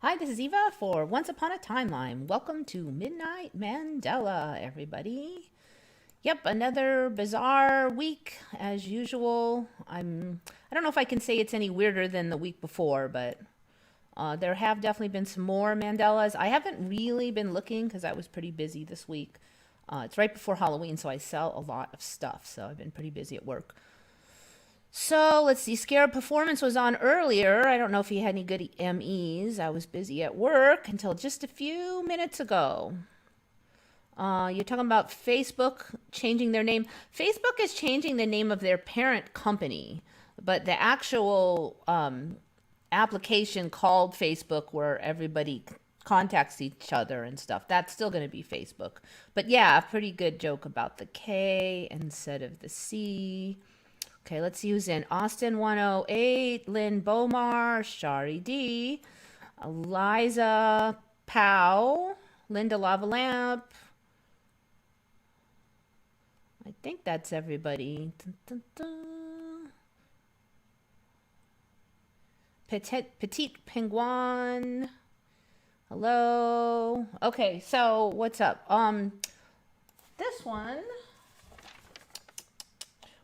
Hi, this is Eva for Once Upon a Timeline. Welcome to Midnight Mandela, everybody. Yep, another bizarre week as usual. I don't know if I can say it's any weirder than the week before, but there have definitely been some more Mandelas. I haven't really been looking because I was pretty busy this week. It's right before Halloween, so I sell a lot of stuff, so I've been pretty busy at work. So let's see. Scarab Performance was on earlier. I don't know if he had any good MEs. I was busy at work until just a few minutes ago. You're talking about Facebook changing their name. Facebook is changing the name of their parent company, but the actual application called Facebook, where everybody contacts each other and stuff, that's still going to be Facebook. But yeah, a pretty good joke about the K instead of the C. Okay, let's see who's in. Austin 108, Lynn Bomar, Shari D, Eliza Powell, Linda Lavalamp. I think that's everybody. Dun, dun, dun. Petite Penguin. Hello. Okay, so what's up? This one.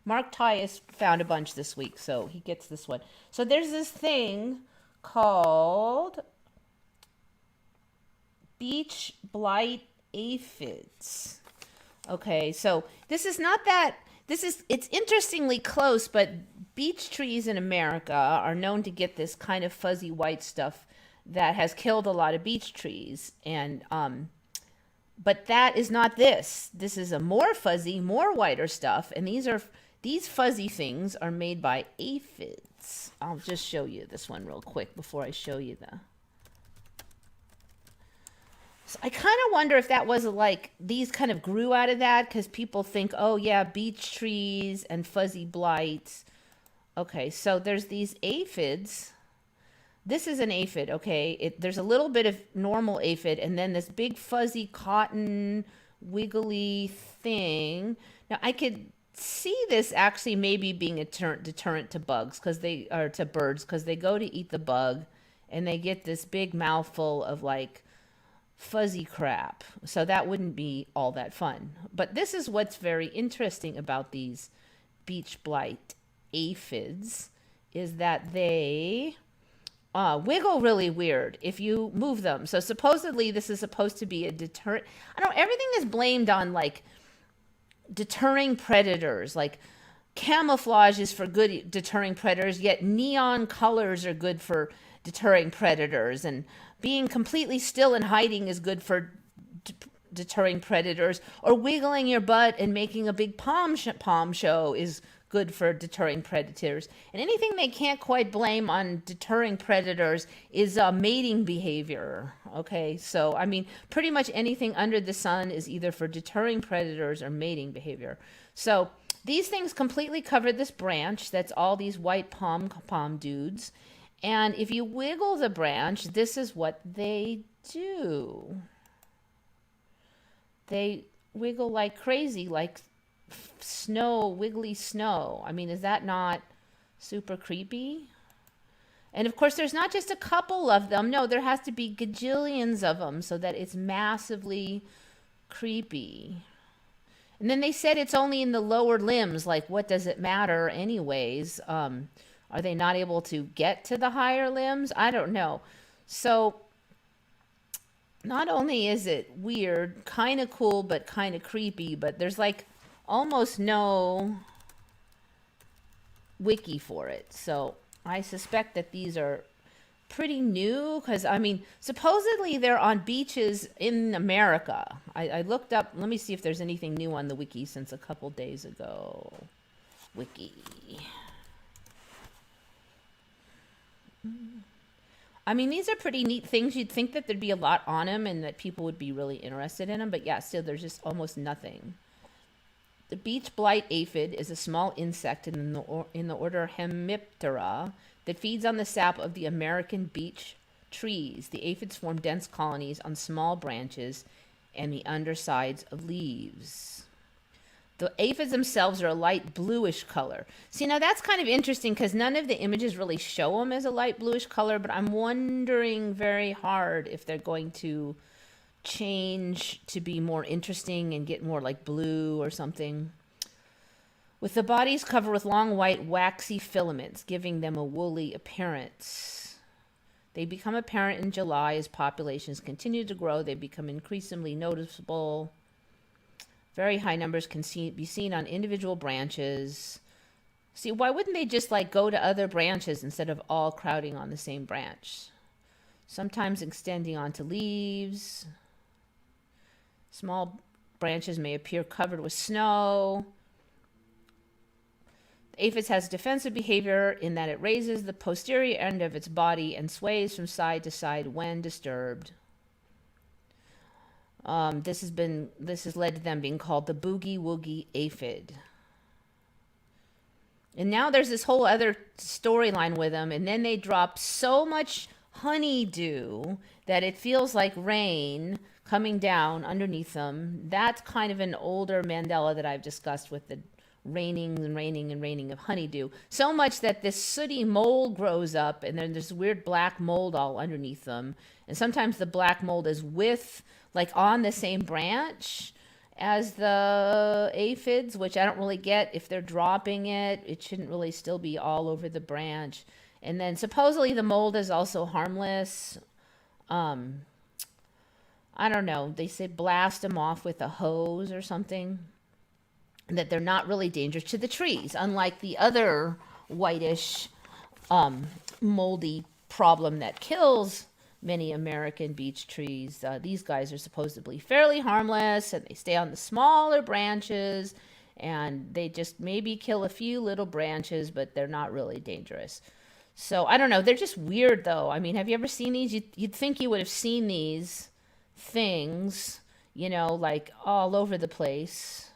Mark Tyus found a bunch this week, so he gets this one. So there's this thing called beach blight aphids. Okay, so this is not that, it's interestingly close, but beech trees in America are known to get this kind of fuzzy white stuff that has killed a lot of beech trees. And, but that is not this. This is a more fuzzy, more whiter stuff, and these fuzzy things are made by aphids. I'll just show you this one real quick before I show you the... So I kind of wonder if that was like, these kind of grew out of that because people think, oh yeah, beech trees and fuzzy blights. Okay, so there's these aphids. This is an aphid, okay? There's a little bit of normal aphid and then this big fuzzy cotton wiggly thing. Now I could see this actually maybe being a deterrent to bugs because they are to birds because they go to eat the bug and they get this big mouthful of like fuzzy crap. So that wouldn't be all that fun. But this is what's very interesting about these beach blight aphids is that they wiggle really weird if you move them. So supposedly this is supposed to be a deterrent. I don't know, everything is blamed on like deterring predators. Like camouflage is for good deterring predators, yet neon colors are good for deterring predators, and being completely still and hiding is good for deterring predators, or wiggling your butt and making a big palm show is good for deterring predators. And anything they can't quite blame on deterring predators is mating behavior. Okay, so I mean, pretty much anything under the sun is either for deterring predators or mating behavior. So these things completely cover this branch. That's all these white palm dudes. And if you wiggle the branch, this is what they do. They wiggle like crazy, like snow, wiggly snow. I mean, is that not super creepy? And of course, there's not just a couple of them. No, there has to be gajillions of them so that it's massively creepy. And then they said it's only in the lower limbs. Like, what does it matter anyways? Are they not able to get to the higher limbs? I don't know. So not only is it weird, kind of cool, but kind of creepy, but there's like almost no wiki for it. So I suspect that these are pretty new because, I mean, supposedly they're on beaches in America. I looked up, let me see if there's anything new on the wiki since a couple days ago. Wiki. I mean, these are pretty neat things. You'd think that there'd be a lot on them and that people would be really interested in them, but yeah, still there's just almost nothing. The beach blight aphid is a small insect in the order Hemiptera that feeds on the sap of the American beech trees. The aphids form dense colonies on small branches and the undersides of leaves. The aphids themselves are a light bluish color. See, now that's kind of interesting because none of the images really show them as a light bluish color, but I'm wondering very hard if they're going to change to be more interesting and get more like blue or something. With the bodies covered with long white waxy filaments, giving them a woolly appearance. They become apparent in July as populations continue to grow. They become increasingly noticeable. Very high numbers can be seen on individual branches. See, why wouldn't they just like go to other branches instead of all crowding on the same branch? Sometimes extending onto leaves. Small branches may appear covered with snow. The aphis has defensive behavior in that it raises the posterior end of its body and sways from side to side when disturbed. This has led to them being called the boogie woogie aphid. And now there's this whole other storyline with them, and then they drop so much honeydew that it feels like rain coming down underneath them. That's kind of an older Mandela that I've discussed with the raining and raining and raining of honeydew. So much that this sooty mold grows up, and then there's weird black mold all underneath them. And sometimes the black mold is like on the same branch as the aphids, which I don't really get. If they're dropping it, it shouldn't really still be all over the branch. And then supposedly the mold is also harmless. I don't know. They say blast them off with a hose or something. And that they're not really dangerous to the trees, unlike the other whitish, moldy problem that kills many American beech trees. These guys are supposedly fairly harmless, and they stay on the smaller branches, and they just maybe kill a few little branches, but they're not really dangerous. So I don't know. They're just weird, though. I mean, have you ever seen these? You'd think you would have seen these things, like all over the place.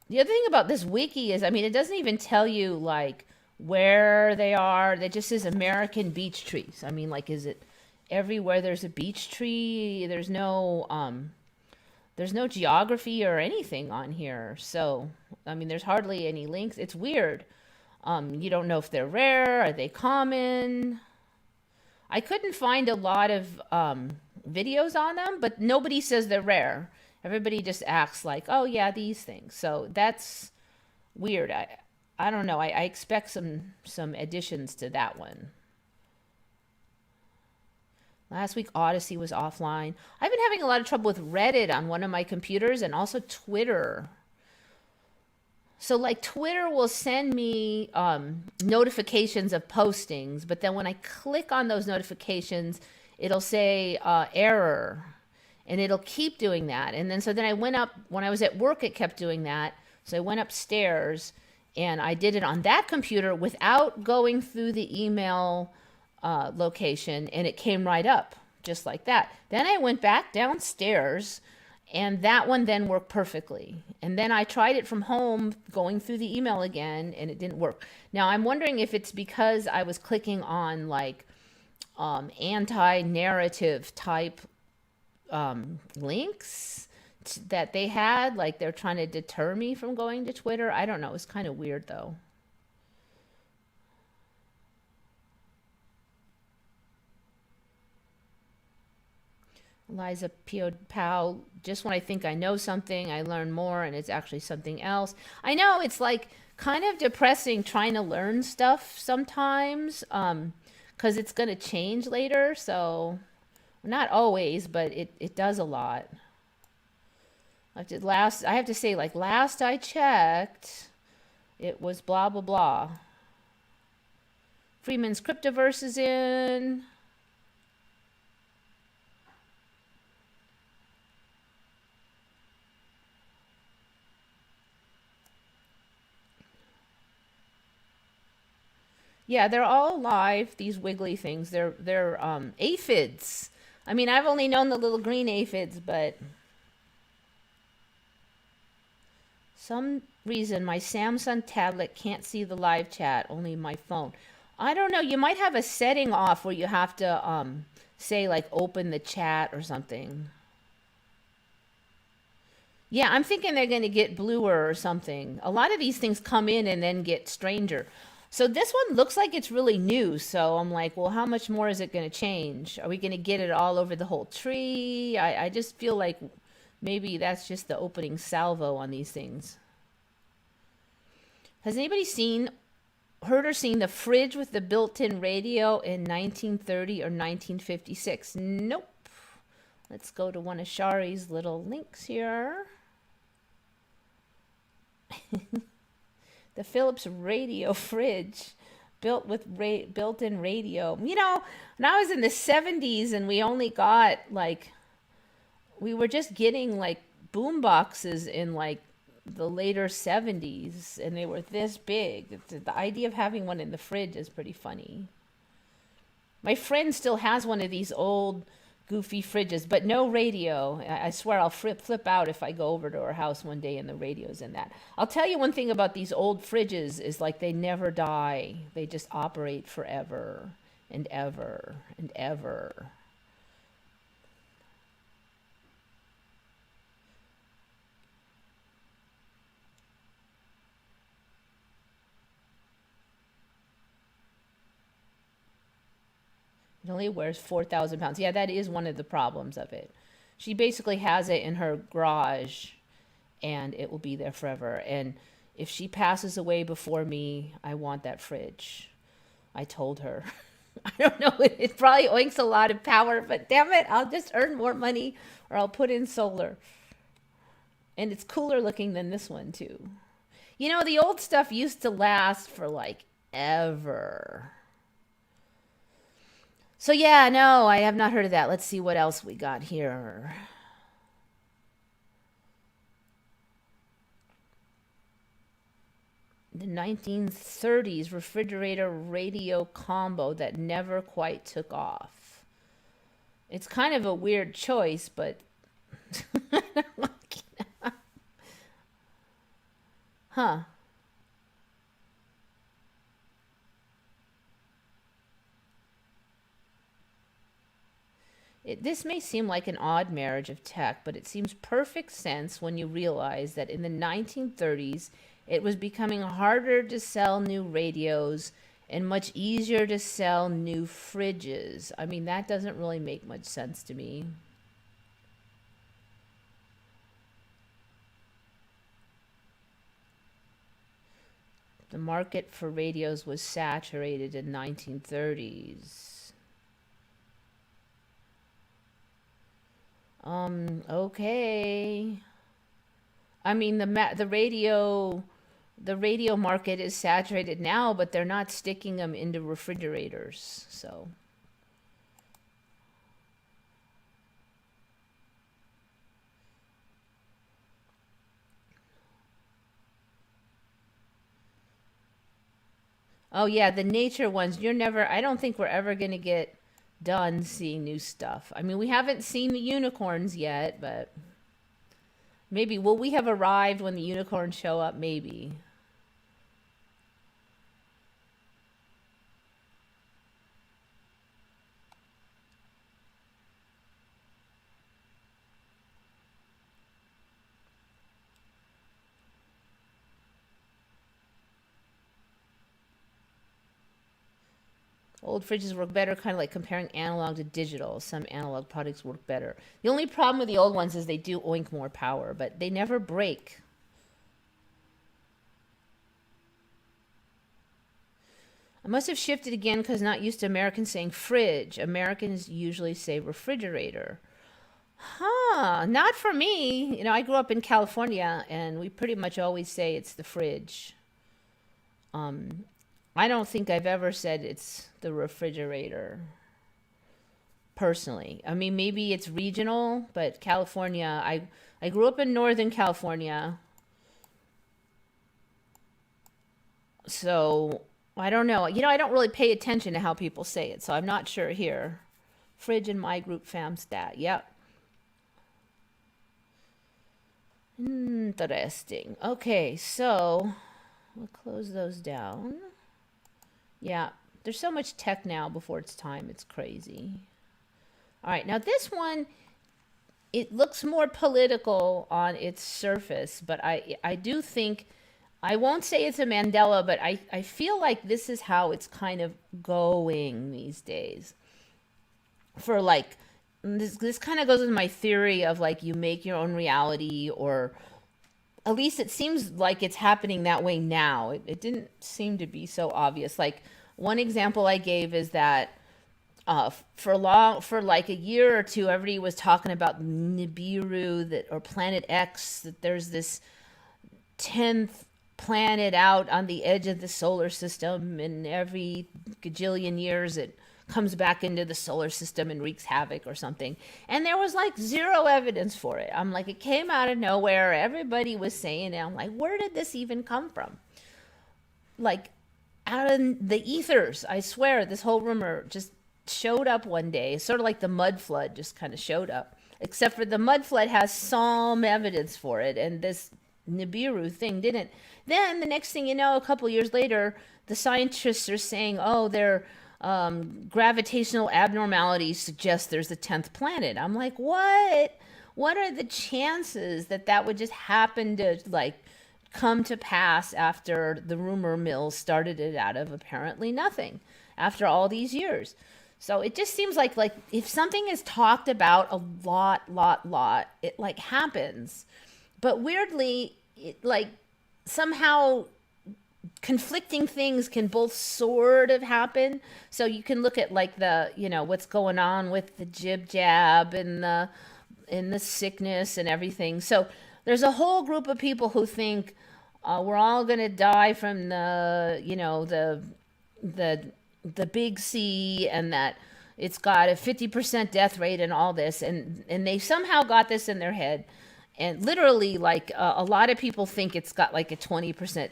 The other thing about this wiki is, it doesn't even tell you, like, where they are. It just says American beech trees. Is it everywhere there's a beech tree? There's no geography or anything on here. So, there's hardly any links. It's weird. You don't know if they're rare. Are they common? I couldn't find a lot of videos on them, but nobody says they're rare. Everybody just acts like, oh yeah, these things. So that's weird. I don't know. I expect some additions to that one. Last week, Odyssey was offline. I've been having a lot of trouble with Reddit on one of my computers and also Twitter. So like Twitter will send me notifications of postings, but then when I click on those notifications, it'll say error. And it'll keep doing that. And then I went up, when I was at work, it kept doing that. So I went upstairs and I did it on that computer without going through the email location. And it came right up just like that. Then I went back downstairs and that one then worked perfectly. And then I tried it from home going through the email again and it didn't work. Now I'm wondering if it's because I was clicking on like anti-narrative type links that they had, like they're trying to deter me from going to Twitter. I don't know. It's kind of weird though. Eliza Pow, just when I think I know something, I learn more and it's actually something else. I know it's like kind of depressing trying to learn stuff sometimes because it's going to change later. So not always, but it does a lot. I have to say, like, last I checked, it was blah, blah, blah. Freeman's Cryptoverse is in. Yeah, they're all live, these wiggly things. They're aphids. I've only known the little green aphids, but some reason my Samsung tablet can't see the live chat, only my phone. I don't know. You might have a setting off where you have to say like open the chat or something. Yeah, I'm thinking they're going to get bluer or something. A lot of these things come in and then get stranger. So this one looks like it's really new. So I'm like, well, how much more is it going to change? Are we going to get it all over the whole tree? I just feel like maybe that's just the opening salvo on these things. Has anybody heard or seen the fridge with the built-in radio in 1930 or 1956? Nope. Let's go to one of Shari's little links here. The Philips radio fridge built with built-in radio. You know, when I was in the 70s and we only got like, we were just getting like boom boxes in like the later 70s and they were this big. The idea of having one in the fridge is pretty funny. My friend still has one of these old goofy fridges, but no radio. I swear I'll flip out if I go over to her house one day and the radio's in that. I'll tell you one thing about these old fridges is like they never die. They just operate forever and ever and ever. It only wears 4,000 pounds. Yeah, that is one of the problems of it. She basically has it in her garage and it will be there forever. And if she passes away before me, I want that fridge. I told her. I don't know. It probably oinks a lot of power, but damn it, I'll just earn more money or I'll put in solar. And it's cooler looking than this one, too. You know, the old stuff used to last for like ever. So yeah, no, I have not heard of that. Let's see what else we got here. The 1930s refrigerator radio combo that never quite took off. It's kind of a weird choice, but huh. This may seem like an odd marriage of tech, but it seems perfect sense when you realize that in the 1930s, it was becoming harder to sell new radios and much easier to sell new fridges. I mean, that doesn't really make much sense to me. The market for radios was saturated in 1930s. Okay. I mean, the radio market is saturated now, but they're not sticking them into refrigerators. So, oh yeah, the nature ones, I don't think we're ever going to get done seeing new stuff. I mean, we haven't seen the unicorns yet, but maybe will we have arrived when the unicorns show up? Maybe. Old fridges work better, kind of like comparing analog to digital. Some analog products work better. The only problem with the old ones is they do oink more power, but they never break. I must have shifted again because not used to Americans saying fridge. Americans usually say refrigerator. Huh, not for me. You know, I grew up in California and we pretty much always say it's the fridge. Um, I don't think I've ever said it's the refrigerator personally. I mean, maybe it's regional, but California, I grew up in Northern California. So I don't know. You know, I don't really pay attention to how people say it, so I'm not sure here. Fridge in my group fam stat. Yep. Interesting. Okay, so we'll close those down. Yeah, there's so much tech now before it's time. It's crazy. All right, now this one, it looks more political on its surface, but I do think, I won't say it's a Mandela, but I feel like this is how it's kind of going these days. For like, this kind of goes with my theory of like you make your own reality, or at least it seems like it's happening that way now. It didn't seem to be so obvious. Like one example I gave is that for like a year or two, everybody was talking about Nibiru, that, or Planet X, that there's this 10th planet out on the edge of the solar system, and every gajillion years it comes back into the solar system and wreaks havoc or something. And there was like zero evidence for it. I'm like, it came out of nowhere. Everybody was saying it. I'm like, where did this even come from? Like, out of the ethers. I swear, this whole rumor just showed up one day. Sort of like the mud flood just kind of showed up. Except for the mud flood has some evidence for it, and this Nibiru thing didn't. Then the next thing you know, a couple years later, the scientists are saying, oh, their gravitational abnormalities suggest there's a 10th planet. I'm like, what? What are the chances that that would just happen to like come to pass after the rumor mill started it out of apparently nothing after all these years? So it just seems like if something is talked about a lot, it like happens. But weirdly, it like somehow conflicting things can both sort of happen. So you can look at like the, what's going on with the jib jab and the sickness and everything. So there's a whole group of people who think we're all going to die from the big C, and that it's got a 50% death rate and all this, and they somehow got this in their head. And literally, like a lot of people think it's got like a 20%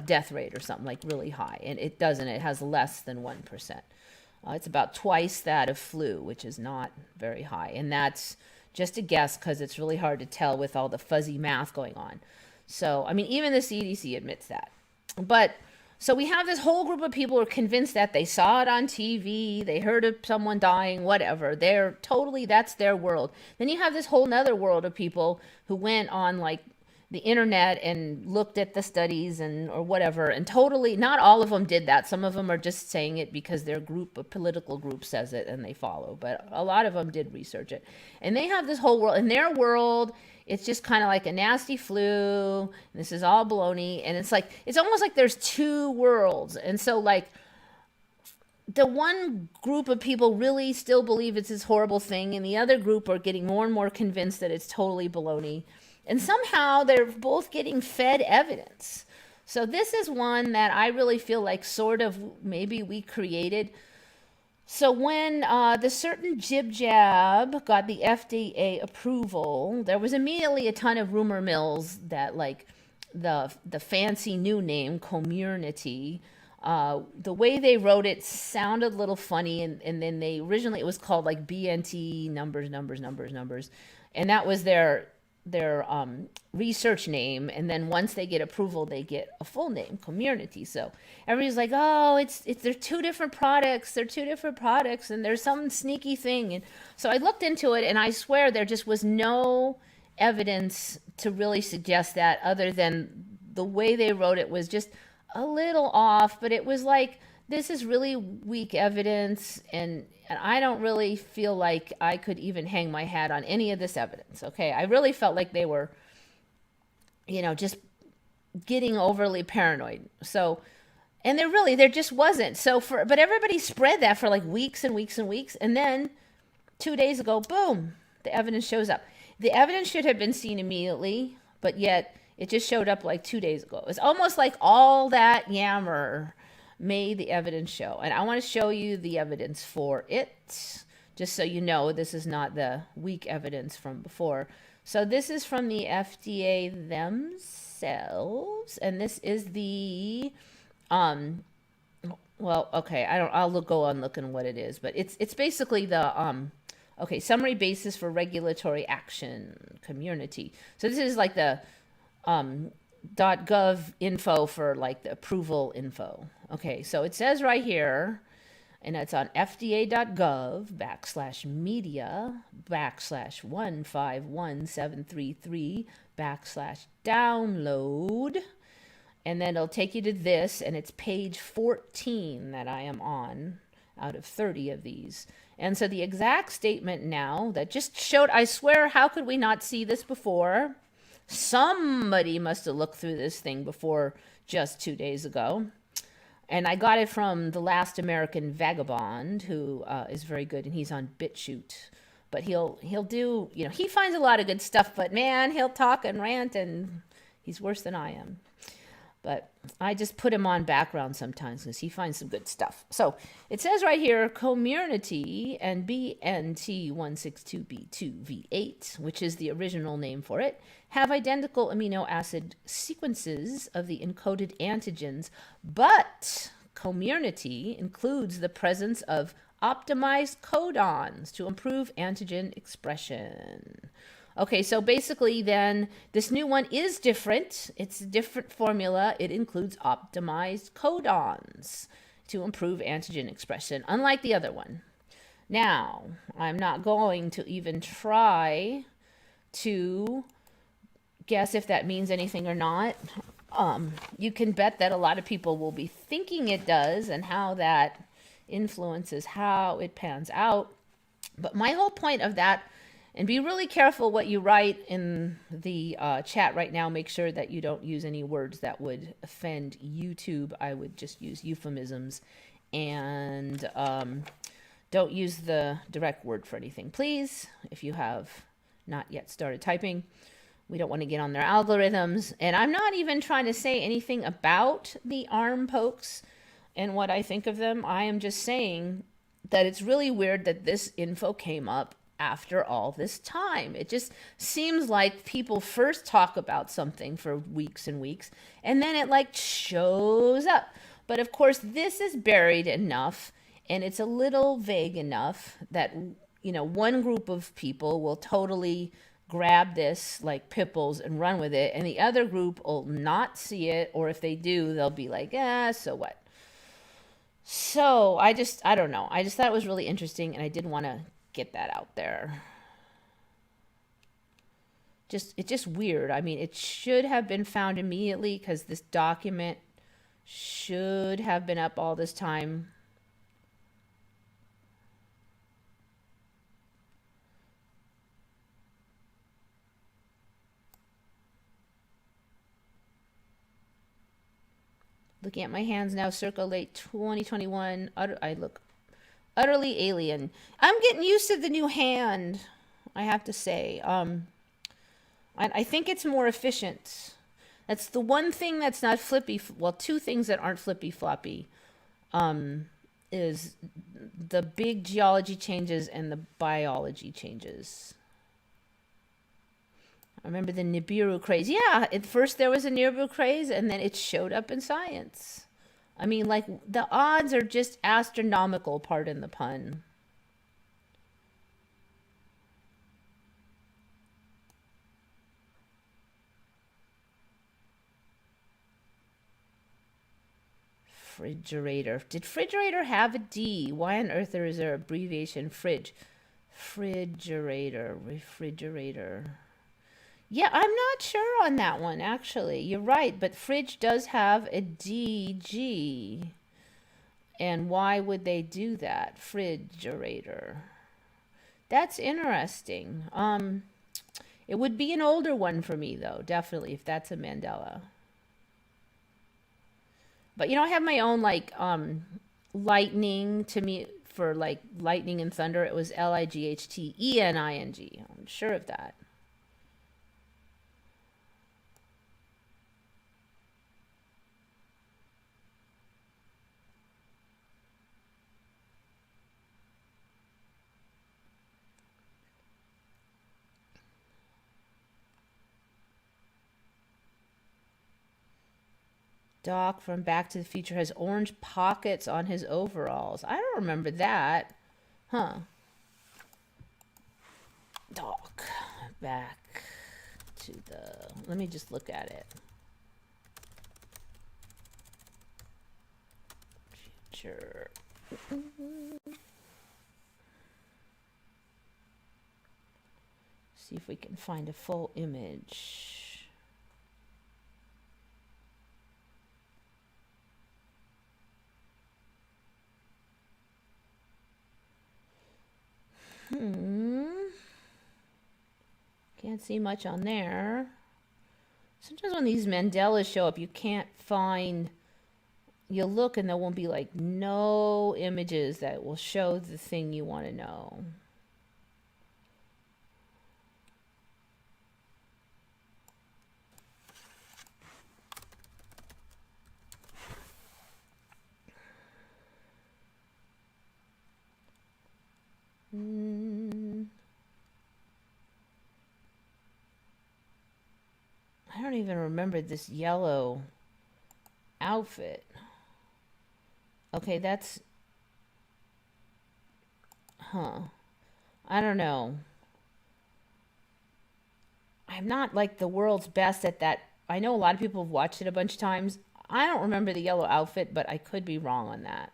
death rate or something, like really high, and it doesn't. It has less than 1%. It's about twice that of flu, which is not very high, and that's just a guess because it's really hard to tell with all the fuzzy math going on. So I mean, even the CDC admits that. But so we have this whole group of people who are convinced that they saw it on TV, they heard of someone dying, whatever. They're totally, that's their world. Then you have this whole nother world of people who went on like the internet and looked at the studies and or whatever, and totally, not all of them did that. Some of them are just saying it because their group, a political group, says it and they follow. But a lot of them did research it, and they have this whole world. In their world, it's just kind of like a nasty flu, and this is all baloney, and it's like, it's almost like there's two worlds. And so like the one group of people really still believe it's this horrible thing, and the other group are getting more and more convinced that it's totally baloney. And somehow they're both getting fed evidence. So this is one that I really feel like sort of maybe we created. So when the certain jib jab got the FDA approval, there was immediately a ton of rumor mills that like the fancy new name, Community, the way they wrote it sounded a little funny, and then they originally, it was called like BNT, numbers, and that was their research name. And then once they get approval, they get a full name, Community. So everybody's like, oh, it's they're two different products, and there's some sneaky thing. And so I looked into it, and I swear there just was no evidence to really suggest that, other than the way they wrote it was just a little off. But it was like, this is really weak evidence, and I don't really feel like I could even hang my hat on any of this evidence. Okay, I really felt like they were, just getting overly paranoid. So, and there just wasn't. So but everybody spread that for like weeks and weeks and weeks, and then 2 days ago, boom, the evidence shows up. The evidence should have been seen immediately, but yet it just showed up like 2 days ago. It's almost like all that yammer made the evidence show. And I want to show you the evidence for it, just so you know this is not the weak evidence from before. So this is from the FDA themselves, and this is the well, okay, I'll go on looking what it is, but it's basically the summary basis for regulatory action, Community. So this is like the .gov info for like the approval info. Okay, so it says right here, And it's on fda.gov/media/1517333/download. And then it'll take you to this, and it's page 14 that I am on out of 30 of these. And so the exact statement now that just showed, I swear, how could we not see this before? Somebody must have looked through this thing before just 2 days ago. And I got it from The Last American Vagabond, who is very good, and he's on BitChute. But he'll do, you know, he finds a lot of good stuff, but man, he'll talk and rant, and he's worse than I am. But I just put him on background sometimes because he finds some good stuff. So it says right here, community and BNT162B2V8, which is the original name for it, have identical amino acid sequences of the encoded antigens, but community includes the presence of optimized codons to improve antigen expression. Okay, so basically then this new one is different. It's a different formula. It includes optimized codons to improve antigen expression, unlike the other one. Now, I'm not going to even try to guess if that means anything or not. You can bet that a lot of people will be thinking it does and how that influences how it pans out. But my whole point of that, and be really careful what you write in the chat right now. Make sure that you don't use any words that would offend YouTube. I would just use euphemisms, and don't use the direct word for anything, please, if you have not yet started typing. We don't want to get on their algorithms. And I'm not even trying to say anything about the arm pokes and what I think of them. I am just saying that it's really weird that this info came up after all this time. It just seems like people first talk about something for weeks and weeks, and then it like shows up. But of course, this is buried enough, and it's a little vague enough that, you know, one group of people will totally grab this like pipples and run with it, and the other group will not see it, or if they do, they'll be like, so what? So I don't know. I just thought it was really interesting, and I did want to get that out there. It's just weird. I mean, it should have been found immediately because this document should have been up all this time. Looking at my hands now, circa late 2021. I look utterly alien. I'm getting used to the new hand, I have to say. I think it's more efficient. That's the one thing that's not flippy. Well, two things that aren't flippy floppy is the big geology changes and the biology changes. I remember the Nibiru craze. Yeah, at first there was a Nibiru craze, and then it showed up in science. I mean, like, the odds are just astronomical, pardon the pun. Refrigerator. Did refrigerator have a D? Why on earth is there abbreviation fridge? Refrigerator. Yeah, I'm not sure on that one, actually. You're right, but fridge does have a DG. And why would they do that? Refrigerator. That's interesting. It would be an older one for me, though, definitely, if that's a Mandela. But, you know, I have my own, like, lightning, to me, for, like, lightning and thunder. It was LIGHTENING. I'm sure of that. Doc from Back to the Future has orange pockets on his overalls. I don't remember that. Huh. Doc. Back to the... Let me just look at it. Future. See if we can find a full image. Can't see much on there. Sometimes when these Mandelas show up, you can't find, you'll look and there won't be like no images that will show the thing you want to know. I don't even remember this yellow outfit. Okay, that's... I don't know. I'm not like the world's best at that. I know a lot of people have watched it a bunch of times. I don't remember the yellow outfit, but I could be wrong on that.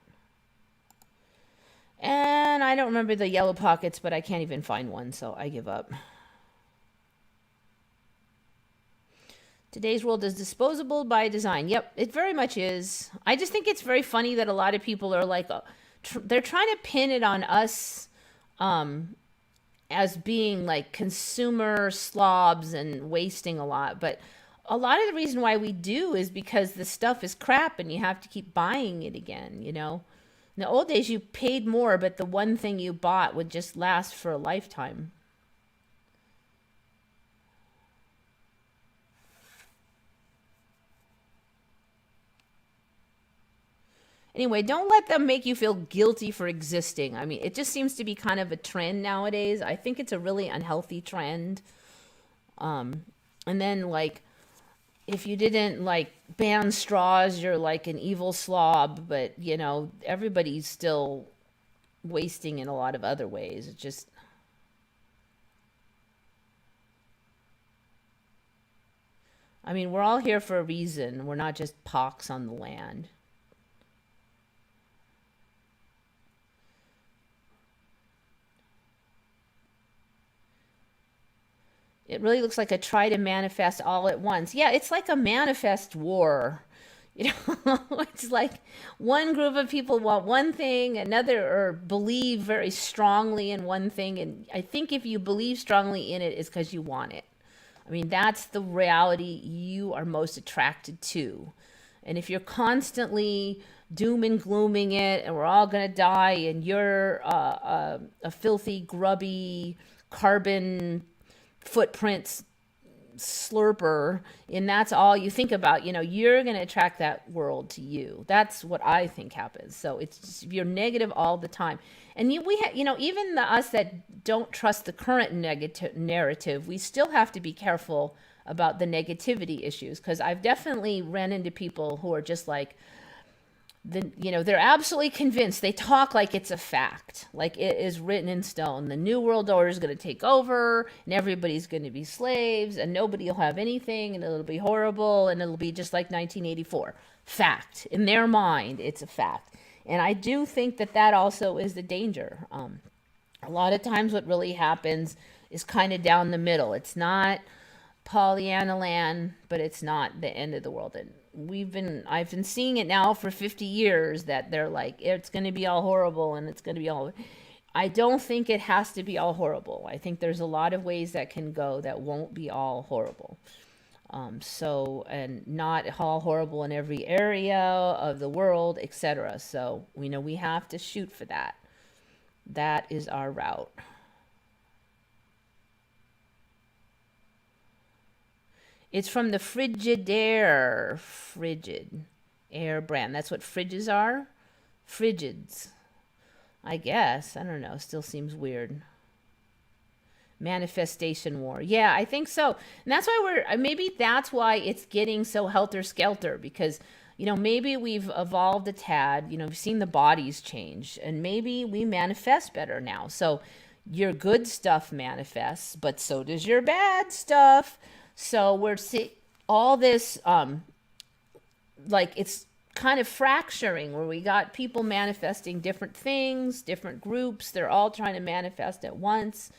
And I don't remember the yellow pockets, but I can't even find one, so I give up. Today's world is disposable by design. Yep, it very much is. I just think it's very funny that a lot of people are like, they're trying to pin it on us as being like consumer slobs and wasting a lot. But a lot of the reason why we do is because the stuff is crap and you have to keep buying it again, you know? In the old days, you paid more, but the one thing you bought would just last for a lifetime. Anyway, don't let them make you feel guilty for existing. I mean, it just seems to be kind of a trend nowadays. I think it's a really unhealthy trend. And then, like, if you didn't, like, ban straws, you're like an evil slob. But, you know, everybody's still wasting in a lot of other ways. It just... I mean, we're all here for a reason. We're not just pox on the land. It really looks like a try to manifest all at once. Yeah, it's like a manifest war. You know, it's like one group of people want one thing, another or believe very strongly in one thing. And I think if you believe strongly in it, it's because you want it. I mean, that's the reality you are most attracted to. And if you're constantly doom and glooming it and we're all going to die and you're a filthy, grubby, carbon footprints slurper and that's all you think about, you know, you're going to attract that world to you. That's what I think happens. So it's just, you're negative all the time. And you know, even us that don't trust the current negative narrative, we still have to be careful about the negativity issues, because I've definitely ran into people who are just like, you know, they're absolutely convinced. They talk like it's a fact, like it is written in stone. The New World Order is going to take over and everybody's going to be slaves and nobody will have anything and it'll be horrible and it'll be just like 1984. Fact. In their mind, it's a fact. And I do think that that also is the danger. A lot of times what really happens is kind of down the middle. It's not Pollyanna land, but it's not the end of the world. And I've been seeing it now for 50 years that they're like, it's going to be all horrible and it's going to be all... I don't think it has to be all horrible. I think there's a lot of ways that can go that won't be all horrible. And not all horrible in every area of the world, etc. So, you know, we have to shoot for that. That is our route. It's from the Frigidaire, Frigid Air brand. That's what fridges are? Frigids. I guess. I don't know. Still seems weird. Manifestation war. Yeah, I think so. And that's why maybe that's why it's getting so helter-skelter, because, you know, maybe we've evolved a tad, you know, we've seen the bodies change, and maybe we manifest better now. So your good stuff manifests, but so does your bad stuff. So we're seeing all this, like it's kind of fracturing where we got people manifesting different things, different groups. They're all trying to manifest at once.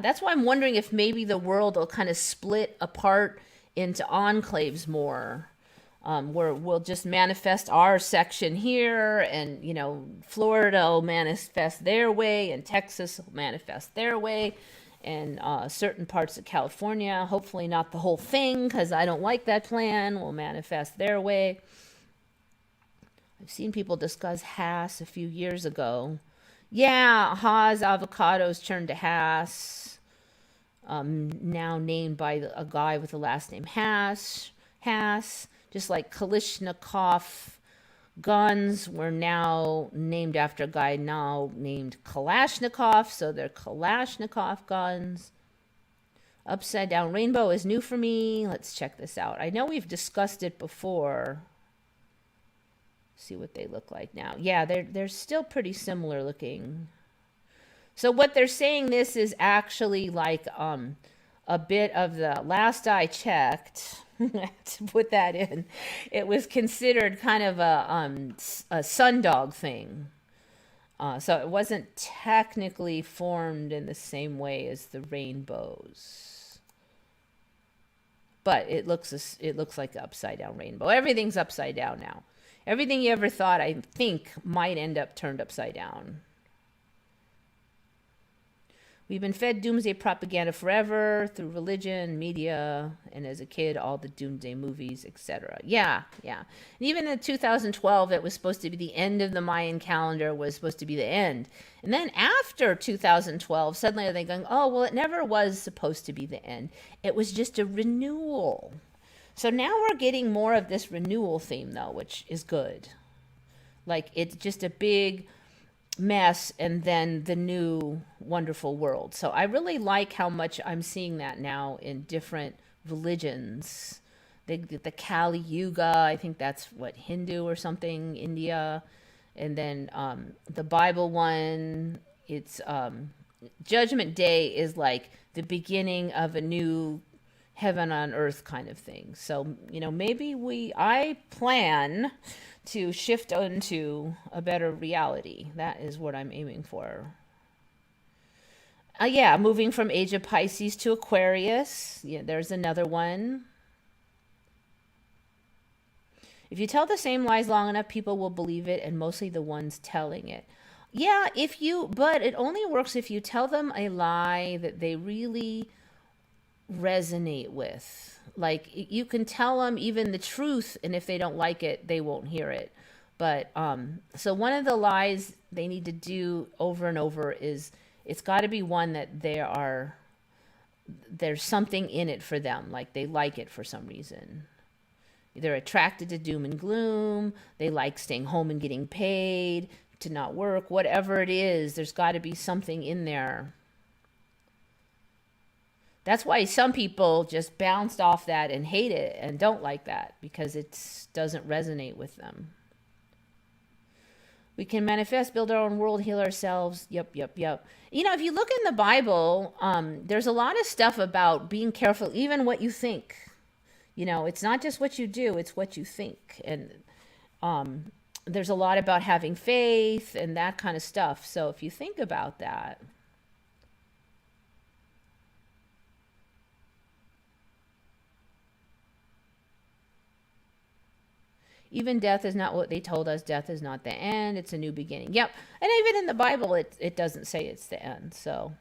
That's why I'm wondering if maybe the world will kind of split apart into enclaves more, where we'll just manifest our section here, and Florida will manifest their way, and Texas will manifest their way, and certain parts of California, hopefully not the whole thing because I don't like that plan, will manifest their way. I've seen people discuss Hass a few years ago. Yeah, Haas avocados turned to Hass, now named by a guy with the last name Hass, just like Kalashnikov guns were now named after a guy now named Kalashnikov, so they're Kalashnikov guns. Upside down rainbow is new for me. Let's check this out. I know we've discussed it before. See what they look like now. Yeah, they're still pretty similar looking. So what they're saying, this is actually like a bit of the last I checked to put that in. It was considered kind of a sundog thing. So it wasn't technically formed in the same way as the rainbows. But it looks like the upside down rainbow. Everything's upside down now. Everything you ever thought, I think, might end up turned upside down. We've been fed doomsday propaganda forever through religion, media, and as a kid, all the doomsday movies, etc. Yeah. And even in 2012, it was supposed to be the end of the Mayan calendar, was supposed to be the end. And then after 2012, suddenly they're going, oh, well, it never was supposed to be the end. It was just a renewal. So now we're getting more of this renewal theme, though, which is good. Like, it's just a big mess and then the new wonderful world. So I really like how much I'm seeing that now in different religions. The Kali Yuga, I think that's what, Hindu or something, India. And then the Bible one, it's Judgment Day is like the beginning of a new heaven on earth kind of thing. So, maybe I plan to shift into a better reality. That is what I'm aiming for. Moving from Age of Pisces to Aquarius. Yeah, there's another one. If you tell the same lies long enough, people will believe it, and mostly the ones telling it. Yeah, but it only works if you tell them a lie that they really resonate with. Like, you can tell them even the truth, and if they don't like it, they won't hear it. But so one of the lies they need to do over and over is, it's got to be one that there's something in it for them, like they like it for some reason. They're attracted to doom and gloom, they like staying home and getting paid, to not work, whatever it is, there's got to be something in there. That's why some people just bounced off that and hate it and don't like that, because it doesn't resonate with them. We can manifest, build our own world, heal ourselves. Yep. If you look in the Bible, there's a lot of stuff about being careful, even what you think. It's not just what you do, it's what you think. And there's a lot about having faith and that kind of stuff. So if you think about that. Even death is not what they told us. Death is not the end. It's a new beginning. Yep. And even in the Bible, it doesn't say it's the end. So,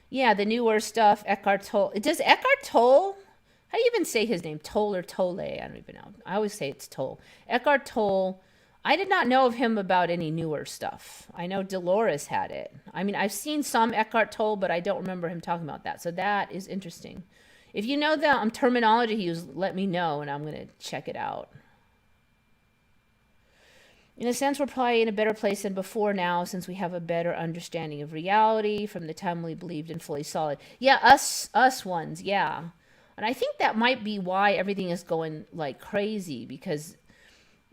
yeah, the newer stuff, Eckhart Tolle. Does Eckhart Tolle, how do you even say his name? Tolle or Tolle? I don't even know. I always say it's Tolle. Eckhart Tolle, I did not know of him about any newer stuff. I know Dolores had it. I mean, I've seen some Eckhart Tolle, but I don't remember him talking about that. So that is interesting. If you know the terminology he used, let me know, and I'm going to check it out. In a sense, we're probably in a better place than before now, since we have a better understanding of reality from the time we believed in fully solid. Yeah, us ones, yeah. And I think that might be why everything is going like crazy, because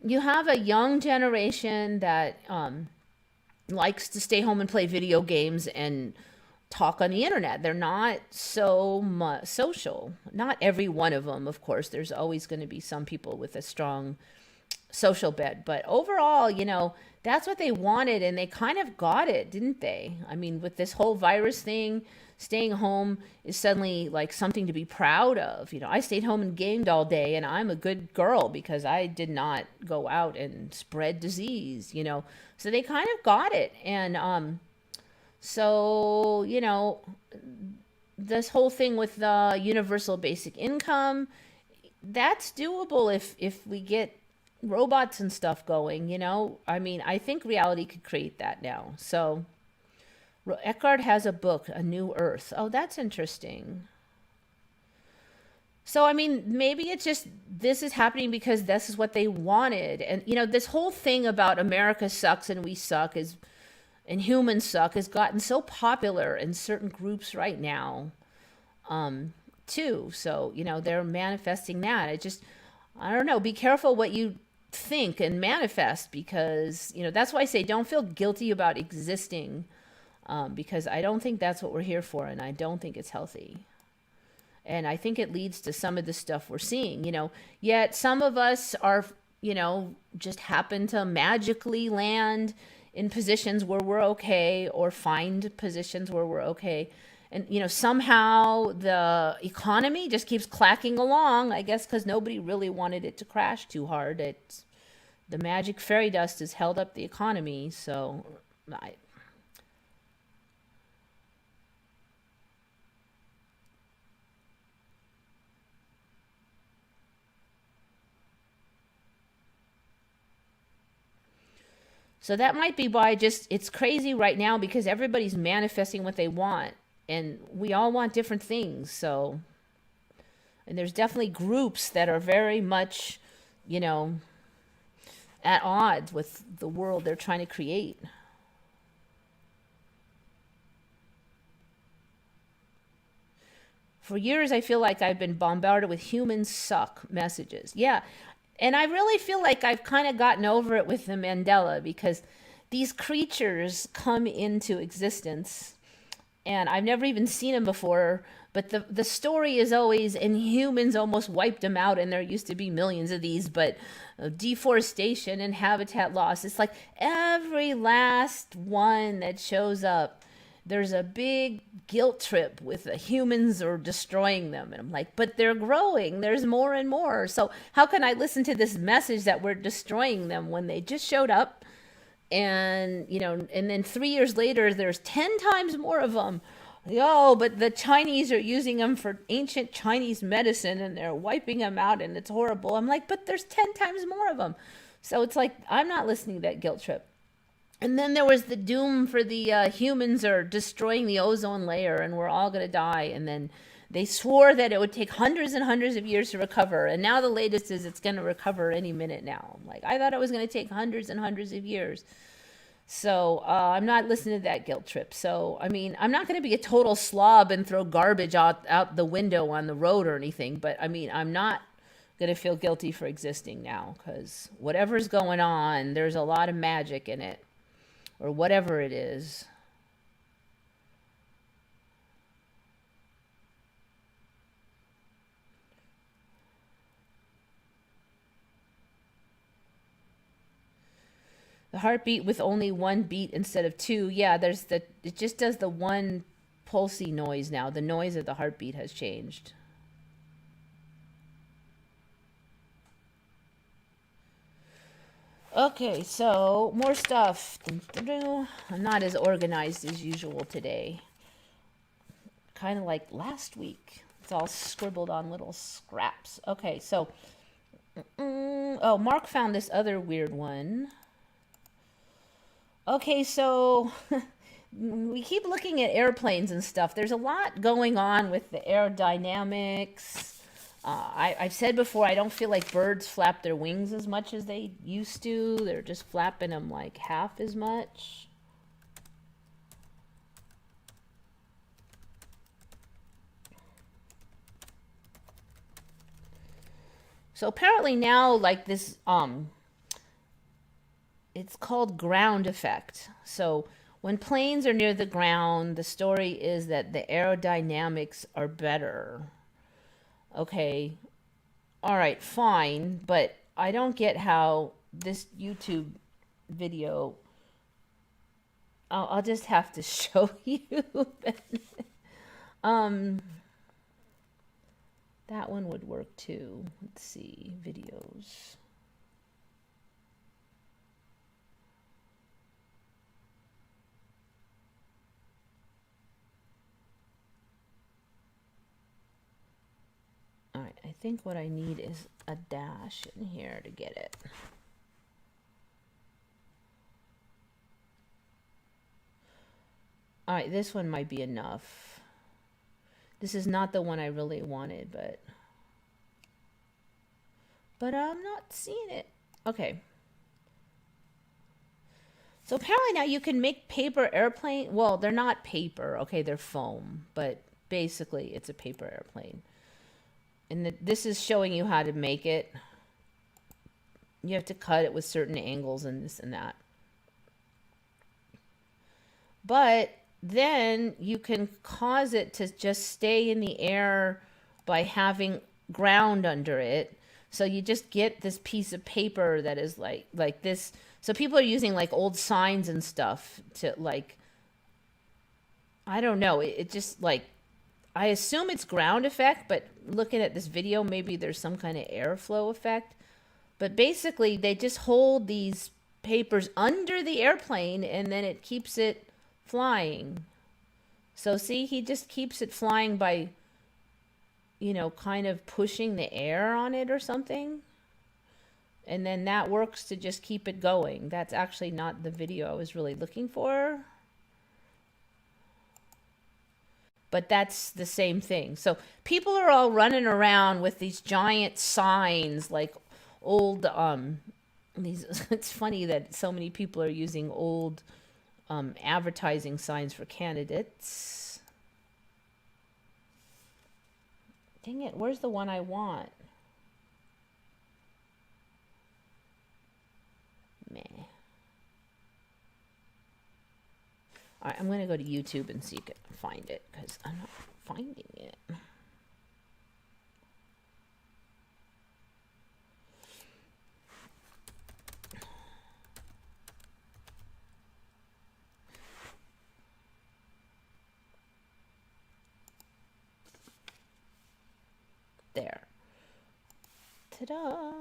you have a young generation that likes to stay home and play video games and talk on the internet. They're not so much social. Not every one of them, of course. There's always going to be some people with a strong social bed. But overall, that's what they wanted, and they kind of got it, didn't they? I mean, with this whole virus thing, staying home is suddenly like something to be proud of. I stayed home and gamed all day, and I'm a good girl because I did not go out and spread disease. So they kind of got it. And so, this whole thing with the universal basic income, that's doable if we get robots and stuff going. I mean, I think reality could create that now. So Eckhart has a book, A New Earth. Oh, that's interesting. So, I mean, maybe it's just this is happening because this is what they wanted. And, this whole thing about America sucks and we suck and humans suck has gotten so popular in certain groups right now, too. So, they're manifesting that. I don't know, be careful what you think and manifest, because that's why I say don't feel guilty about existing, because I don't think that's what we're here for, and I don't think it's healthy, and I think it leads to some of the stuff we're seeing. Yet some of us are just happen to magically land in positions where we're okay, or find positions where we're okay. And, somehow the economy just keeps clacking along, I guess, because nobody really wanted it to crash too hard. The magic fairy dust has held up the economy. So so that might be why it's crazy right now, because everybody's manifesting what they want. And we all want different things. So, and there's definitely groups that are very much, at odds with the world they're trying to create. For years, I feel like I've been bombarded with humans suck messages. Yeah. And I really feel like I've kind of gotten over it with the Mandela, because these creatures come into existence, and I've never even seen them before, but the story is always, and humans almost wiped them out, and there used to be millions of these, but deforestation and habitat loss, it's like every last one that shows up, there's a big guilt trip with the humans are destroying them. And I'm like, but they're growing. There's more and more. So how can I listen to this message that we're destroying them when they just showed up? And, and then 3 years later, there's 10 times more of them. Oh, but the Chinese are using them for ancient Chinese medicine, and they're wiping them out, and it's horrible. I'm like, but there's 10 times more of them. So it's like, I'm not listening to that guilt trip. And then there was the doom for the humans are destroying the ozone layer, and we're all going to die. And then they swore that it would take hundreds and hundreds of years to recover. And now the latest is it's going to recover any minute now. I'm like, I thought it was going to take hundreds and hundreds of years. So I'm not listening to that guilt trip. So, I mean, I'm not going to be a total slob and throw garbage out the window on the road or anything. But, I mean, I'm not going to feel guilty for existing now, because whatever's going on, there's a lot of magic in it, or whatever it is. The heartbeat with only one beat instead of two. Yeah, it just does the one pulsy noise now. The noise of the heartbeat has changed. Okay, so more stuff. I'm not as organized as usual today. Kind of like last week. It's all scribbled on little scraps. Okay, so oh, Mark found this other weird one. Okay, so we keep looking at airplanes and stuff. There's a lot going on with the aerodynamics. I've said before, I don't feel like birds flap their wings as much as they used to. They're just flapping them like half as much. So apparently now, like this, it's called ground effect. So When planes are near the ground, the story is that the aerodynamics are better. Okay. All right, fine, but I don't get how this YouTube video, I'll just have to show you. um that one would work too. Let's see, videos. All right, I think what I need is a dash in here to get it. All right, this one might be enough. This is not the one I really wanted, but I'm not seeing it. Okay. So apparently now you can make paper airplane. Well, they're not paper. Okay, they're foam, but basically it's a paper airplane. And this is showing you how to make it. You have to cut it with certain angles and this and that. But then you can cause it to just stay in the air by having ground under it. So you just get this piece of paper that is like this. So people are using like old signs and stuff to like, I don't know. It just like, I assume it's ground effect, but looking at this video, maybe there's some kind of airflow effect. But basically they just hold these papers under the airplane and then it keeps it flying. So see, he just keeps it flying by, you know, kind of pushing the air on it or something. And then that works to just keep it going. That's actually not the video I was really looking for. But that's the same thing. So people are all running around with these giant signs, like old, these, it's funny that so many people are using old advertising signs for candidates. Dang it, where's the one I want? Meh. All right, I'm going to go to YouTube and see if I can find it because I'm not finding it. There. Ta-da!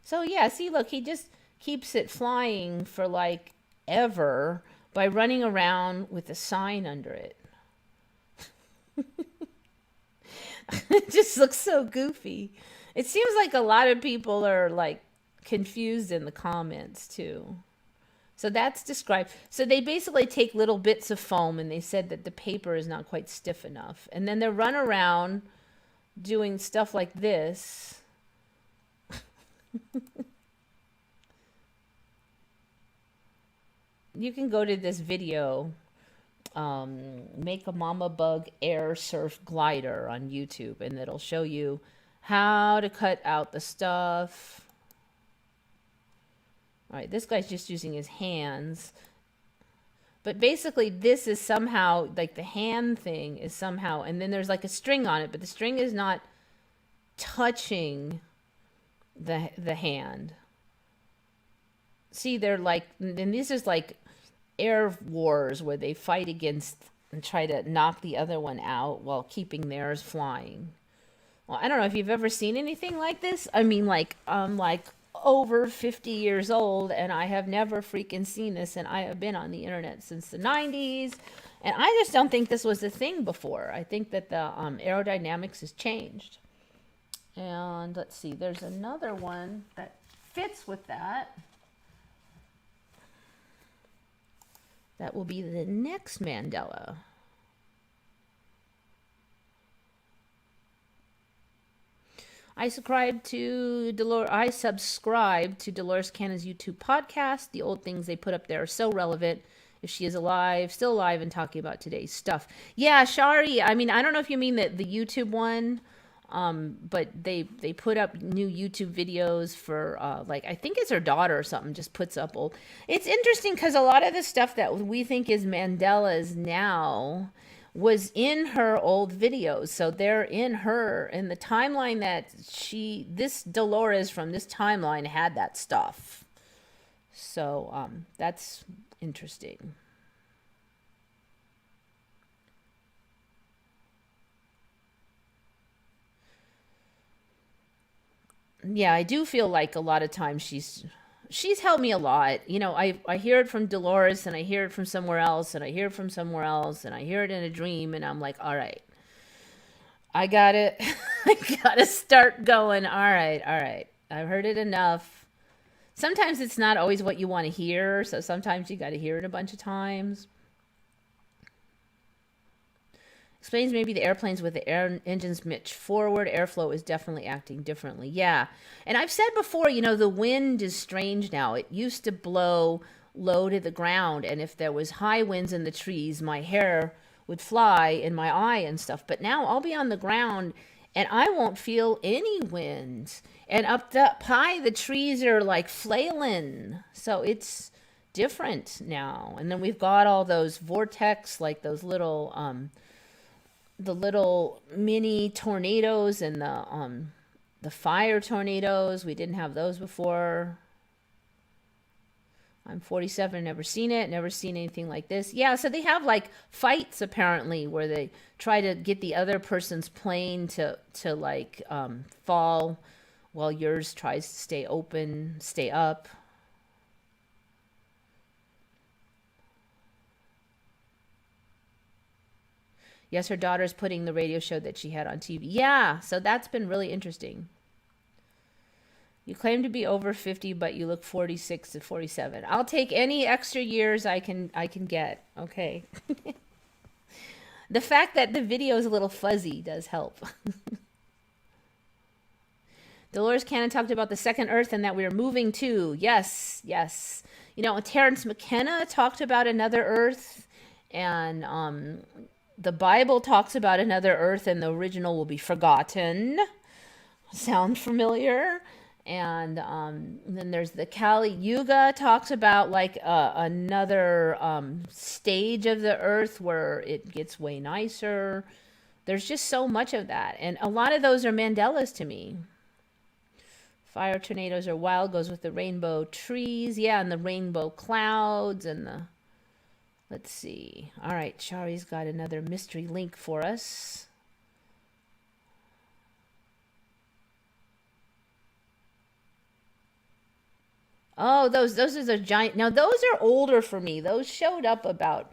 So yeah, see, look, he just keeps it flying for like ever by running around with a sign under it. It just looks so goofy. It seems like a lot of people are like confused in the comments too. So that's described. So they basically take little bits of foam and they said that the paper is not quite stiff enough. And then they run around doing stuff like this. You can go to this video, make a mama bug air surf glider on YouTube, and it'll show you how to cut out the stuff. All right, this guy's just using his hands. But basically this is somehow, like the hand thing is somehow, and then there's like a string on it, but the string is not touching the hand. See, they're like, and this is like air wars where they fight against and try to knock the other one out while keeping theirs flying. Well, I don't know if you've ever seen anything like this. I mean, like, I'm like over 50 years old and I have never freaking seen this, and I have been on the internet since the 90s, and I just don't think this was a thing before. I think that the aerodynamics has changed. And let's see, there's another one that fits with that. That will be the next Mandela. I subscribe to Dolores Cannon's YouTube podcast. The old things they put up there are so relevant. If she is alive, still alive, and talking about today's stuff. Yeah, Shari, I mean, I don't know if you mean the YouTube one. But they put up new YouTube videos for like I think it's her daughter or something just puts up old. It's interesting because a lot of the stuff that we think is Mandela's now was in her old videos. So they're in the timeline that this Dolores from this timeline had that stuff. So that's interesting. Yeah, I do feel like a lot of times she's helped me a lot. You know, I hear it from Dolores and I hear it from somewhere else and I hear it from somewhere else and I hear it in a dream and I'm like, all right, I got it. I gotta start going. All right, all right. I've heard it enough. Sometimes it's not always what you want to hear, so sometimes you got to hear it a bunch of times. Explains maybe the airplanes with the air engines much forward. Airflow is definitely acting differently. Yeah. And I've said before, you know, the wind is strange now. It used to blow low to the ground. And if there was high winds in the trees, my hair would fly in my eye and stuff. But now I'll be on the ground and I won't feel any wind. And up high, the trees are like flailing. So it's different now. And then we've got all those vortex, like those little, the little mini tornadoes and the fire tornadoes. We didn't have those before. I'm 47, never seen it, never seen anything like this. Yeah, so they have like fights apparently where they try to get the other person's plane to like fall while yours tries to stay open, stay up. Yes, her daughter's putting the radio show that she had on TV. Yeah, so that's been really interesting. You claim to be over 50, but you look 46 to 47. I'll take any extra years I can get. Okay. The fact that the video is a little fuzzy does help. Dolores Cannon talked about the second Earth and that we are moving to. Yes, yes. You know, Terrence McKenna talked about another Earth, and the Bible talks about another Earth, and the original will be forgotten. Sound familiar? And then there's the Kali Yuga talks about like another stage of the Earth where it gets way nicer. There's just so much of that, and a lot of those are Mandelas to me. Fire tornadoes are wild, goes with the rainbow trees. Yeah, and the rainbow clouds and the... Let's see. All right, Shari's got another mystery link for us. Oh, those are the giant... Now, those are older for me. Those showed up about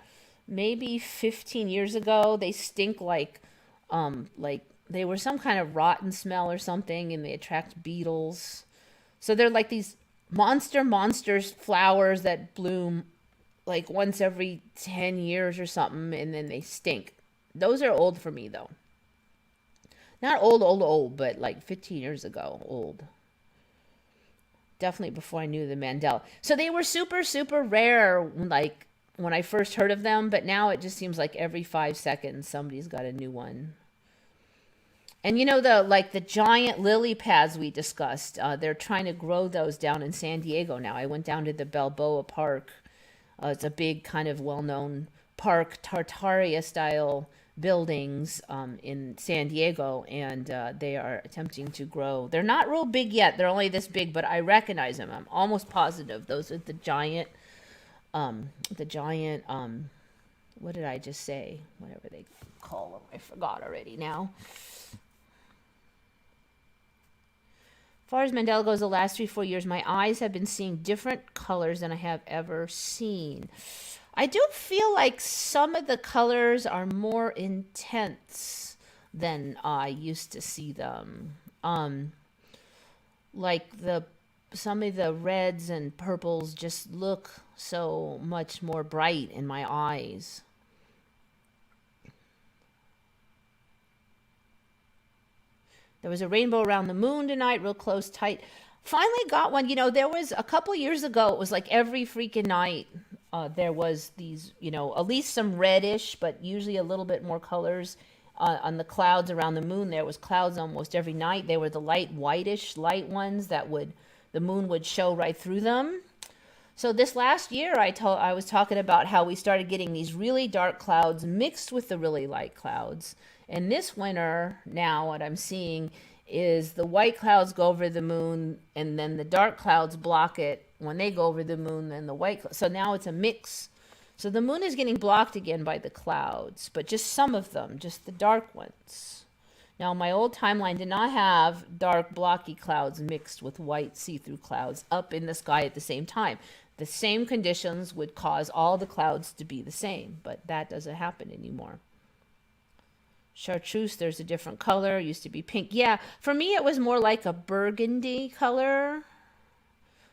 maybe 15 years ago. They stink like they were some kind of rotten smell or something, and they attract beetles. So they're like these monsters flowers that bloom like once every 10 years or something, and then they stink. Those are old for me, though. Not old, but like 15 years ago, old. Definitely before I knew the Mandela. So they were super, super rare, like when I first heard of them, but now it just seems like every 5 seconds somebody's got a new one. And you know, the giant lily pads we discussed, they're trying to grow those down in San Diego now. I went down to the Balboa Park. It's a big kind of well-known park, Tartaria-style buildings in San Diego, and they are attempting to grow. They're not real big yet. They're only this big, but I recognize them. I'm almost positive. Those are the giant, what did I just say? Whatever they call them. I forgot already now. As far as Mandela goes, the last 3-4 years, my eyes have been seeing different colors than I have ever seen. I do feel like some of the colors are more intense than I used to see them. Like some of the reds and purples just look so much more bright in my eyes. There was a rainbow around the moon tonight, real close, tight. Finally got one. You know, there was a couple years ago, it was like every freaking night there was these, you know, at least some reddish, but usually a little bit more colors on the clouds around the moon. There was clouds almost every night. They were the light, whitish light ones that the moon would show right through them. So this last year, I was talking about how we started getting these really dark clouds mixed with the really light clouds. And this winter, now what I'm seeing is the white clouds go over the moon, and then the dark clouds block it. When they go over the moon, then the white. So now it's a mix. So the moon is getting blocked again by the clouds, but just some of them, just the dark ones. Now, my old timeline did not have dark, blocky clouds mixed with white, see-through clouds up in the sky at the same time. The same conditions would cause all the clouds to be the same, but that doesn't happen anymore. Chartreuse, there's a different color. It used to be pink. Yeah, for me, it was more like a burgundy color,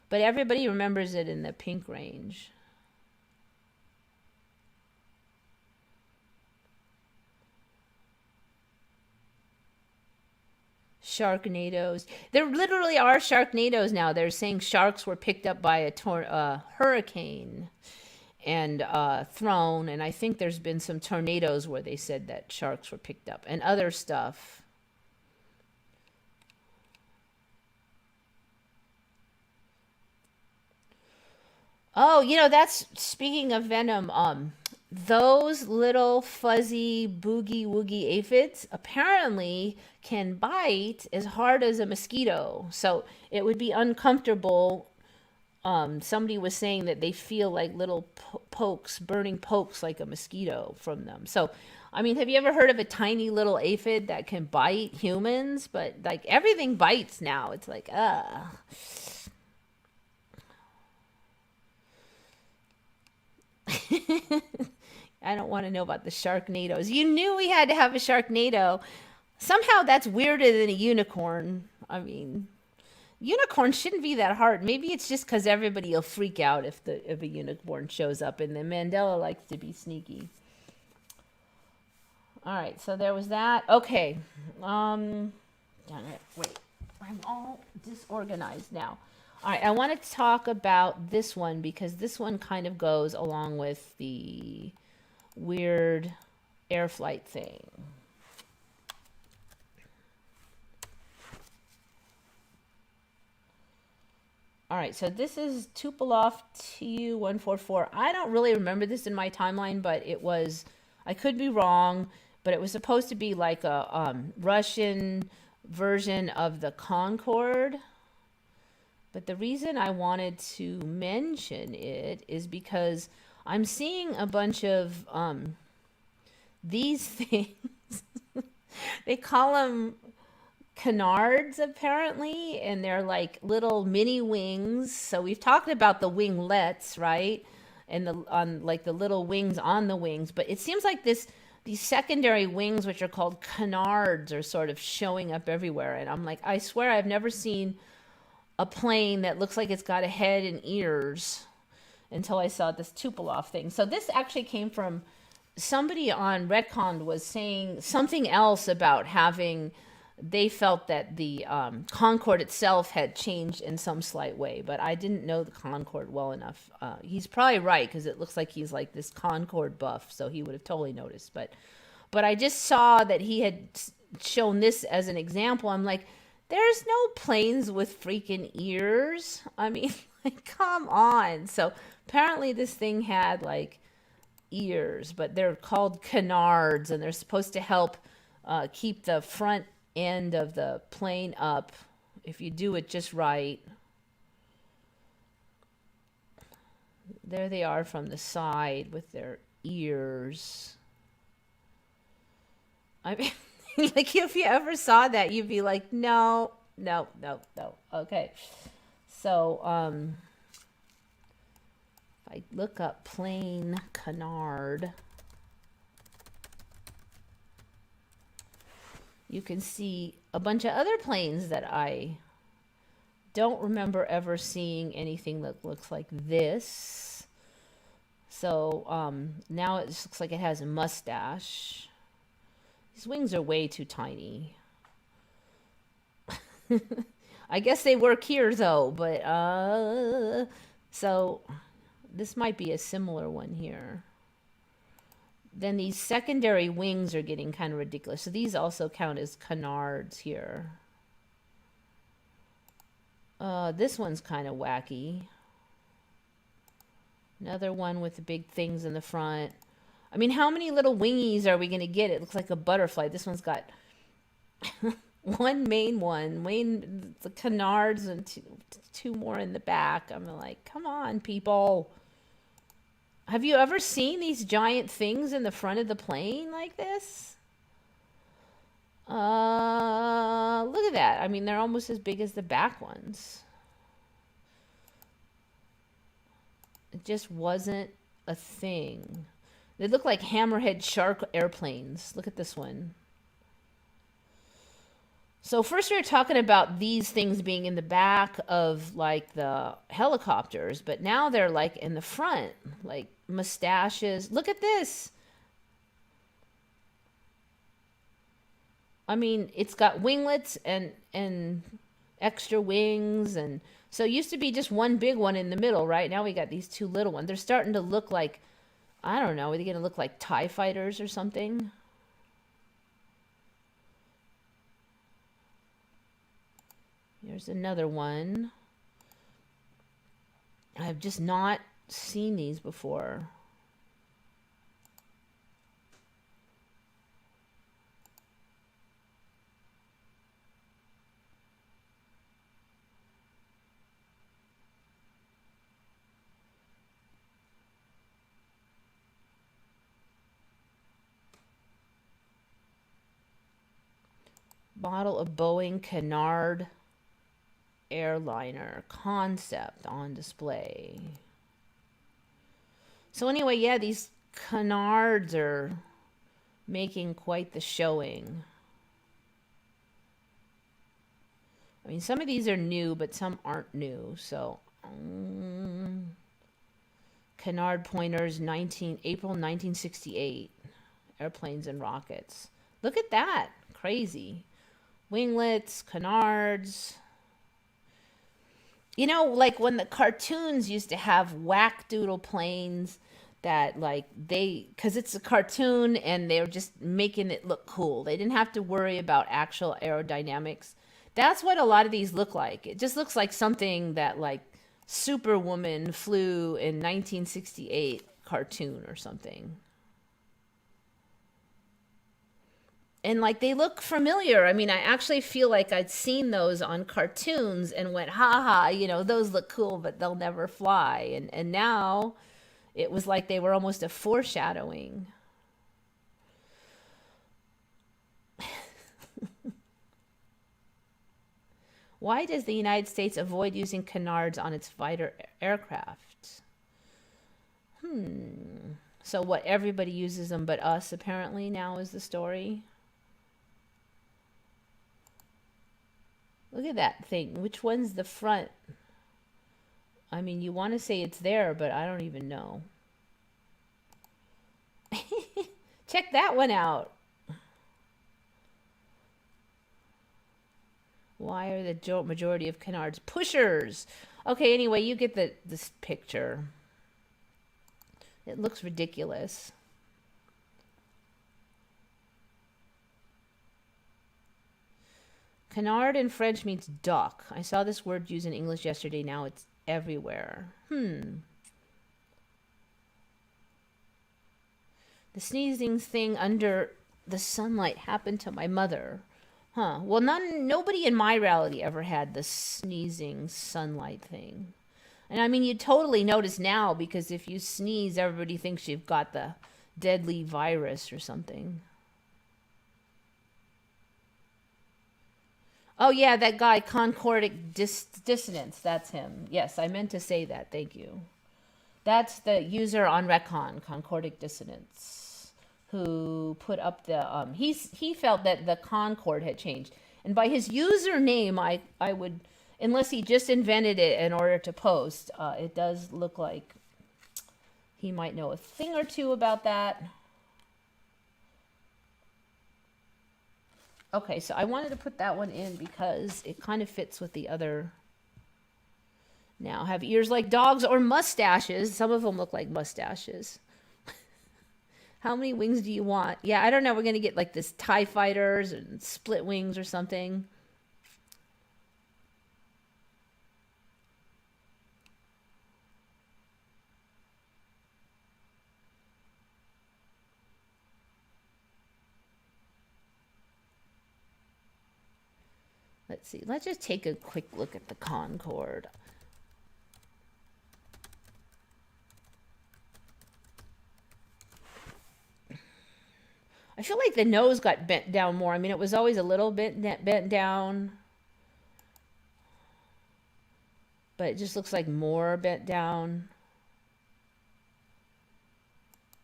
but everybody remembers it in the pink range. Sharknadoes. There literally are sharknadoes now. They're saying sharks were picked up by a hurricane and thrown. And I think there's been some tornadoes where they said that sharks were picked up and other stuff. Oh, that's speaking of venom. Those little fuzzy boogie woogie aphids apparently can bite as hard as a mosquito. So it would be uncomfortable. Somebody was saying that they feel like little pokes, burning pokes like a mosquito from them. So, I mean, have you ever heard of a tiny little aphid that can bite humans? But like everything bites now. It's like, I don't want to know about the sharknadoes. You knew we had to have a sharknado. Somehow that's weirder than a unicorn. I mean, unicorns shouldn't be that hard. Maybe it's just because everybody will freak out if a unicorn shows up, and then Mandela likes to be sneaky. All right, so there was that. Okay. Darn it. Wait. I'm all disorganized now. All right, I want to talk about this one because this one kind of goes along with the weird air flight thing. All right, so this is Tupolev Tu-144. I don't really remember this in my timeline, but I could be wrong, but it was supposed to be like a Russian version of the Concorde. But the reason I wanted to mention it is because I'm seeing a bunch of these things. They call them canards, apparently, and they're like little mini wings. So we've talked about the winglets, right? And the little wings on the wings. But it seems like these secondary wings, which are called canards, are sort of showing up everywhere. And I'm like, I swear I've never seen a plane that looks like it's got a head and ears until I saw this Tupolev thing. So this actually came from somebody on Redcon was saying something else about they felt that the Concorde itself had changed in some slight way, but I didn't know the Concorde well enough. He's probably right because it looks like he's like this Concorde buff, so he would have totally noticed. But I just saw that he had shown this as an example. I'm like, there's no planes with freaking ears. I mean, like, come on. So apparently this thing had like ears, but they're called canards, and they're supposed to help keep the front end of the plane up if you do it just right. There they are from the side with their ears. I mean, like, if you ever saw that, you'd be like, no. Okay. So, if I look up plane canard, you can see a bunch of other planes that I don't remember ever seeing anything that looks like this. So, now it just looks like it has a mustache. These wings are way too tiny. I guess they work here though, but so this might be a similar one here. Then these secondary wings are getting kind of ridiculous. So these also count as canards here. This one's kind of wacky. Another one with the big things in the front. I mean, how many little wingies are we going to get? It looks like a butterfly. This one's got one main one, the canards, and two more in the back. I'm like, come on, people. Have you ever seen these giant things in the front of the plane like this? Look at that. I mean, they're almost as big as the back ones. It just wasn't a thing. They look like hammerhead shark airplanes. Look at this one. So first we were talking about these things being in the back of like the helicopters, but now they're like in the front, like mustaches. Look at this. I mean, it's got winglets and extra wings, and so it used to be just one big one in the middle, right? Now we got these two little ones. They're starting to look like, I don't know, are they going to look like TIE fighters or something? Here's another one. I've just not seen these before. Model of Boeing Canard airliner concept on display. So anyway, yeah, these canards are making quite the showing. I mean, some of these are new, but some aren't new. So canard pointers, April 1968. Airplanes and rockets. Look at that. Crazy. Winglets, canards. You know, like when the cartoons used to have whack-doodle planes that like because it's a cartoon and they're just making it look cool. They didn't have to worry about actual aerodynamics. That's what a lot of these look like. It just looks like something that like Superwoman flew in 1968 cartoon or something. And like they look familiar. I mean, I actually feel like I'd seen those on cartoons and went, ha ha, you know, those look cool, but they'll never fly. And now it was like they were almost a foreshadowing. Why does the United States avoid using canards on its fighter aircraft? So what, everybody uses them but us apparently now is the story? Look at that thing. Which one's the front? I mean, you want to say it's there, but I don't even know. Check that one out. Why are the majority of canards pushers? Okay, anyway, you get this picture. It looks ridiculous. Canard in French means duck. I saw this word used in English yesterday. Now it's everywhere. The sneezing thing under the sunlight happened to my mother. Well, nobody in my reality ever had the sneezing sunlight thing. And I mean, you totally notice now because if you sneeze, everybody thinks you've got the deadly virus or something. Oh, yeah, that guy, concordic dissonance. That's him. Yes, I meant to say that. Thank you. That's the user on Recon, concordic dissonance, who put up the... he felt that the Concord had changed. And by his username, I would... Unless he just invented it in order to post, it does look like he might know a thing or two about that. Okay, so I wanted to put that one in because it kind of fits with the other. Now, have ears like dogs or mustaches. Some of them look like mustaches. How many wings do you want? Yeah, I don't know. We're going to get like this TIE fighters and split wings or something. Let's see. Let's just take a quick look at the Concorde. I feel like the nose got bent down more. I mean, it was always a little bit bent down. But it just looks like more bent down.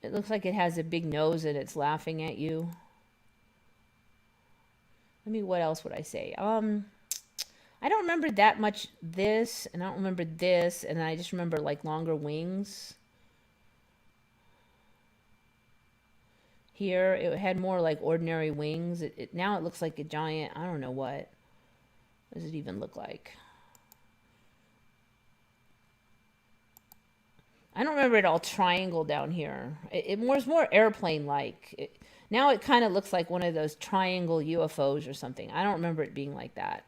It looks like it has a big nose and it's laughing at you. What else would I say? I don't remember that much this, and I don't remember this, and I just remember like longer wings. Here, it had more like ordinary wings. Now it looks like a giant, I don't know what. What does it even look like? I don't remember it all triangle down here. It was more airplane-like. Now it kind of looks like one of those triangle UFOs or something. I don't remember it being like that.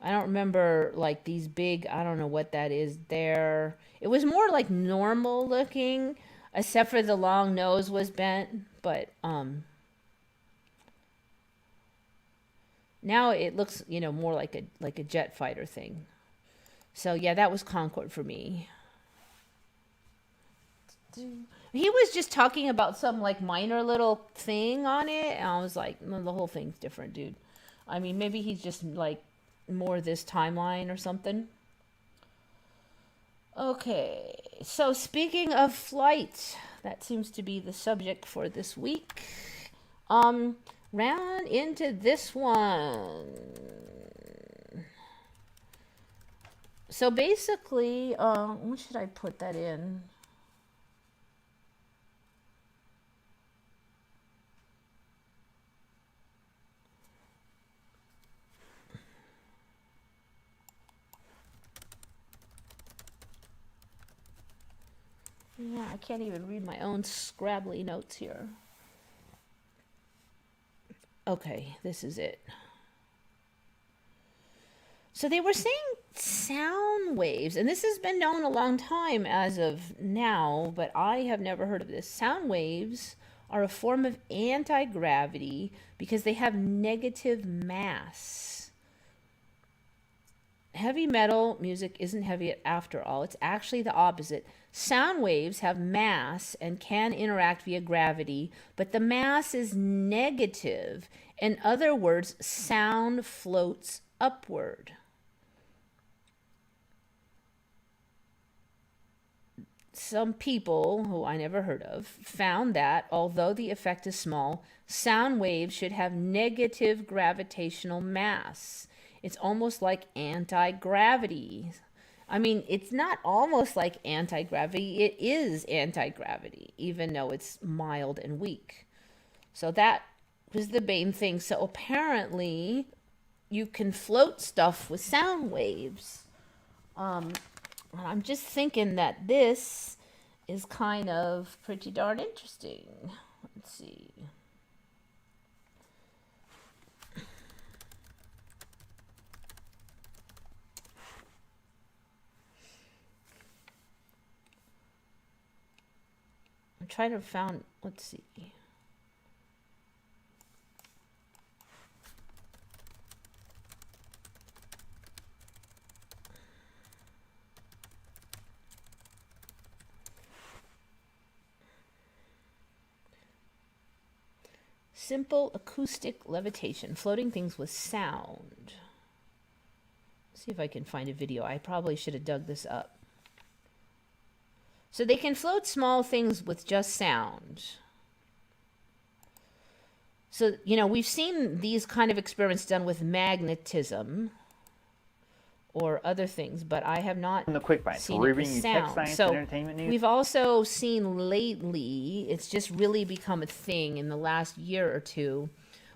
I don't remember like these big, I don't know what that is there. It was more like normal looking, except for the long nose was bent, but now it looks, more like a jet fighter thing. So yeah, that was Concorde for me. He was just talking about some like minor little thing on it, and I was like, no, the whole thing's different, dude. I mean, maybe he's just like more this timeline or something. Okay, so speaking of flight, that seems to be the subject for this week. Ran into this one. So basically, what should I put that in? Yeah, I can't even read my own scrabbly notes here. Okay, this is it. So they were saying sound waves, and this has been known a long time as of now, but I have never heard of this. Sound waves are a form of anti-gravity because they have negative mass. Heavy metal music isn't heavy after all. It's actually the opposite. Sound waves have mass and can interact via gravity, but the mass is negative. In other words, sound floats upward. Some people, who I never heard of, found that although the effect is small, sound waves should have negative gravitational mass. It's almost like anti-gravity. I mean, it's not almost like anti-gravity. It is anti-gravity, even though it's mild and weak. So that was the main thing. So apparently, you can float stuff with sound waves. I'm just thinking that this is kind of pretty darn interesting. Let's see. I'm trying to find, let's see. Simple acoustic levitation, floating things with sound. Let's see if I can find a video. I probably should have dug this up. So they can float small things with just sound. So, we've seen these kind of experiments done with magnetism or other things, but I have not the quick bites. seen We're it with reading sound. tech, science, So entertainment news. we've also seen lately, it's just really become a thing in the last year or two,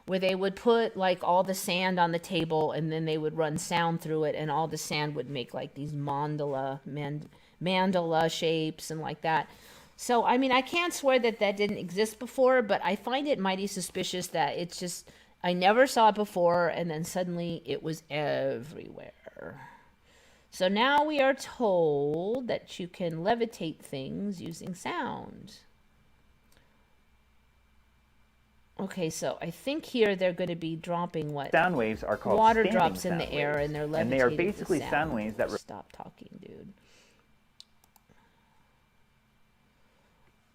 where they would put like all the sand on the table and then they would run sound through it, and all the sand would make like these mandala shapes and like that. So, I mean, I can't swear that that didn't exist before, but I find it mighty suspicious that it's just, I never saw it before, and then suddenly it was everywhere. So now we are told that you can levitate things using sound. Okay, so I think here they're going to be dropping what? Sound waves are called water standing drops in sound the air, waves, and they're levitating. and they are basically sound waves that. Stop talking, dude.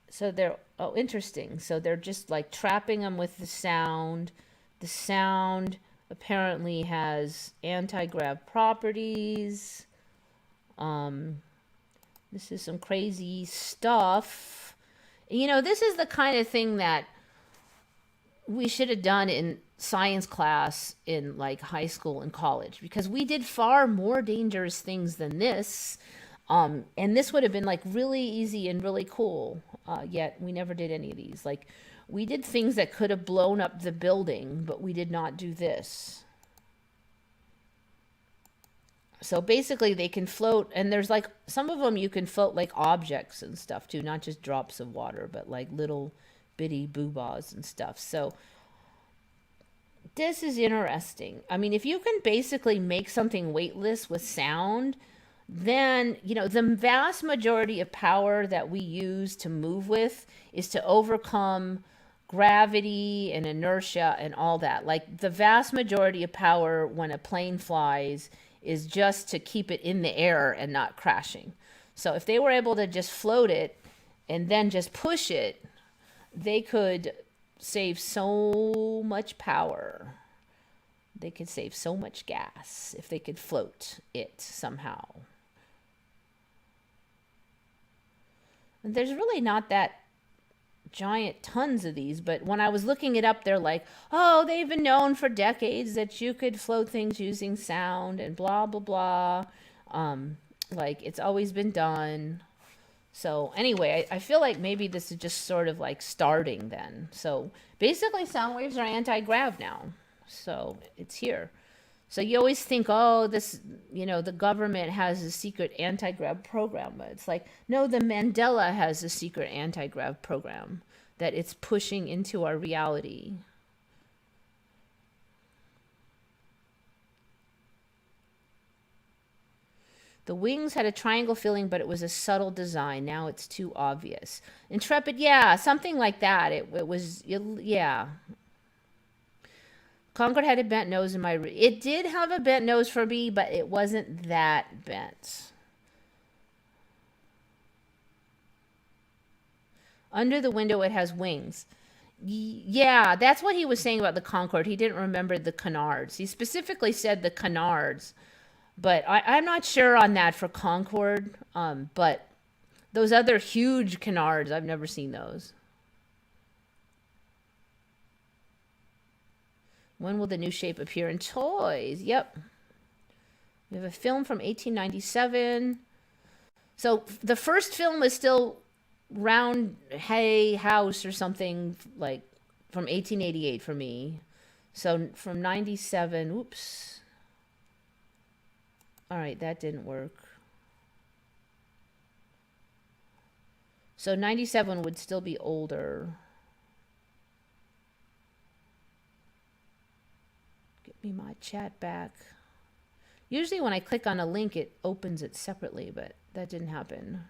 So they're interesting. So they're just like trapping them with the sound. The sound apparently has anti-grav properties. This is some crazy stuff. You know, this is the kind of thing that we should have done in science class in like high school and college, because we did far more dangerous things than this. And this would have been like really easy and really cool. Yet we never did any of these. Like, we did things that could have blown up the building, but we did not do this. So basically they can float, and there's like, some of them you can float like objects and stuff too, not just drops of water, but like little bitty boobas and stuff. So this is interesting. I mean, if you can basically make something weightless with sound, then, you know, the vast majority of power that we use to move with is to overcome gravity and inertia and all that. Like, the vast majority of power when a plane flies is just to keep it in the air and not crashing. So if they were able to just float it and then just push it, they could save so much power. They could save so much gas if they could float it somehow. And there's really not that giant tons of these, but when I was looking it up, they're like, oh, they've been known for decades that you could float things using sound and blah, blah, blah. Like, it's always been done. So anyway, I feel like maybe this is just sort of like starting then. So basically sound waves are anti-grav now. So it's here. So you always think, oh, this, you know, the government has a secret anti-grav program. But it's like, no, the Mandela has a secret anti-grav program that it's pushing into our reality. The wings had a triangle feeling, but it was a subtle design. Now it's too obvious. Intrepid, yeah, something like that. It was, yeah. Concorde had a bent nose in my... It did have a bent nose for me, but it wasn't that bent. Under the window, it has wings. Yeah, that's what he was saying about the Concorde. He didn't remember the canards. He specifically said the canards. But I'm not sure on that for Concorde. But those other huge canards, I've never seen those. When will the new shape appear in toys? Yep. We have a film from 1897. So the first film was still Round Hay House or something, like from 1888 for me. So from 97, oops. All right, that didn't work. So 97 would still be older. Get me my chat back. Usually when I click on a link, it opens it separately, but that didn't happen.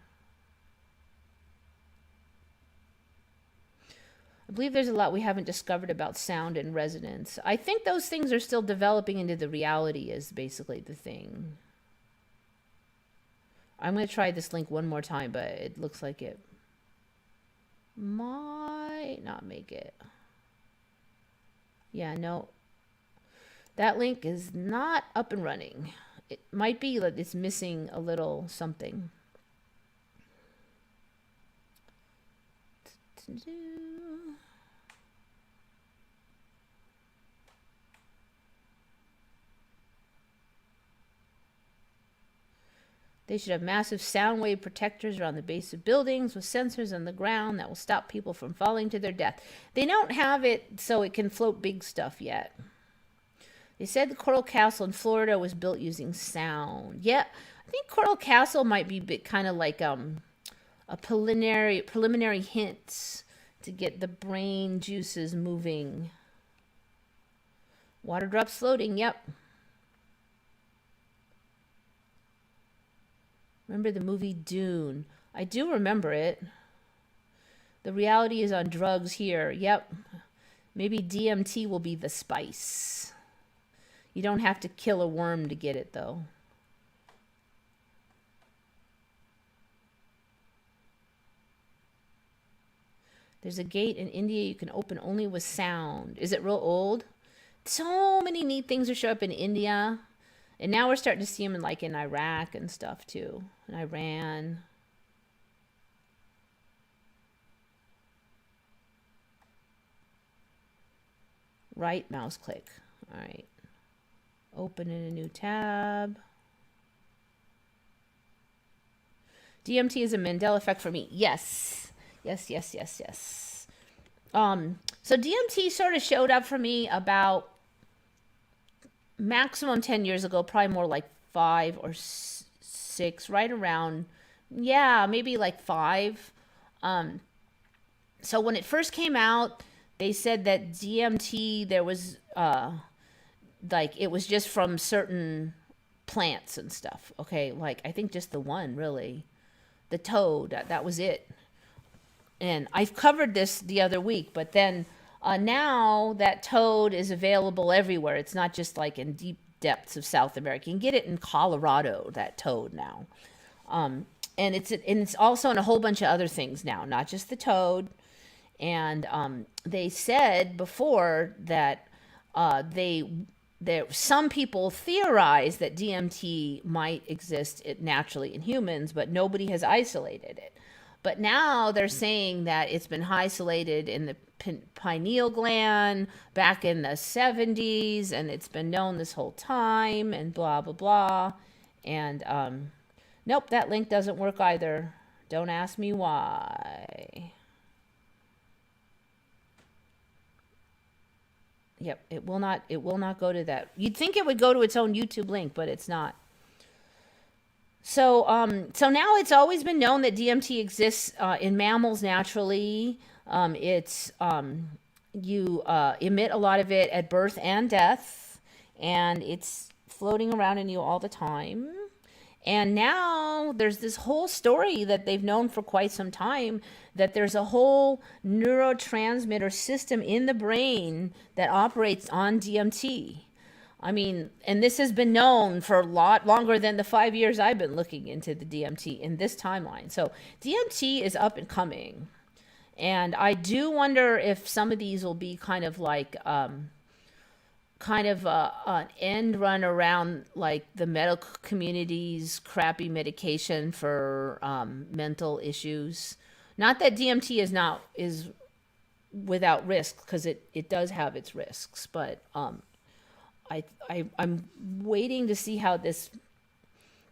I believe there's a lot we haven't discovered about sound and resonance. I think those things are still developing into the reality is basically the thing. I'm going to try this link one more time, but it looks like it might not make it. Yeah, no. That link is not up and running. It might be that it's missing a little something. They should have massive sound wave protectors around the base of buildings with sensors on the ground that will stop people from falling to their death. They don't have it so it can float big stuff yet. They said the Coral Castle in Florida was built using sound. Yeah, I think Coral Castle might be kind of like a preliminary hint to get the brain juices moving. Water drops floating, yep. Remember the movie Dune? I do remember it. The reality is on drugs here. Yep. Maybe DMT will be the spice. You don't have to kill a worm to get it, though. There's a gate in India you can open only with sound. Is it real old? So many neat things are showing up in India. And now we're starting to see them in Iraq and stuff, too. In Iran. Right mouse click. All right. Open in a new tab. DMT is a Mandela effect for me. Yes. Yes. So DMT sort of showed up for me about maximum 10 years ago, probably more like 5 or 6, right around, yeah, maybe like 5. So when it first came out, they said that DMT, there was, it was just from certain plants and stuff. Okay, I think just the one, really. The toad, that was it. And I've covered this the other week, but then now that toad is available everywhere. It's not just in deep depths of South America. You can get it in Colorado, that toad now. And it's also in a whole bunch of other things now, not just the toad. And they said before that some people theorize that DMT might exist naturally in humans, but nobody has isolated it. But now they're saying that it's been isolated in the pineal gland back in the 70s, and it's been known this whole time, and blah, blah, blah. And nope, that link doesn't work either. Don't ask me why. Yep, it will not go to that. You'd think it would go to its own YouTube link, but it's not. So now it's always been known that DMT exists in mammals naturally. You emit a lot of it at birth and death, and it's floating around in you all the time. And now there's this whole story that they've known for quite some time, that there's a whole neurotransmitter system in the brain that operates on DMT. I mean, and this has been known for a lot longer than the 5 years I've been looking into the DMT in this timeline. So DMT is up and coming. And I do wonder if some of these will be kind of an end run around the medical community's crappy medication for mental issues. Not that DMT is without risk, because it does have its risks, but I'm waiting to see how this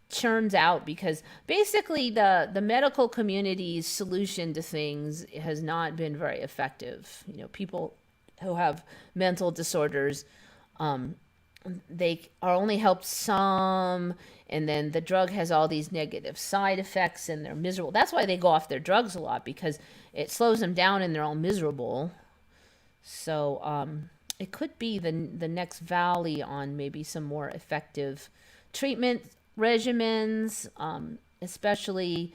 churns out, because basically the medical community's solution to things has not been very effective. People who have mental disorders, they are only helped some, and then the drug has all these negative side effects and they're miserable. That's why they go off their drugs a lot, because it slows them down and they're all miserable. So it could be the next valley on maybe some more effective treatment regimens, especially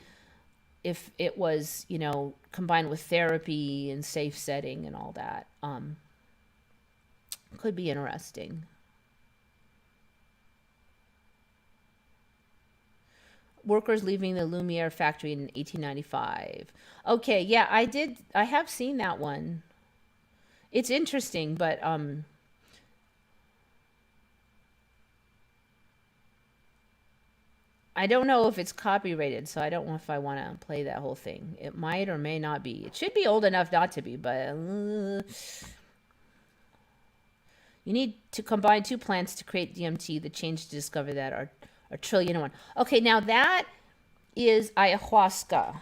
if it was, combined with therapy and safe setting and all that. Could be interesting. Workers leaving the Lumiere factory in 1895. Okay, yeah, I have seen that one. It's interesting, but I don't know if it's copyrighted, so I don't know if I want to play that whole thing. It might or may not be. It should be old enough not to be, but you need to combine 2 plants to create DMT. The change to discover that are a trillion and one. Okay, now that is ayahuasca.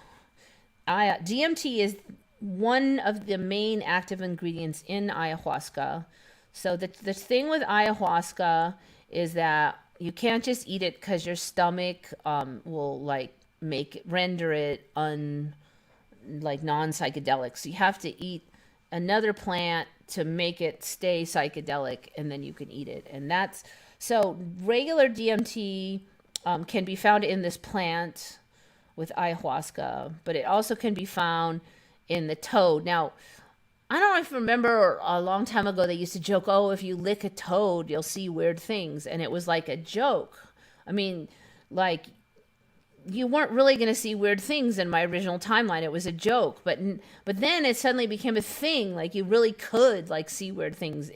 DMT is one of the main active ingredients in ayahuasca. So the thing with ayahuasca is that you can't just eat it because your stomach will like render it like non-psychedelic. So you have to eat another plant to make it stay psychedelic, and then you can eat it. And that's so regular DMT can be found in this plant with ayahuasca, but it also can be found in the toad. Now, I don't know if you remember a long time ago they used to joke, oh, if you lick a toad, you'll see weird things. And it was like a joke. I mean, like, you weren't really going to see weird things in my original timeline. It was a joke. But then it suddenly became a thing. Like, you really could, like, see weird things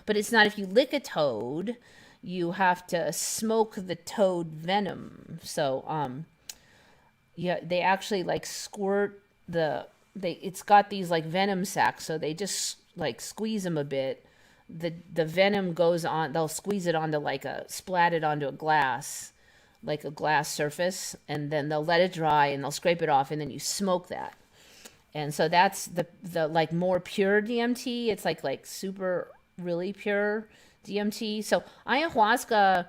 but it's not if you lick a toad. You have to smoke the toad venom. So, yeah, they actually, like, squirt it's got these like venom sacs, so they just like squeeze them a bit. The venom goes on, they'll squeeze it onto splat it onto a glass, like a glass surface, and then they'll let it dry and they'll scrape it off, and then you smoke that. And so that's the like more pure DMT. It's like super really pure DMT. So ayahuasca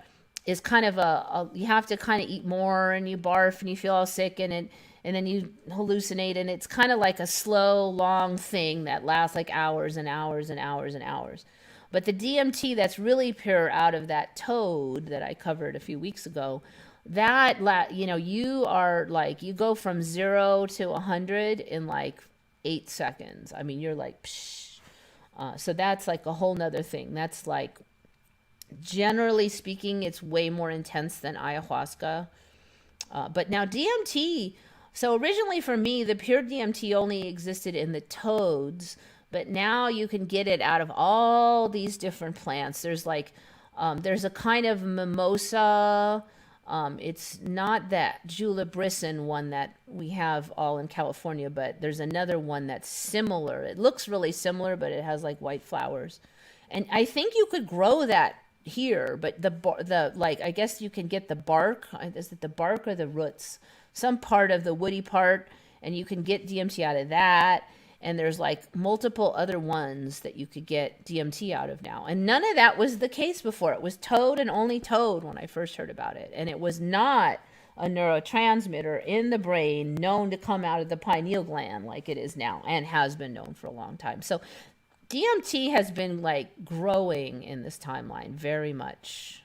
is kind of you have to kind of eat more, and you barf and you feel all sick, and then you hallucinate, and it's kind of like a slow, long thing that lasts like hours and hours and hours and hours. But the DMT that's really pure out of that toad that I covered a few weeks ago, you are like, you go from 0 to 100 in like 8 seconds. I mean, you're like, psh. So that's like a whole nother thing. That's like, generally speaking, it's way more intense than ayahuasca. But now DMT, so originally for me, the pure DMT only existed in the toads, but now you can get it out of all these different plants. There's there's a kind of mimosa. It's not that julibrissin one that we have all in California, but there's another one that's similar. It looks really similar, but it has like white flowers. And I think you could grow that here, but I guess you can get the bark. Is it the bark or the roots? Some part of the woody part, and you can get DMT out of that. And there's like multiple other ones that you could get DMT out of now. And none of that was the case before. It was toad and only toad when I first heard about it. And it was not a neurotransmitter in the brain known to come out of the pineal gland like it is now, and has been known for a long time. So DMT has been like growing in this timeline very much.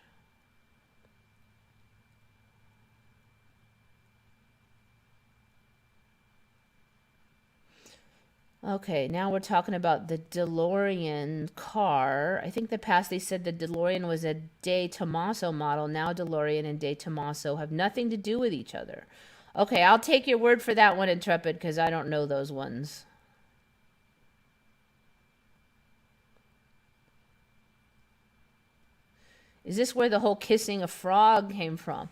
Okay, now we're talking about the DeLorean car. I think the past they said the DeLorean was a De Tomaso model. Now DeLorean and De Tomaso have nothing to do with each other. Okay, I'll take your word for that one, Intrepid, because I don't know those ones. Is this where the whole kissing a frog came from?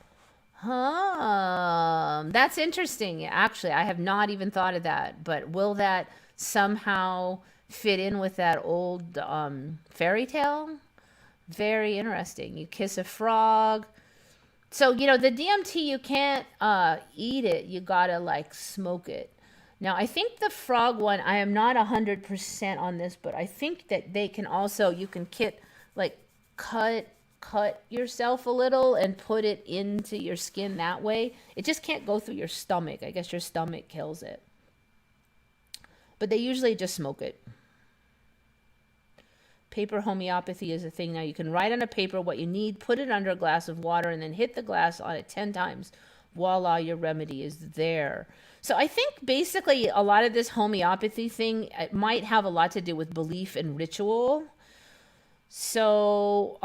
That's interesting. Actually, I have not even thought of that. But will that somehow fit in with that old fairy tale? Very interesting. You kiss a frog. So, the DMT, you can't eat it. You gotta like smoke it. Now, I think the frog one, I am not 100% on this, but I think that they can also, you can cut yourself a little and put it into your skin that way. It just can't go through your stomach. I guess your stomach kills it. But they usually just smoke it. Paper homeopathy is a thing now. You can write on a paper what you need, put it under a glass of water, and then hit the glass on it 10 times. Voila, your remedy is there. So I think basically a lot of this homeopathy thing, it might have a lot to do with belief and ritual. So,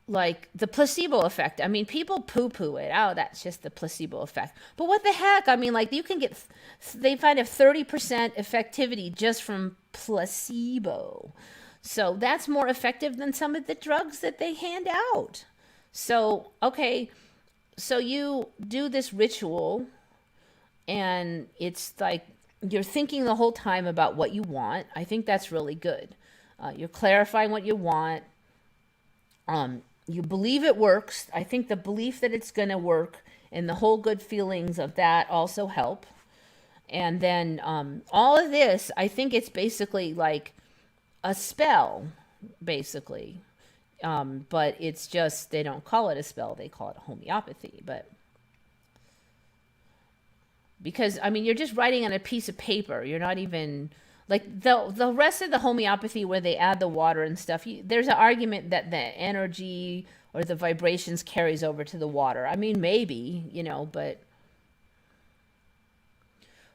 like the placebo effect. I mean, people poo-poo it. Oh, that's just the placebo effect. But what the heck? I mean, like you can get, they find a 30% effectivity just from placebo. So that's more effective than some of the drugs that they hand out. So, okay, so you do this ritual and it's like you're thinking the whole time about what you want. I think that's really good. You're clarifying what you want. You believe it works. I think the belief that it's going to work and the whole good feelings of that also help. And then all of this, I think it's basically like a spell, basically. But it's just, they don't call it a spell, they call it homeopathy. But because, I mean, you're just writing on a piece of paper. You're not even, like, the rest of the homeopathy where they add the water and stuff, there's an argument that the energy or the vibrations carries over to the water. I mean, maybe, but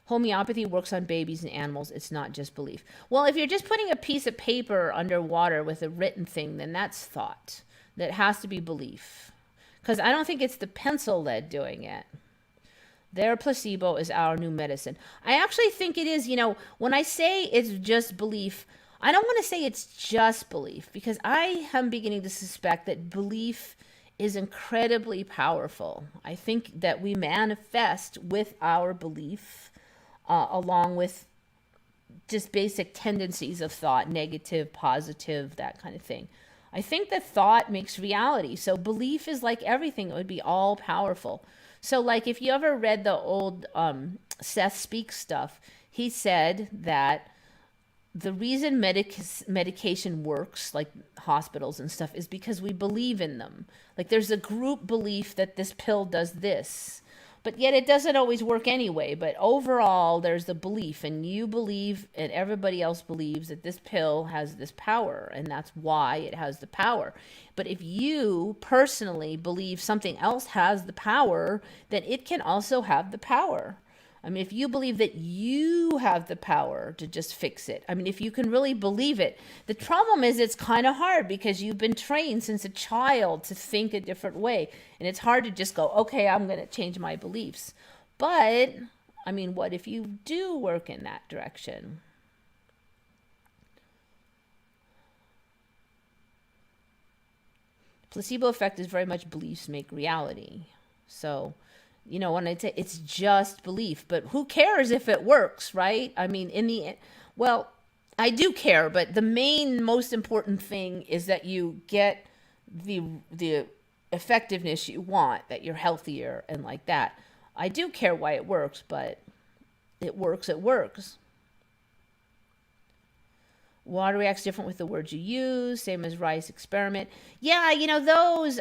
homeopathy works on babies and animals. It's not just belief. Well, if you're just putting a piece of paper underwater with a written thing, then that's thought. That has to be belief. Because I don't think it's the pencil lead doing it. Their placebo is our new medicine. I actually think it is, when I say it's just belief, I don't want to say it's just belief, because I am beginning to suspect that belief is incredibly powerful. I think that we manifest with our belief, along with just basic tendencies of thought, negative, positive, that kind of thing. I think that thought makes reality. So belief is like everything. It would be all powerful. So like if you ever read the old Seth Speaks stuff, he said that the reason medication works, like hospitals and stuff, is because we believe in them. Like there's a group belief that this pill does this, but yet it doesn't always work anyway. But overall, there's the belief, and you believe and everybody else believes that this pill has this power, and that's why it has the power. But if you personally believe something else has the power, then it can also have the power. I mean, if you believe that you have the power to just fix it, I mean, if you can really believe it, the problem is it's kind of hard because you've been trained since a child to think a different way. And it's hard to just go, okay, I'm going to change my beliefs. But, I mean, what if you do work in that direction? Placebo effect is very much beliefs make reality. So, when I say it's just belief, but who cares if it works, right? I mean, in the end, well, I do care, but the most important thing is that you get the effectiveness you want, that you're healthier and like that. I do care why it works, but it works. Water reacts different with the words you use, same as rice experiment. Yeah, those,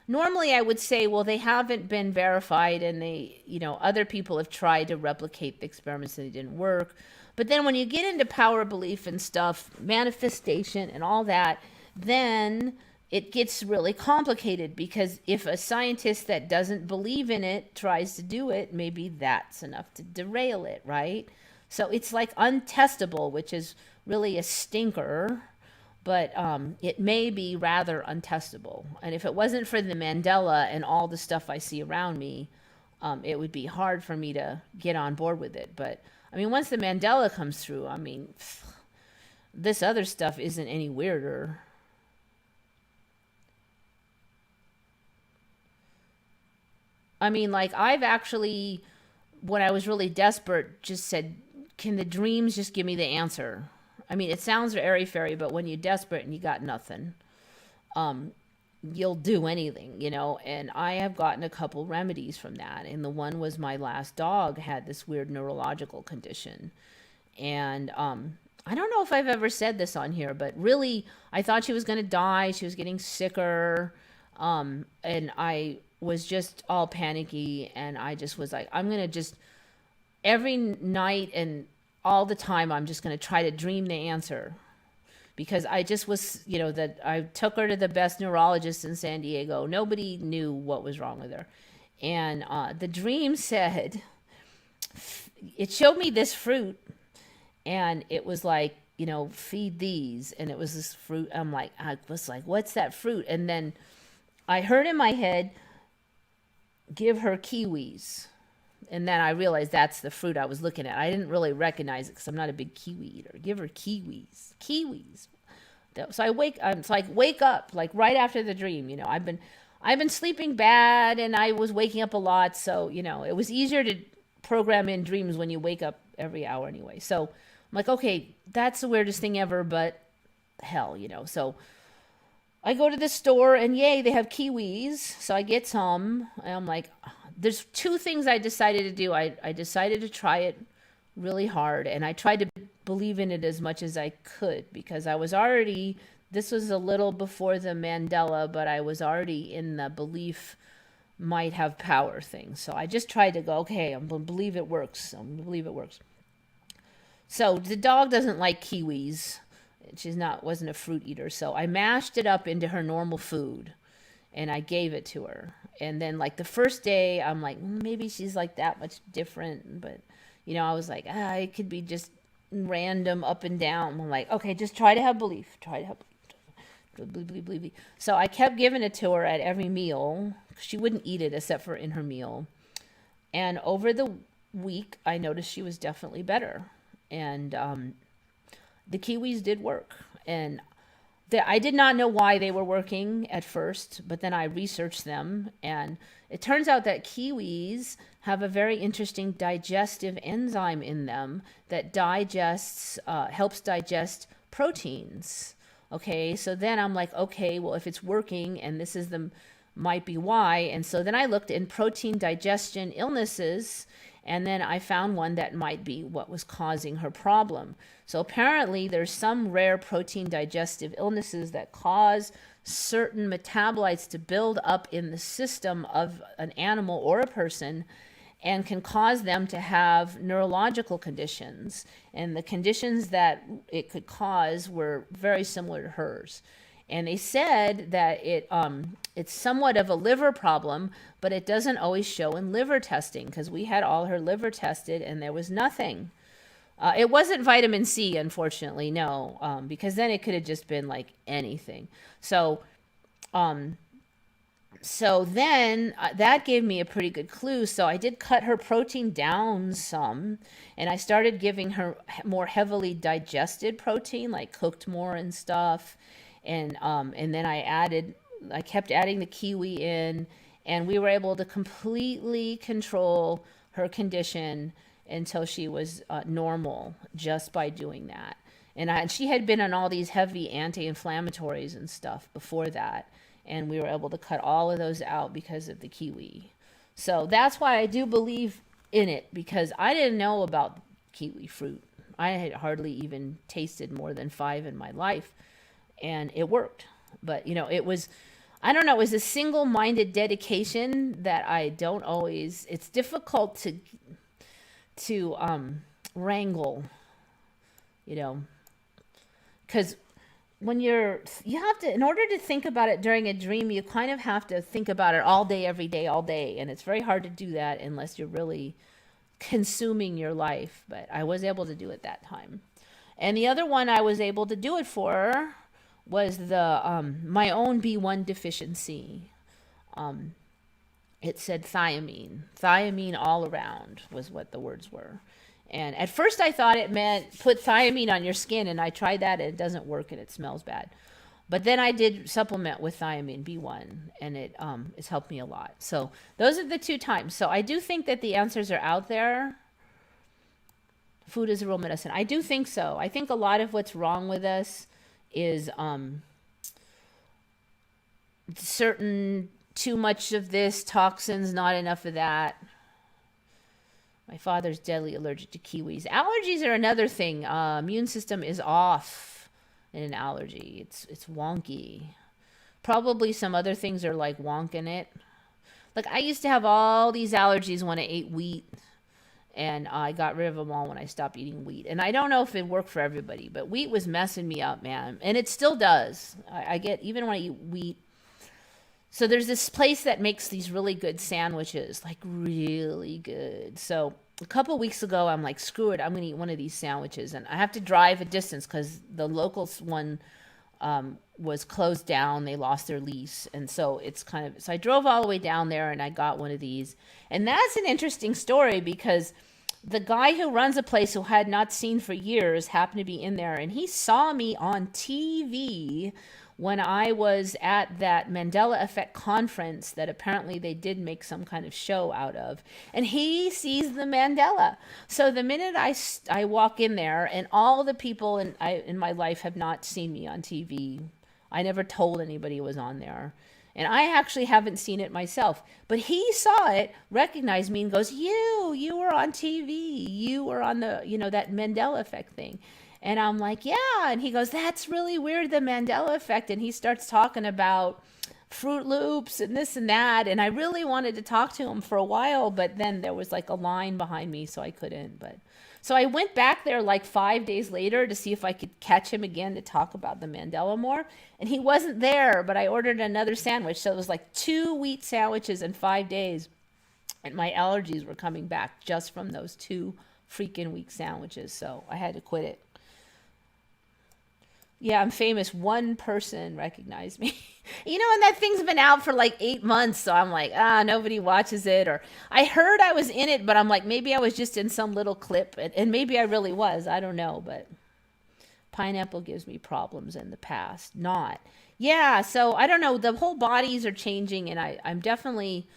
normally I would say, well, they haven't been verified, and they, other people have tried to replicate the experiments and they didn't work. But then when you get into power belief and stuff, manifestation and all that, then it gets really complicated, because if a scientist that doesn't believe in it tries to do it, maybe that's enough to derail it, right? So it's like untestable, which is really a stinker, but it may be rather untestable. And if it wasn't for the Mandela and all the stuff I see around me, it would be hard for me to get on board with it. But I mean, once the Mandela comes through, I mean, this other stuff isn't any weirder. I mean, like, I've actually, when I was really desperate, just said, can the dreams just give me the answer? I mean, it sounds airy-fairy, but when you're desperate and you got nothing, you'll do anything, and I have gotten a couple remedies from that. And the one was my last dog had this weird neurological condition. And I don't know if I've ever said this on here, but really, I thought she was going to die. She was getting sicker. And I was just all panicky. And I just was like, I'm going to just, every night and all the time, I'm just going to try to dream the answer, because I just was, that I took her to the best neurologist in San Diego. Nobody knew what was wrong with her. And the dream said, it showed me this fruit, and it was like, feed these. And it was this fruit. I was like, what's that fruit? And then I heard in my head, give her kiwis. And then I realized that's the fruit I was looking at. I didn't really recognize it because I'm not a big kiwi eater. Give her kiwis. So it's like, wake up, like right after the dream. I've been sleeping bad, and I was waking up a lot. So, it was easier to program in dreams when you wake up every hour anyway. So I'm like, okay, that's the weirdest thing ever, but hell, So I go to the store, and yay, they have kiwis. So I get some, and I'm like, there's two things I decided to do. I decided to try it really hard, and I tried to believe in it as much as I could, because I was already this was a little before the Mandela, but I was already in the belief might have power thing. So I just tried to go, okay, I'm going to believe it works. I'm going to believe it works. So the dog doesn't like kiwis. Wasn't a fruit eater. So I mashed it up into her normal food and I gave it to her. And then like the first day, I'm like, maybe she's like that much different. But, I was like, it could be just random up and down. I'm like, okay, just try to have belief. Try to have belief. So I kept giving it to her at every meal. She wouldn't eat it except for in her meal. And over the week, I noticed she was definitely better. And the kiwis did work. And I did not know why they were working at first, but then I researched them. And it turns out that kiwis have a very interesting digestive enzyme in them that helps digest proteins. Okay, so then I'm like, okay, well, if it's working and this is might be why. And so then I looked in protein digestion illnesses, and then I found one that might be what was causing her problem. So apparently there's some rare protein digestive illnesses that cause certain metabolites to build up in the system of an animal or a person and can cause them to have neurological conditions. And the conditions that it could cause were very similar to hers. And they said that it's somewhat of a liver problem, but it doesn't always show in liver testing, because we had all her liver tested and there was nothing. It wasn't vitamin C, unfortunately, no, because then it could have just been like anything. So then that gave me a pretty good clue. So I did cut her protein down some, and I started giving her more heavily digested protein, like cooked more and stuff. And then I kept adding the kiwi in, and we were able to completely control her condition until she was normal just by doing that. And she had been on all these heavy anti-inflammatories and stuff before that. And we were able to cut all of those out because of the kiwi. So that's why I do believe in it, because I didn't know about kiwi fruit. I had hardly even tasted more than 5 in my life, and it worked. But, it was, I don't know, it was a single-minded dedication that I don't always, it's difficult to wrangle, because when you have to, in order to think about it during a dream, you kind of have to think about it all day, every day, all day. And it's very hard to do that unless you're really consuming your life. But I was able to do it that time. And the other one I was able to do it for was my own B1 deficiency. It said thiamine all around was what the words were. And at first I thought it meant put thiamine on your skin, and I tried that and it doesn't work and it smells bad. But then I did supplement with thiamine B1, and it's helped me a lot. So those are the 2 times. So I do think that the answers are out there. Food is a real medicine. I do think so. I think a lot of what's wrong with us is certain too much of this, toxins, not enough of that. My father's deadly allergic to kiwis. Allergies are another thing. Immune system is off in an allergy. It's wonky. Probably some other things are like wonking it. Like I used to have all these allergies when I ate wheat, and I got rid of them all when I stopped eating wheat. And I don't know if it worked for everybody, but wheat was messing me up, man. And it still does. I get, even when I eat wheat. So there's this place that makes these really good sandwiches, like really good. So a couple weeks ago, I'm like, screw it, I'm going to eat one of these sandwiches. And I have to drive a distance because the local one was closed down. They lost their lease. And so so I drove all the way down there and I got one of these. And that's an interesting story because the guy who runs a place who I had not seen for years happened to be in there. And he saw me on TV when I was at that Mandela Effect conference that apparently they did make some kind of show out of. And he sees the Mandela. So the minute I walk in there, and all the people in my life have not seen me on TV. I never told anybody it was on there. And I actually haven't seen it myself. But he saw it, recognized me, and goes, you were on TV. You were on the, that Mandela Effect thing. And I'm like, yeah. And he goes, that's really weird, the Mandela effect. And he starts talking about Fruit Loops and this and that. And I really wanted to talk to him for a while, but then there was like a line behind me, so I couldn't. But so I went back there like 5 days later to see if I could catch him again to talk about the Mandela more. And he wasn't there, but I ordered another sandwich. So it was like 2 wheat sandwiches in 5 days. And my allergies were coming back just from those 2 freaking weak sandwiches. So I had to quit it. Yeah, I'm famous. One person recognized me. And that thing's been out for like 8 months. So I'm like, nobody watches it. Or I heard I was in it, but I'm like, maybe I was just in some little clip. And maybe I really was. I don't know. But pineapple gives me problems in the past. Not. Yeah, so I don't know. The whole bodies are changing. And I'm definitely...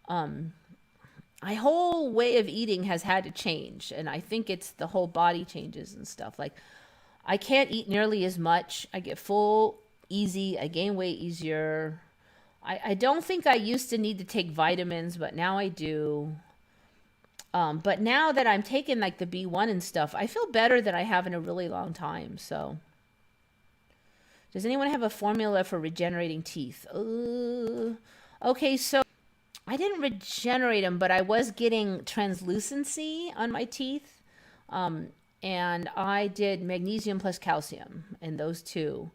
my whole way of eating has had to change. And I think it's the whole body changes and stuff. Like, I can't eat nearly as much. I get full easy. I gain weight easier. I don't think I used to need to take vitamins, but now I do. But now that I'm taking like the B1 and stuff, I feel better than I have in a really long time. So, does anyone have a formula for regenerating teeth? Okay, so I didn't regenerate them, but I was getting translucency on my teeth. And I did magnesium plus calcium and those 2.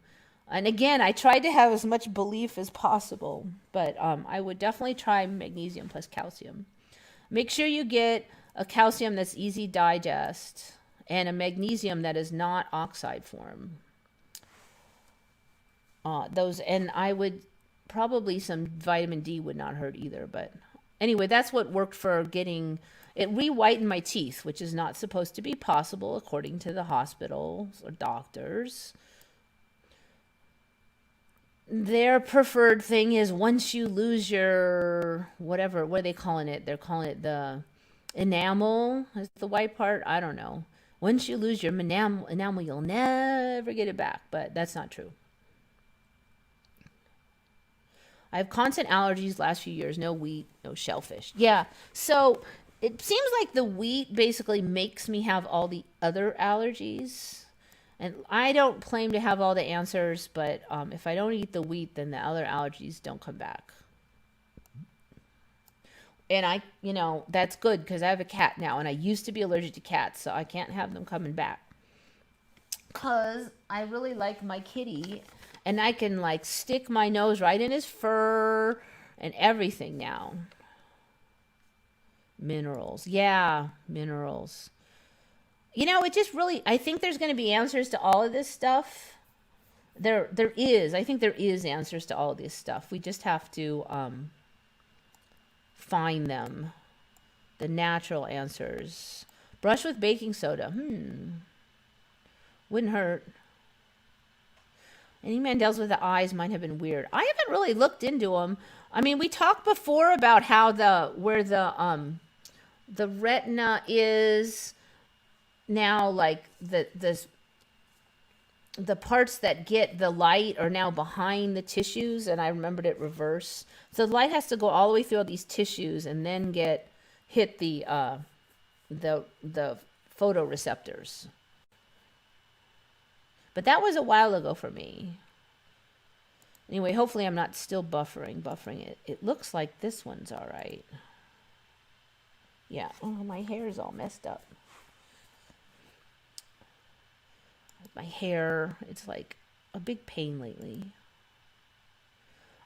And again, I tried to have as much belief as possible, but I would definitely try magnesium plus calcium. Make sure you get a calcium that's easy digest and a magnesium that is not oxide form. And I would probably some vitamin D would not hurt either. But anyway, that's what worked for getting it re-whitened my teeth, which is not supposed to be possible according to the hospitals or doctors. Their preferred thing is once you lose your whatever, what are they calling it? They're calling it the enamel, is the white part. I don't know. Once you lose your enamel, you'll never get it back. But that's not true. I have constant allergies last few years. No wheat, no shellfish. Yeah. So it seems like the wheat basically makes me have all the other allergies. And I don't claim to have all the answers, but if I don't eat the wheat, then the other allergies don't come back. And that's good because I have a cat now, and I used to be allergic to cats, so I can't have them coming back. Because I really like my kitty, and I can like stick my nose right in his fur and everything now. Minerals. Yeah, minerals. It just really, I think there's going to be answers to all of this stuff. There is. I think there is answers to all of this stuff. We just have to find them. The natural answers. Brush with baking soda. Wouldn't hurt. Any Mandels with the eyes might have been weird. I haven't really looked into them. I mean, we talked before about how where the retina is now, like the parts that get the light are now behind the tissues, and I remembered it reverse. So the light has to go all the way through all these tissues and then hit the photoreceptors. But that was a while ago for me. Anyway, hopefully I'm not still buffering it. It looks like this one's all right. Yeah. Oh, my hair is all messed up. My hair, it's like a big pain lately.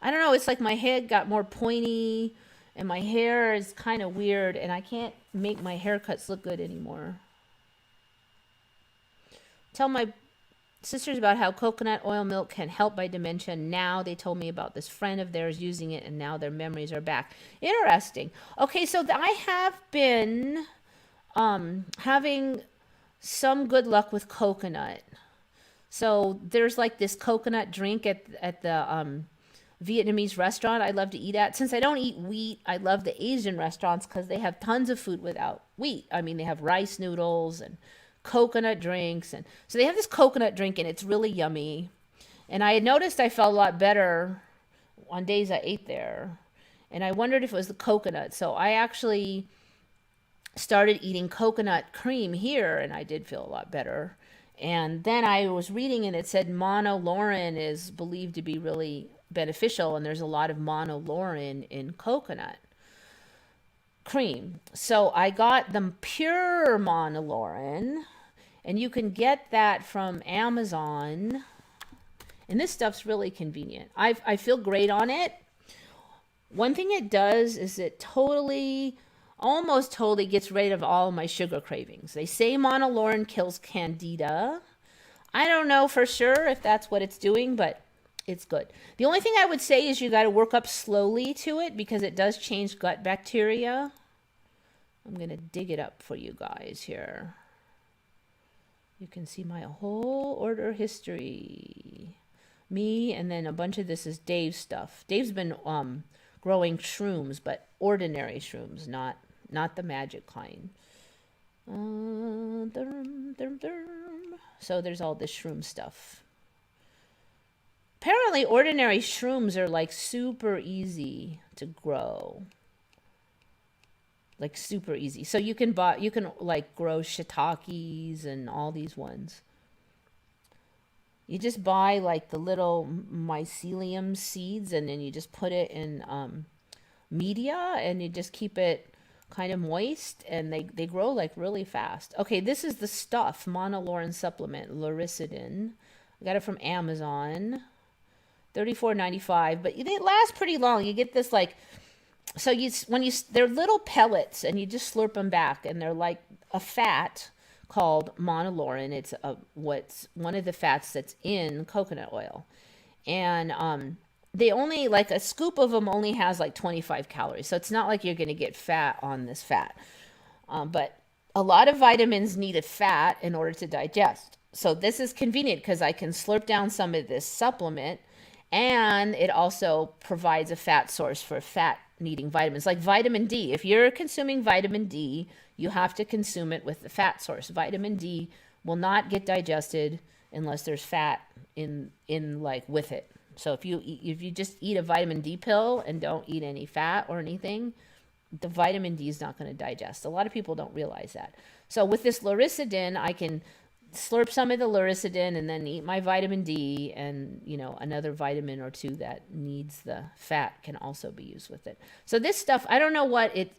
I don't know. It's like my head got more pointy and my hair is kind of weird and I can't make my haircuts look good anymore. Tell my sisters about how coconut oil milk can help by dementia. Now they told me about this friend of theirs using it and now their memories are back. Interesting. Okay, so I have been having some good luck with coconut. So there's like this coconut drink at the Vietnamese restaurant I love to eat at. Since I don't eat wheat, I love the Asian restaurants because they have tons of food without wheat. I mean, they have rice noodles and coconut drinks. And so they have this coconut drink and it's really yummy. And I had noticed I felt a lot better on days I ate there. And I wondered if it was the coconut. So I actually started eating coconut cream here and I did feel a lot better. And then I was reading and it said monolaurin is believed to be really beneficial, and there's a lot of monolaurin in coconut cream. So I got the pure monolaurin, and you can get that from Amazon. And this stuff's really convenient. I feel great on it. One thing it does is it almost totally gets rid of all of my sugar cravings. They say monolaurin kills candida. I don't know for sure if that's what it's doing, but it's good. The only thing I would say is you got to work up slowly to it because it does change gut bacteria. I'm going to dig it up for you guys here. You can see my whole order history. Me, and then a bunch of this is Dave's stuff. Dave's been growing shrooms, but ordinary shrooms, not the magic kind. So there's all this shroom stuff. Apparently ordinary shrooms are like super easy to grow. Like super easy. So you can like grow shiitakes and all these ones. You just buy like the little mycelium seeds, and then you just put it in media, and you just keep it kind of moist, and they grow like really fast. Okay, this is the stuff, monolaurin supplement, Lauricidin. I got it from Amazon, $34.95, but they last pretty long. You get this like, so they're little pellets, and you just slurp them back, and they're like a fat called monolaurin. It's what's one of the fats that's in coconut oil, and they only, like a scoop of them only has like 25 calories, so it's not like you're going to get fat on this fat, but a lot of vitamins need a fat in order to digest. So this is convenient because I can slurp down some of this supplement, and it also provides a fat source for fat needing vitamins, like vitamin D. If you're consuming vitamin D, you have to consume it with the fat source. Vitamin D will not get digested unless there's fat in like with it. So if you just eat a vitamin D pill and don't eat any fat or anything, the vitamin D is not going to digest. A lot of people don't realize that. So with this Lauricidin, I can slurp some of the Lauricidin and then eat my vitamin D, and another vitamin or two that needs the fat can also be used with it. So this stuff, I don't know what it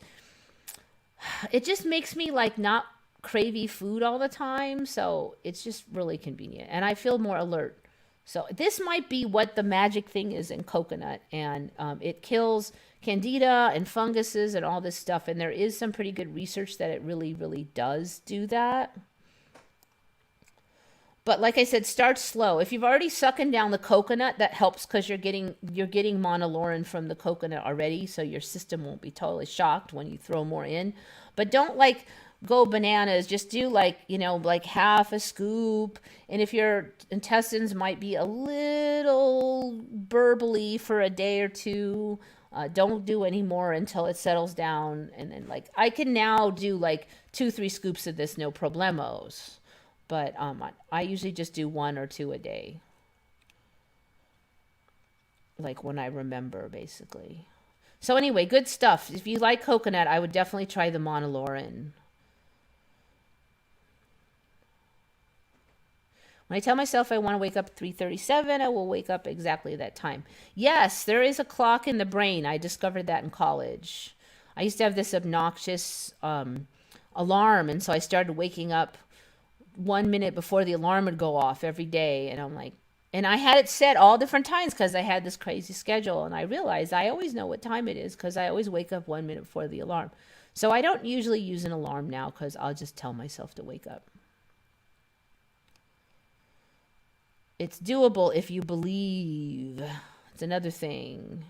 just makes me like not cravey food all the time. So it's just really convenient, and I feel more alert. So this might be what the magic thing is in coconut, and it kills candida and funguses and all this stuff. And there is some pretty good research that it really, really does do that. But like I said, start slow. If you've already sucking down the coconut, that helps because you're getting monolaurin from the coconut already, so your system won't be totally shocked when you throw more in. But don't like go bananas. Just do like half a scoop. And if your intestines might be a little burbly for a day or two, don't do any more until it settles down. And then like I can now do like 2-3 scoops of this, no problemos. But I usually just do 1 or 2 a day. Like when I remember, basically. So anyway, good stuff. If you like coconut, I would definitely try the monolaurin. When I tell myself I want to wake up at 3:37, I will wake up exactly that time. Yes, there is a clock in the brain. I discovered that in college. I used to have this obnoxious alarm, and so I started waking up 1 minute before the alarm would go off every day. And I'm like, and I had it set all different times because I had this crazy schedule. And I realized I always know what time it is because I always wake up 1 minute before the alarm. So I don't usually use an alarm now because I'll just tell myself to wake up. It's doable if you believe. It's another thing.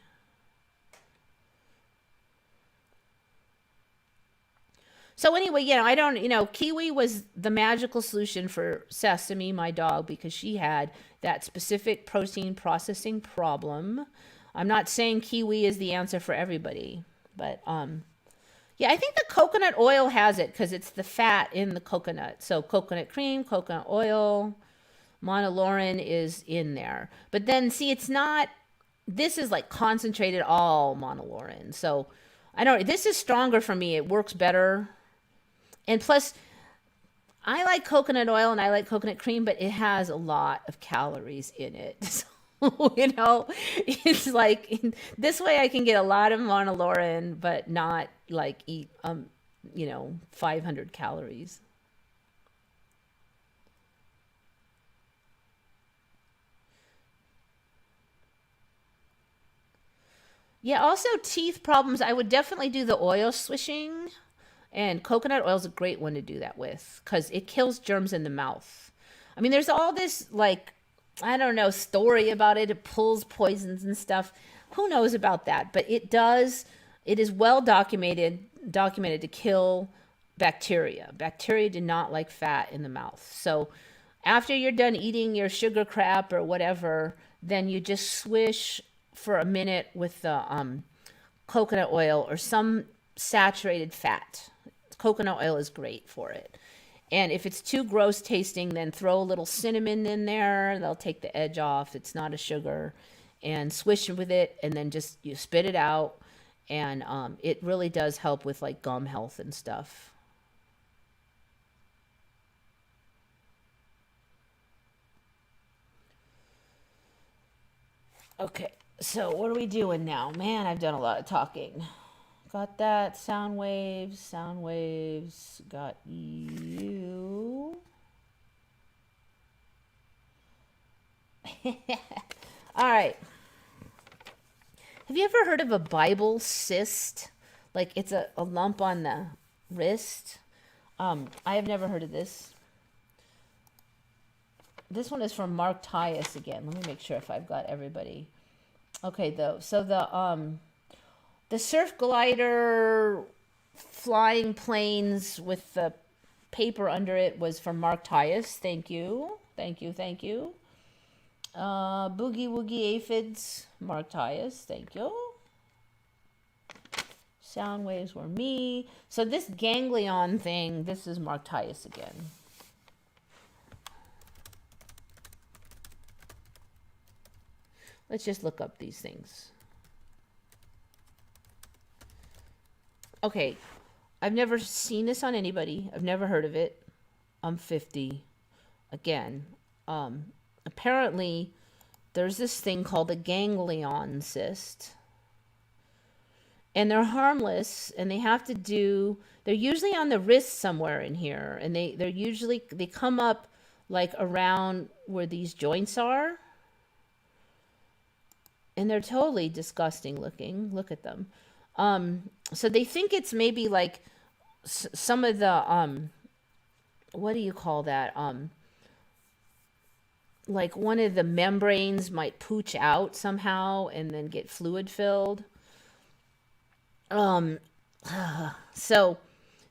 So anyway, I don't, Kiwi was the magical solution for Sesame, my dog, because she had that specific protein processing problem. I'm not saying Kiwi is the answer for everybody, but yeah, I think the coconut oil has it because it's the fat in the coconut. So coconut cream, coconut oil, monolaurin is in there. But then see, it's not, this is like concentrated all monolaurin. So I don't, this is stronger for me. It works better. And plus, I like coconut oil and I like coconut cream, but it has a lot of calories in it. So, it's like this way I can get a lot of monolaurin, but not like eat, 500 calories. Yeah, also teeth problems. I would definitely do the oil swishing. And coconut oil is a great one to do that with because it kills germs in the mouth. I mean, there's all this, like, I don't know, story about it. It pulls poisons and stuff. Who knows about that? But it does, it is well documented to kill bacteria. Bacteria do not like fat in the mouth. So after you're done eating your sugar crap or whatever, then you just swish for a minute with the coconut oil or some saturated fat. Coconut oil is great for it. And if it's too gross tasting, then throw a little cinnamon in there. They'll take the edge off. It's not a sugar. And swish with it, and then just you spit it out. And it really does help with like gum health and stuff. Okay, so what are we doing now? Man, I've done a lot of talking. Got that. Sound waves. Sound waves. Got you. All right. Have you ever heard of a Bible cyst? Like it's a lump on the wrist. I have never heard of this. This one is from Mark Tyus again. Let me make sure if I've got everybody. Okay, though. So the surf glider flying planes with the paper under it was from Mark Tyus. Thank you. Thank you. Thank you. Boogie Woogie Aphids, Mark Tyus. Thank you. Sound waves were me. So this ganglion thing, this is Mark Tyus again. Let's just look up these things. Okay, I've never seen this on anybody. I've never heard of it. I'm 50. Again, apparently there's this thing called a ganglion cyst. And they're harmless, and they're usually on the wrist somewhere in here. And they come up like around where these joints are. And they're totally disgusting looking. Look at them. So they think it's maybe like some of the, what do you call that? Like one of the membranes might pooch out somehow and then get fluid filled. So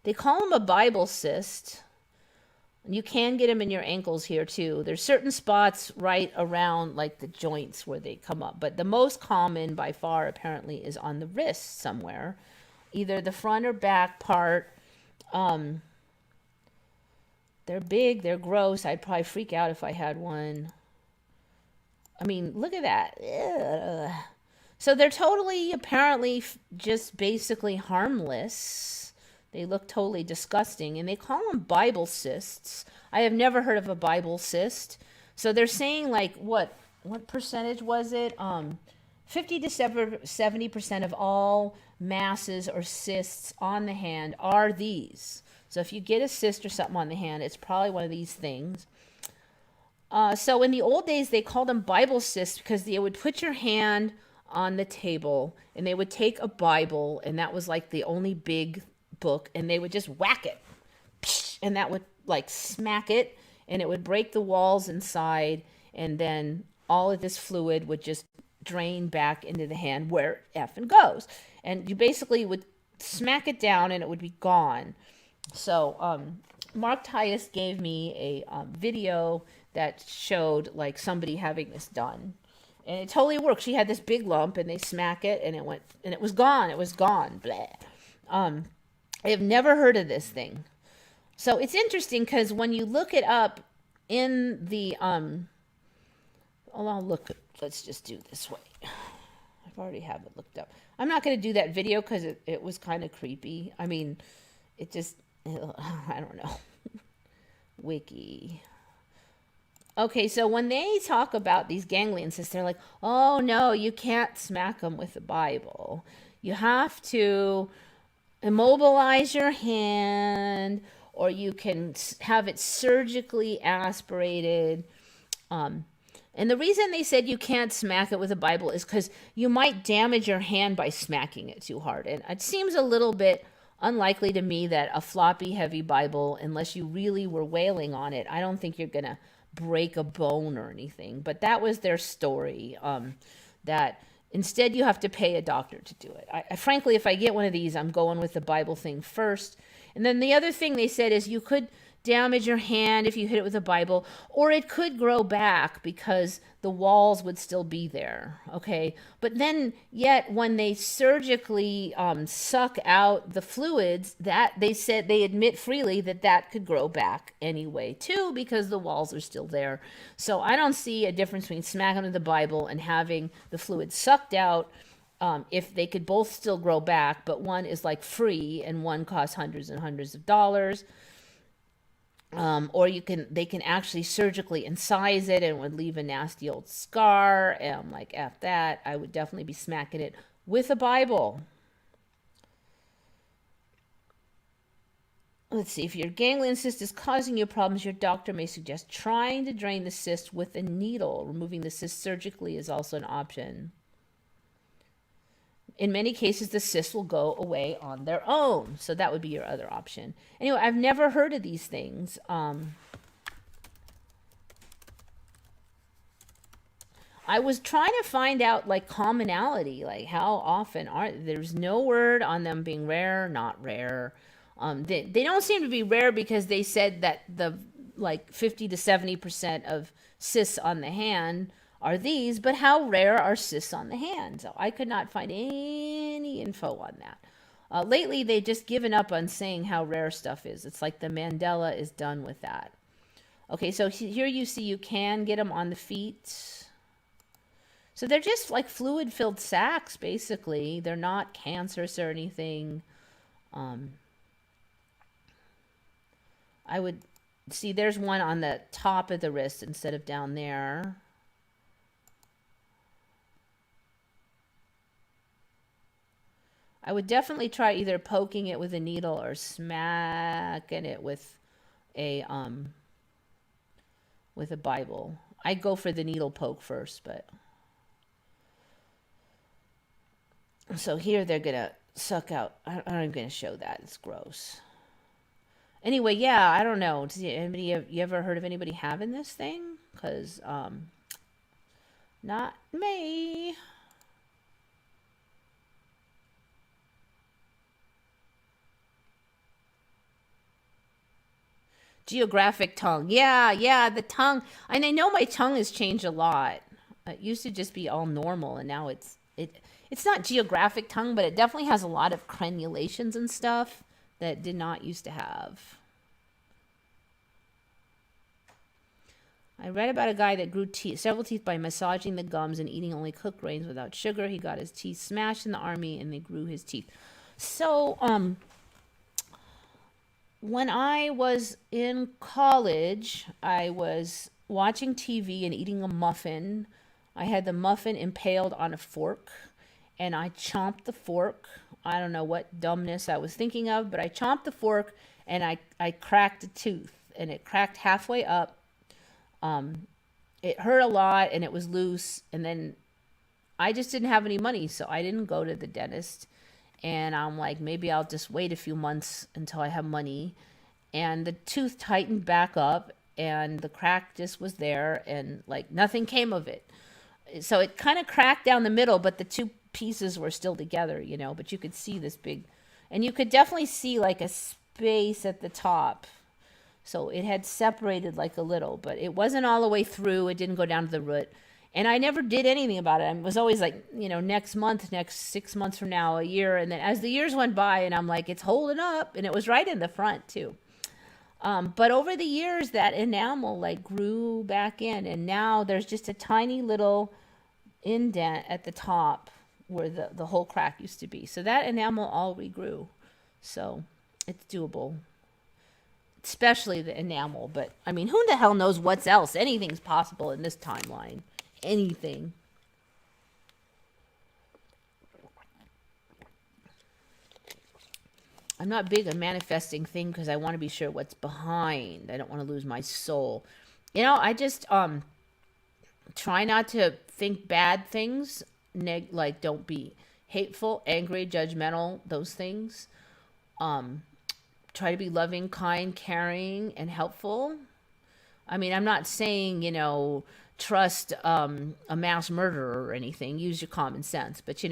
they call them a Bible cyst. You can get them in your ankles here too. There's certain spots right around like the joints where they come up. But the most common by far apparently is on the wrist somewhere. Either the front or back part. They're big, they're gross. I'd probably freak out if I had one. I mean, look at that. Ugh. So they're totally apparently just basically harmless. They look totally disgusting, and they call them Bible cysts. I have never heard of a Bible cyst. So they're saying like what percentage was it? 50 to 70% of all masses or cysts on the hand are these. So if you get a cyst or something on the hand, it's probably one of these things. So in the old days, they called them Bible cysts because they would put your hand on the table, and they would take a Bible, and that was like the only big book, and they would just whack it, and that would like smack it, and it would break the walls inside, and then all of this fluid would just drain back into the hand where it effing goes, and you basically would smack it down and it would be gone. So Mark Tyus gave me a video that showed like somebody having this done, and it totally worked. She had this big lump, and they smack it, and it was gone. It was gone. Blah. I have never heard of this thing. So it's interesting because when you look it up in the, let's just do this way. I've already have it looked up. I'm not going to do that video because it was kind of creepy. I mean, it just, I don't know. Wiki. Okay, so when they talk about these ganglion cysts, they're like, oh no, you can't smack them with the Bible. You have to immobilize your hand, or you can have it surgically aspirated. And the reason they said you can't smack it with a Bible is because you might damage your hand by smacking it too hard. And it seems a little bit unlikely to me that a floppy, heavy Bible, unless you really were wailing on it, I don't think you're going to break a bone or anything. But that was their story, that instead you have to pay a doctor to do it. I frankly, if I get one of these, I'm going with the Bible thing first. And then the other thing they said is you could damage your hand if you hit it with a Bible, or it could grow back because the walls would still be there. Okay. But then yet when they surgically suck out the fluids, that they said, they admit freely that that could grow back anyway too, because the walls are still there. So I don't see a difference between smacking with the Bible and having the fluid sucked out. If they could both still grow back, but one is like free and one costs hundreds and hundreds of dollars. Or they can actually surgically incise it and would leave a nasty old scar. And I'm like, F that. I would definitely be smacking it with a Bible. Let's see. If your ganglion cyst is causing you problems, your doctor may suggest trying to drain the cyst with a needle. Removing the cyst surgically is also an option. In many cases, the cysts will go away on their own. So that would be your other option. Anyway, I've never heard of these things. I was trying to find out like commonality, like how often there's no word on them being rare, not rare. They don't seem to be rare because they said that the like 50 to 70% of cysts on the hand are these, but how rare are cysts on the hand? So I could not find any info on that. Lately, they've just given up on saying how rare stuff is. It's like the Mandela is done with that. Okay, so here you see you can get them on the feet. So they're just like fluid-filled sacs, basically. They're not cancerous or anything. I would see there's one on the top of the wrist instead of down there. I would definitely try either poking it with a needle or smacking it with a Bible. I go for the needle poke first, but so here they're gonna suck out. I'm not gonna show that. It's gross. Anyway, yeah, I don't know. You ever heard of anybody having this thing? Because not me. Geographic tongue. Yeah, the tongue. And I know my tongue has changed a lot. It used to just be all normal, and now it's not geographic tongue, but it definitely has a lot of crenulations and stuff that it did not used to have. I read about a guy that grew several teeth by massaging the gums and eating only cooked grains without sugar. He got his teeth smashed in the army, and they grew his teeth. So, when I was in college, I was watching TV and eating a muffin. I had the muffin impaled on a fork, and I chomped the fork. I don't know what dumbness I was thinking of, but I chomped the fork, and I cracked a tooth, and it cracked halfway up. It hurt a lot, and it was loose, and then I just didn't have any money, so I didn't go to the dentist. And I'm like, maybe I'll just wait a few months until I have money. And the tooth tightened back up, and the crack just was there, and like nothing came of it. So it kind of cracked down the middle, but the two pieces were still together, you know, but you could see this big, and you could definitely see like a space at the top. So it had separated like a little, but it wasn't all the way through. It didn't go down to the root. And I never did anything about it. I was always like, you know, next month, next 6 months from now, a year. And then as the years went by, and I'm like, it's holding up. And it was right in the front too. But over the years, that enamel like grew back in. And now there's just a tiny little indent at the top where the whole crack used to be. So that enamel all regrew. So it's doable. especially the enamel. But I mean, who the hell knows what's else? Anything's possible in this timeline. Anything. I'm not big on manifesting thing because I want to be sure what's behind. I don't want to lose my soul. You know, I just try not to think bad things. Like don't be hateful, angry, judgmental, those things. Try to be loving, kind, caring, and helpful. I mean, I'm not saying, trust a mass murderer or anything. Use your common sense. But,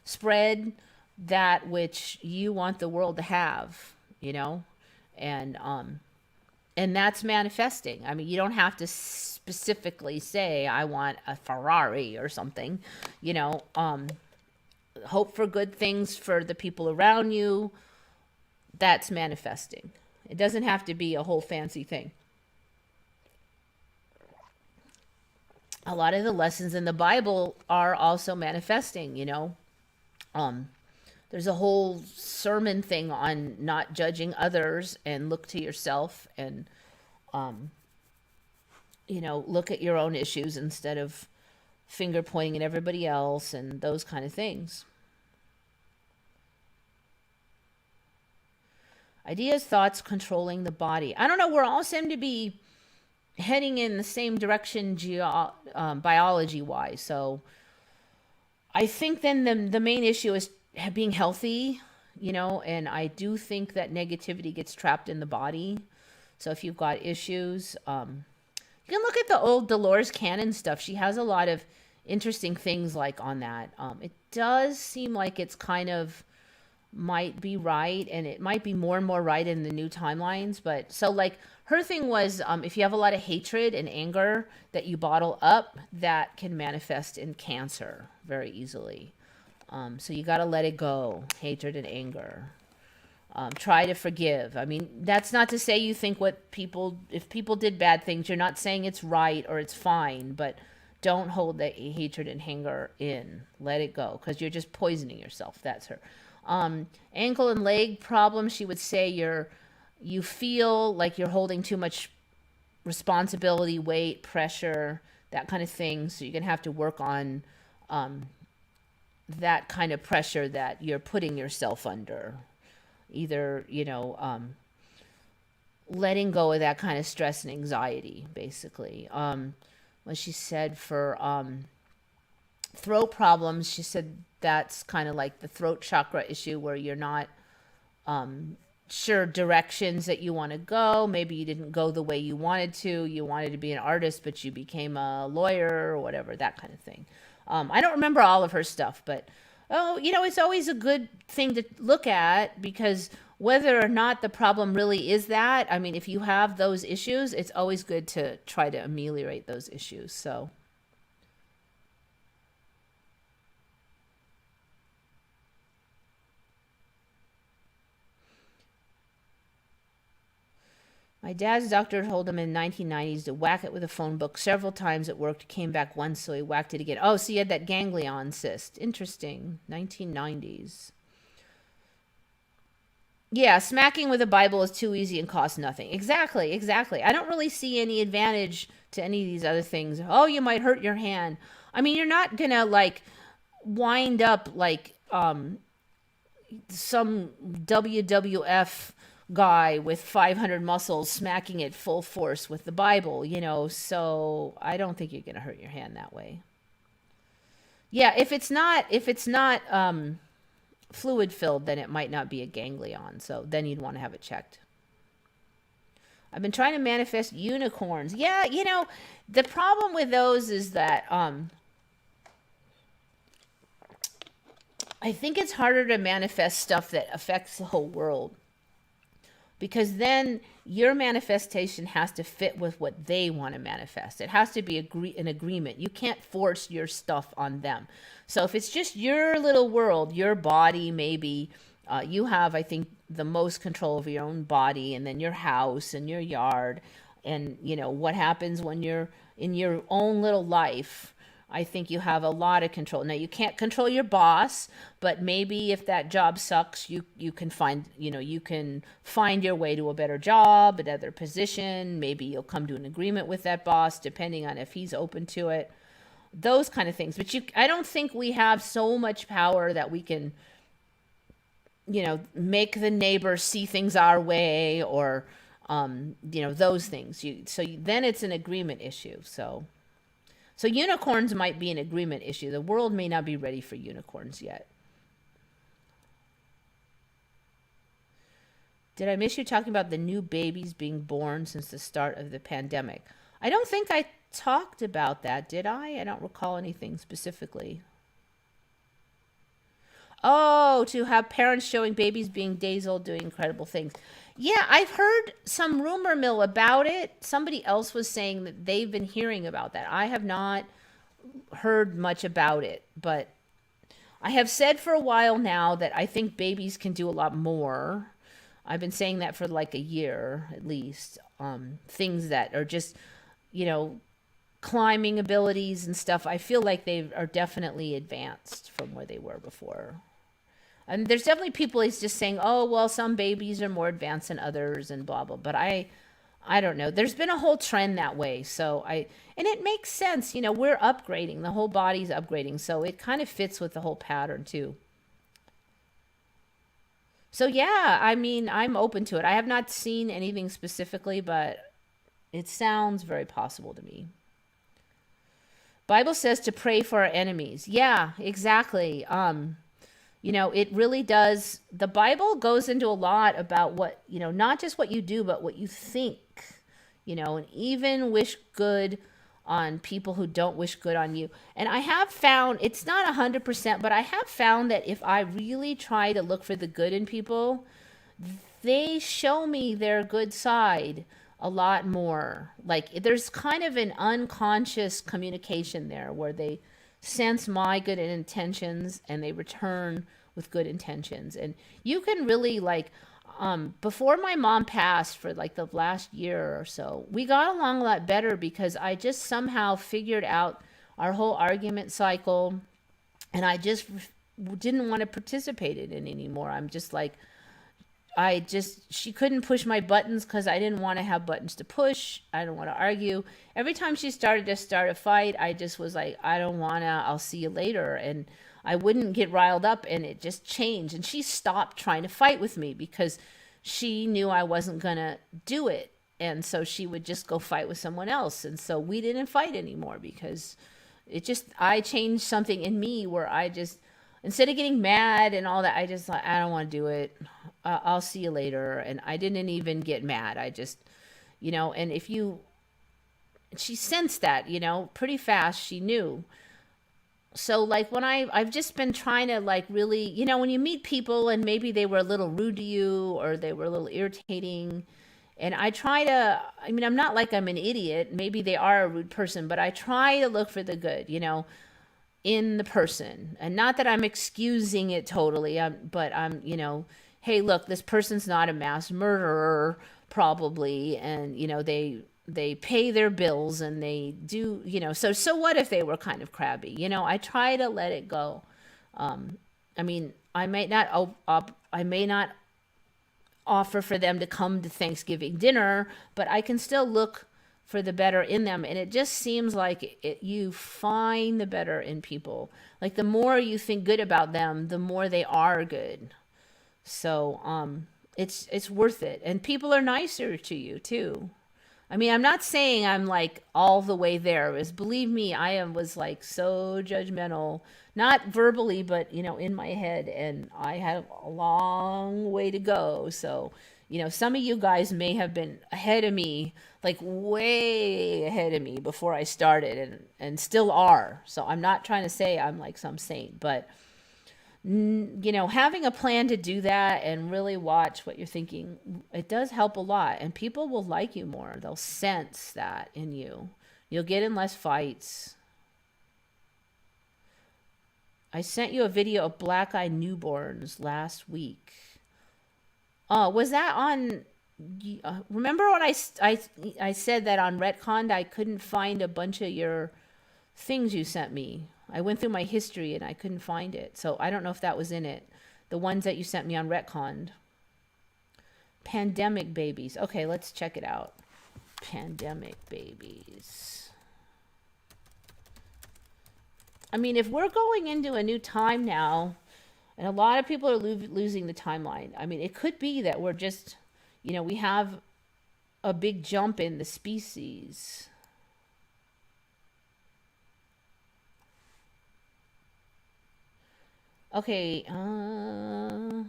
spread that which you want the world to have, and that's manifesting. I mean, you don't have to specifically say, I want a Ferrari or something, hope for good things for the people around you. That's manifesting. It doesn't have to be a whole fancy thing. A lot of the lessons in the Bible are also manifesting, There's a whole sermon thing on not judging others and look to yourself and, look at your own issues instead of finger pointing at everybody else and those kind of things. Ideas, thoughts controlling the body. I don't know. We're all seem to be heading in the same direction biology-wise. So I think then the main issue is being healthy, and I do think that negativity gets trapped in the body. So if you've got issues, you can look at the old Dolores Cannon stuff. She has a lot of interesting things like on that. It does seem like it's kind of might be right, and it might be more and more right in the new timelines. But so like her thing was, if you have a lot of hatred and anger that you bottle up, that can manifest in cancer very easily. So you got to let it go, hatred and anger. Try to forgive. I mean, that's not to say you think if people did bad things, you're not saying it's right or it's fine, but don't hold the hatred and anger in. Let it go, because you're just poisoning yourself. That's her. Ankle and leg problems, she would say you feel like you're holding too much responsibility, weight, pressure, that kind of thing. So you're going to have to work on that kind of pressure that you're putting yourself under. Either, letting go of that kind of stress and anxiety, basically. What she said for throat problems, she said that's kind of like the throat chakra issue where you're not sure directions that you want to go. Maybe you didn't go the way you wanted to. You wanted to be an artist, but you became a lawyer or whatever, that kind of thing. I don't remember all of her stuff, but, it's always a good thing to look at, because whether or not the problem really is that, I mean, if you have those issues, it's always good to try to ameliorate those issues. So. My dad's doctor told him in the 1990s to whack it with a phone book several times. It worked. Came back once, so he whacked it again. Oh, so he had that ganglion cyst. Interesting. 1990s. Yeah, smacking with a Bible is too easy and costs nothing. Exactly. I don't really see any advantage to any of these other things. Oh, you might hurt your hand. I mean, you're not going to, wind up like some WWF guy with 500 muscles smacking it full force with the Bible, so I don't think you're going to hurt your hand that way. Yeah, if it's not fluid filled, then it might not be a ganglion, so then you'd want to have it checked. I've been trying to manifest unicorns. Yeah, the problem with those is that I think it's harder to manifest stuff that affects the whole world. Because then your manifestation has to fit with what they want to manifest. It has to be an agreement. You can't force your stuff on them. So if it's just your little world, your body, maybe you have, I think, the most control over your own body, and then your house and your yard, and what happens when you're in your own little life. I think you have a lot of control. Now you can't control your boss, but maybe if that job sucks, you can find, you can find your way to a better job, another position. Maybe you'll come to an agreement with that boss depending on if he's open to it. Those kind of things. But I don't think we have so much power that we can, make the neighbor see things our way, or those things. Then it's an agreement issue. So unicorns might be an agreement issue. The world may not be ready for unicorns yet. Did I miss you talking about the new babies being born since the start of the pandemic? I don't think I talked about that, did I? I don't recall anything specifically. Oh, to have parents showing babies being days old doing incredible things. Yeah, I've heard some rumor mill about it. Somebody else was saying that they've been hearing about that. I have not heard much about it, but I have said for a while now that I think babies can do a lot more. I've been saying that for like a year at least. Things that are just, climbing abilities and stuff. I feel like they are definitely advanced from where they were before. And there's definitely people who's just saying, oh, well, some babies are more advanced than others and blah, blah. But I don't know. There's been a whole trend that way. And it makes sense. We're upgrading. The whole body's upgrading. So it kind of fits with the whole pattern too. So yeah, I'm open to it. I have not seen anything specifically, but it sounds very possible to me. Bible says to pray for our enemies. Yeah, exactly. It really does. The Bible goes into a lot about what, not just what you do, but what you think, and even wish good on people who don't wish good on you. And I have found, it's not 100%, but I have found that if I really try to look for the good in people, they show me their good side a lot more. Like there's kind of an unconscious communication there where they sense my good intentions and they return with good intentions. And you can really before my mom passed for like the last year or so, we got along a lot better because I just somehow figured out our whole argument cycle, and I just didn't want to participate in it anymore. I'm just like, she couldn't push my buttons because I didn't want to have buttons to push. I don't want to argue. Every time she started to start a fight, I just was like, I don't want to, I'll see you later. And I wouldn't get riled up, and it just changed. And she stopped trying to fight with me because she knew I wasn't going to do it. And so she would just go fight with someone else. And so we didn't fight anymore because I changed something in me where I just, instead of getting mad and all that, I just like, I don't want to do it. I'll see you later. And I didn't even get mad. I just, and she sensed that, pretty fast. She knew. So like when I've just been trying to like really, when you meet people and maybe they were a little rude to you or they were a little irritating, and I try to, I'm not like I'm an idiot. Maybe they are a rude person, but I try to look for the good, in the person. And not that I'm excusing it totally, but I'm, hey, look, this person's not a mass murderer, probably, and, they pay their bills and they do, so what if they were kind of crabby? I try to let it go. I may not offer for them to come to Thanksgiving dinner, but I can still look for the better in them. And it just seems like you find the better in people. Like the more you think good about them, the more they are good. So it's worth it. And people are nicer to you too. I'm not saying I'm like all the way there. Believe me, was like so judgmental, not verbally, but in my head, and I have a long way to go. So, some of you guys may have been ahead of me, like way ahead of me before I started, and still are. So I'm not trying to say I'm like some saint, but having a plan to do that and really watch what you're thinking, it does help a lot. And people will like you more. They'll sense that in you. You'll get in less fights. I sent you a video of black-eyed newborns last week. Oh, was that on... remember when I said that on Retcon I couldn't find a bunch of your things you sent me. I went through my history and I couldn't find it. So I don't know if that was in it. The ones that you sent me on Retconned. Pandemic babies. Okay, let's check it out. Pandemic babies. I mean, if we're going into a new time now, and a lot of people are losing the timeline. I mean, it could be that we're just, we have a big jump in the species. Okay. All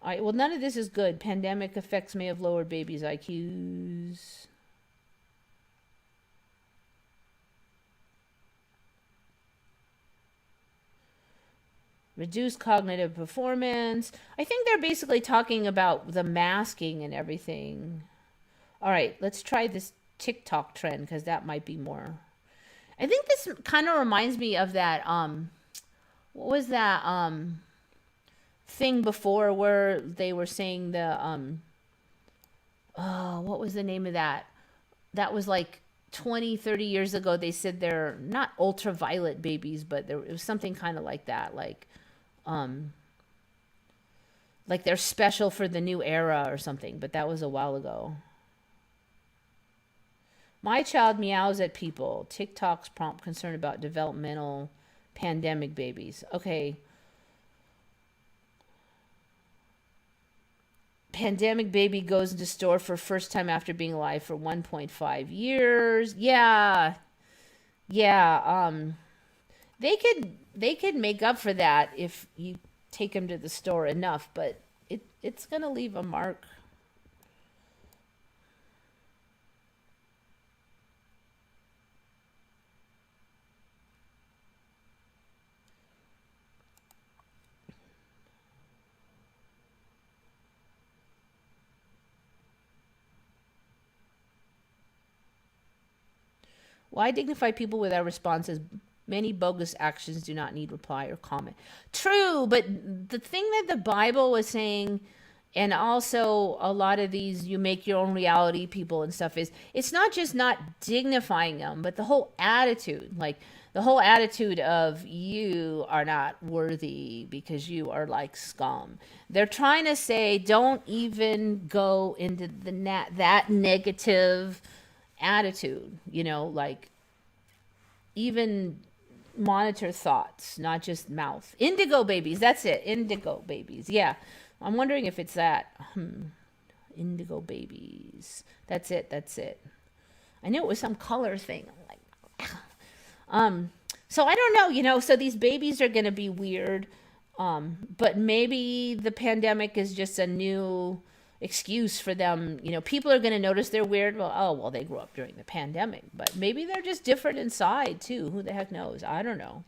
right. Well, none of this is good. Pandemic effects may have lowered babies' IQs. Reduced cognitive performance. I think they're basically talking about the masking and everything. All right, let's try this TikTok trend because that might be more. I think this kind of reminds me of that. What was that thing before where they were saying the what was the name of that? That was like 20, 30 years ago. They said they're not ultraviolet babies, but it was something kind of like that, like they're special for the new era or something, but that was a while ago. My child meows at people. TikTok's prompt concern about developmental pandemic babies. Okay. Pandemic baby goes into store for first time after being alive for 1.5 years. Yeah. They could make up for that if you take them to the store enough, but it's gonna leave a mark. Why dignify people without responses? Many bogus actions do not need reply or comment. True, but the thing that the Bible was saying, and also a lot of these you make your own reality people and stuff, is it's not just not dignifying them, but the whole attitude. Like the whole attitude of you are not worthy because you are like scum. They're trying to say don't even go into that negative attitude, like even monitor thoughts, not just mouth. Indigo babies, that's it. Indigo babies. Yeah. I'm wondering if it's that. Indigo babies. That's it. I knew it was some color thing. I'm like, so I don't know, so these babies are going to be weird. But maybe the pandemic is just a new excuse for them. People are going to notice they're weird. Well, they grew up during the pandemic, but maybe they're just different inside too. Who the heck knows? I don't know.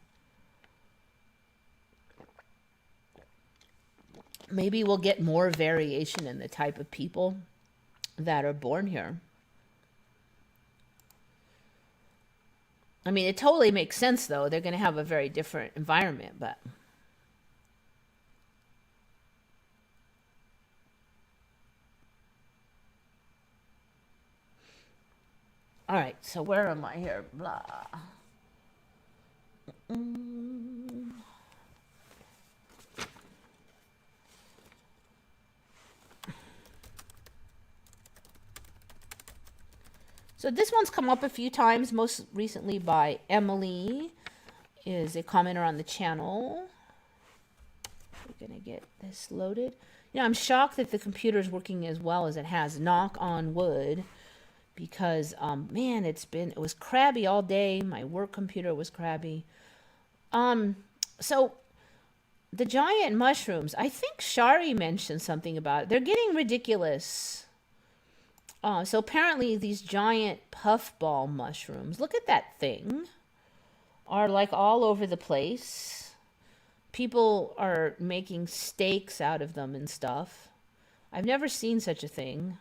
Maybe we'll get more variation in the type of people that are born here. I mean, it totally makes sense though. They're going to have a very different environment, but all right, so where am I here? Blah. So this one's come up a few times, most recently by Emily, is a commenter on the channel. We're going to get this loaded. I'm shocked that the computer is working as well as it has. Knock on wood. Because, man, it was crabby all day. My work computer was crabby. So the giant mushrooms, I think Shari mentioned something about it. They're getting ridiculous. So apparently these giant puffball mushrooms, look at that thing, are like all over the place. People are making steaks out of them and stuff. I've never seen such a thing.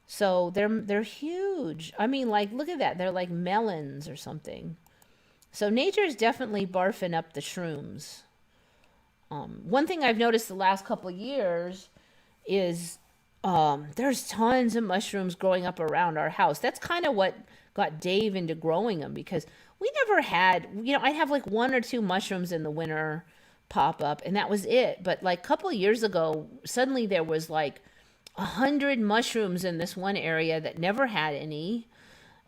So they're huge. I mean, like, look at that. They're like melons or something. So nature is definitely barfing up the shrooms. One thing I've noticed the last couple of years is There's tons of mushrooms growing up around our house. That's kind of what got Dave into growing them because we never had, I'd have like one or two mushrooms in the winter pop up and that was it. But like a couple of years ago, suddenly there was like 100 mushrooms in this one area that never had any.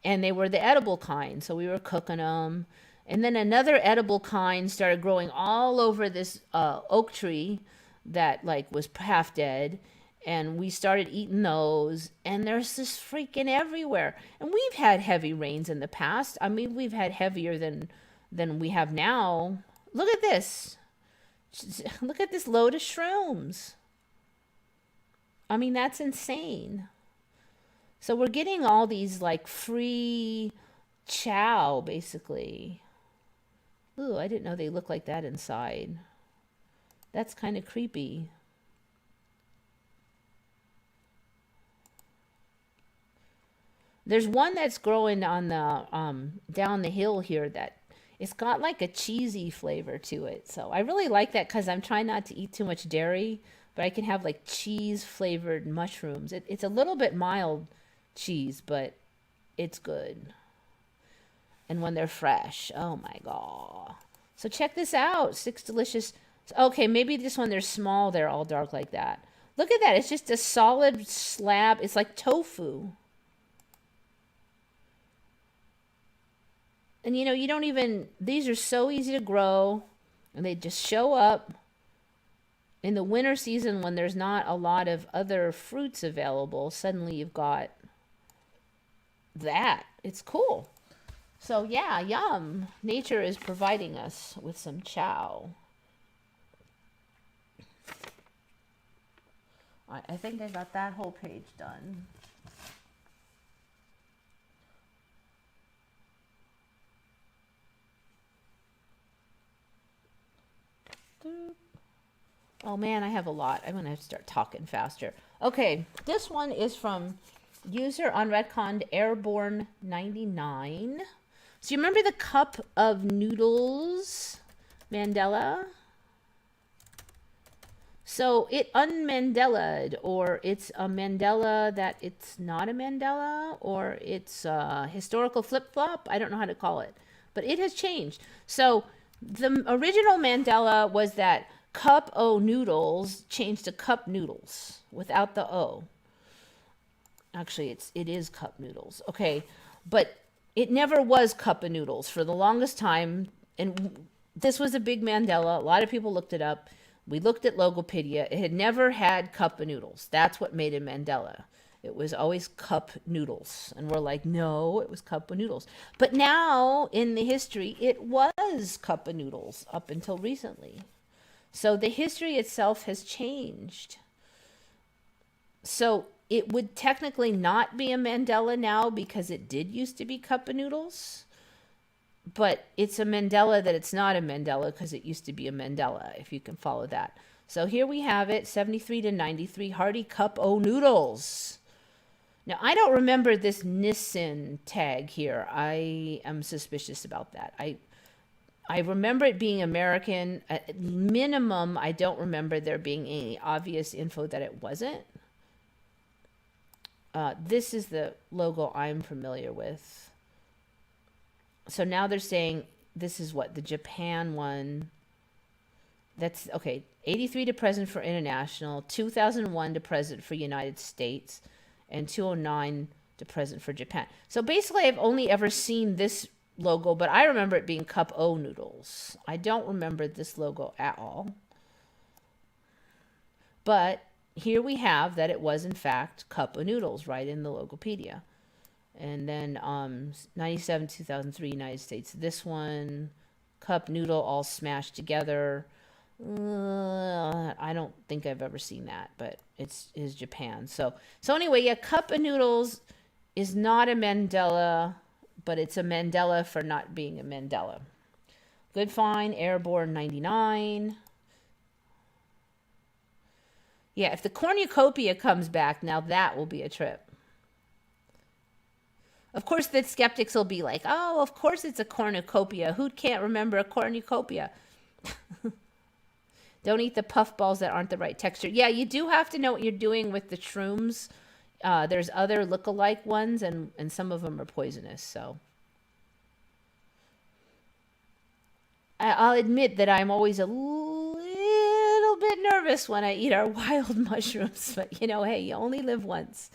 And they were the edible kind. So we were cooking them. And then another edible kind started growing all over this oak tree that like was half dead. And we started eating those, and there's this freaking everywhere. And we've had heavy rains in the past. I mean, we've had heavier than we have now. Look at this. Look at this load of shrooms. I mean, that's insane. So we're getting all these like free chow, basically. Ooh, I didn't know they look like that inside. That's kind of creepy. There's one that's growing on the down the hill here that it's got like a cheesy flavor to it. So I really like that because I'm trying not to eat too much dairy, but I can have like cheese flavored mushrooms. It's a little bit mild cheese, but it's good. And when they're fresh, oh my God. So check this out, 6 delicious. Okay, maybe this one they're small, they're all dark like that. Look at that, it's just a solid slab. It's like tofu. And you don't even, these are so easy to grow and they just show up in the winter season when there's not a lot of other fruits available. Suddenly you've got that. It's cool. So yeah, yum. Nature is providing us with some chow. I think I got that whole page done. Oh man, I have a lot. I'm gonna have to start talking faster. Okay, this one is from user on Redcon Airborne 99. So you remember the Cup of Noodles Mandela? So it unmandela'd, or it's a Mandela that it's not a Mandela, or it's a historical flip-flop. I don't know how to call it, but it has changed. So the original Mandela was that Cup of Noodles changed to Cup Noodles without the O. Actually, it is Cup Noodles. Okay, but it never was Cup of Noodles for the longest time. And this was a big Mandela. A lot of people looked it up. We looked at Logopedia. It had never had Cup of Noodles. That's what made it Mandela. It was always Cup Noodles. And we're like, no, it was Cup of Noodles. But now in the history, it was Cup of Noodles up until recently. So the history itself has changed. So it would technically not be a Mandela now because it did used to be Cup of Noodles. But it's a Mandela that it's not a Mandela because it used to be a Mandela, if you can follow that. So here we have it, 73 to 93, Hearty Cup of Noodles. Now, I don't remember this Nissan tag here. I am suspicious about that. I remember it being American. At minimum, I don't remember there being any obvious info that it wasn't. This is the logo I'm familiar with. So now they're saying this is what the Japan one. That's okay. 83 to present for international, 2001 to present for United States, and 209 to present for Japan. So basically, I've only ever seen this logo, but I remember it being Cup of Noodles. I don't remember this logo at all. But here we have that it was in fact Cup of Noodles right in the Logopedia. And then 97, 2003, United States. This one, Cup Noodle all smashed together. I don't think I've ever seen that, but it is Japan. So anyway, yeah, Cup of Noodles is not a Mandela, but it's a Mandela for not being a Mandela. Good find, Airborne 99. Yeah, if the cornucopia comes back, now that will be a trip. Of course, the skeptics will be like, oh, of course it's a cornucopia. Who can't remember a cornucopia? Don't eat the puffballs that aren't the right texture. Yeah, you do have to know what you're doing with the shrooms. There's other look-alike ones, and some of them are poisonous. So I'll admit that I'm always a little bit nervous when I eat our wild mushrooms. But, you know, hey, you only live once.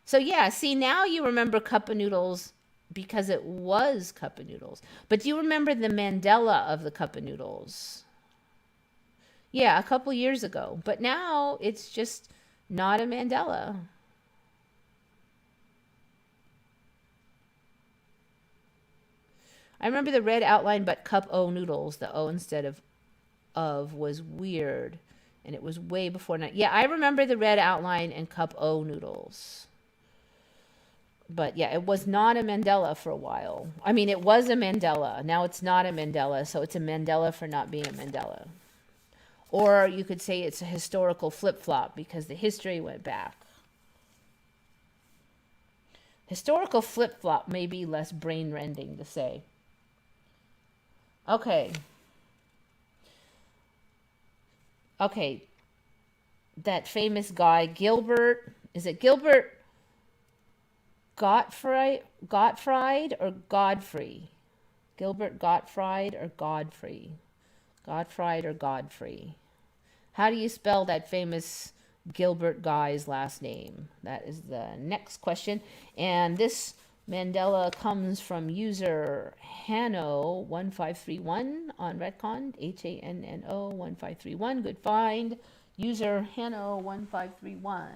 So yeah, see, now you remember Cup of Noodles because it was Cup of Noodles. But do you remember the Mandela of the Cup of Noodles? Yeah, a couple years ago. But now it's just not a Mandela. I remember the red outline, but Cup O Noodles, the O instead of was weird. And it was way before night. Yeah, I remember the red outline and Cup O Noodles. But yeah, it was not a Mandela for a while. I mean, it was a Mandela. Now it's not a Mandela, so it's a Mandela for not being a Mandela. Or you could say it's a historical flip-flop because the history went back. Historical flip-flop may be less brain-rending to say. Okay. Okay. That famous guy, Gilbert, is it Gilbert Gottfried or Godfrey? Gilbert Gottfried or Godfrey? Gottfried or Godfrey? How do you spell that famous Gilbert guy's last name? That is the next question. And this Mandela comes from user Hanno1531 on Retcon, Hanno1531. Good find. User Hanno1531.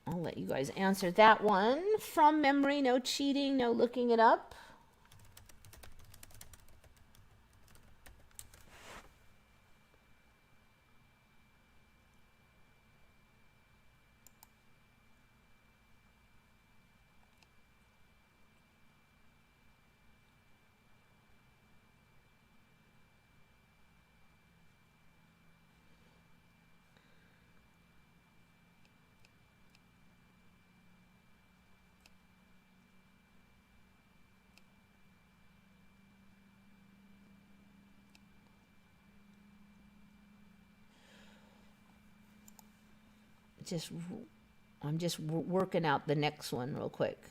I'll let you guys answer that one from memory. No cheating, no looking it up. I'm just working out the next one real quick.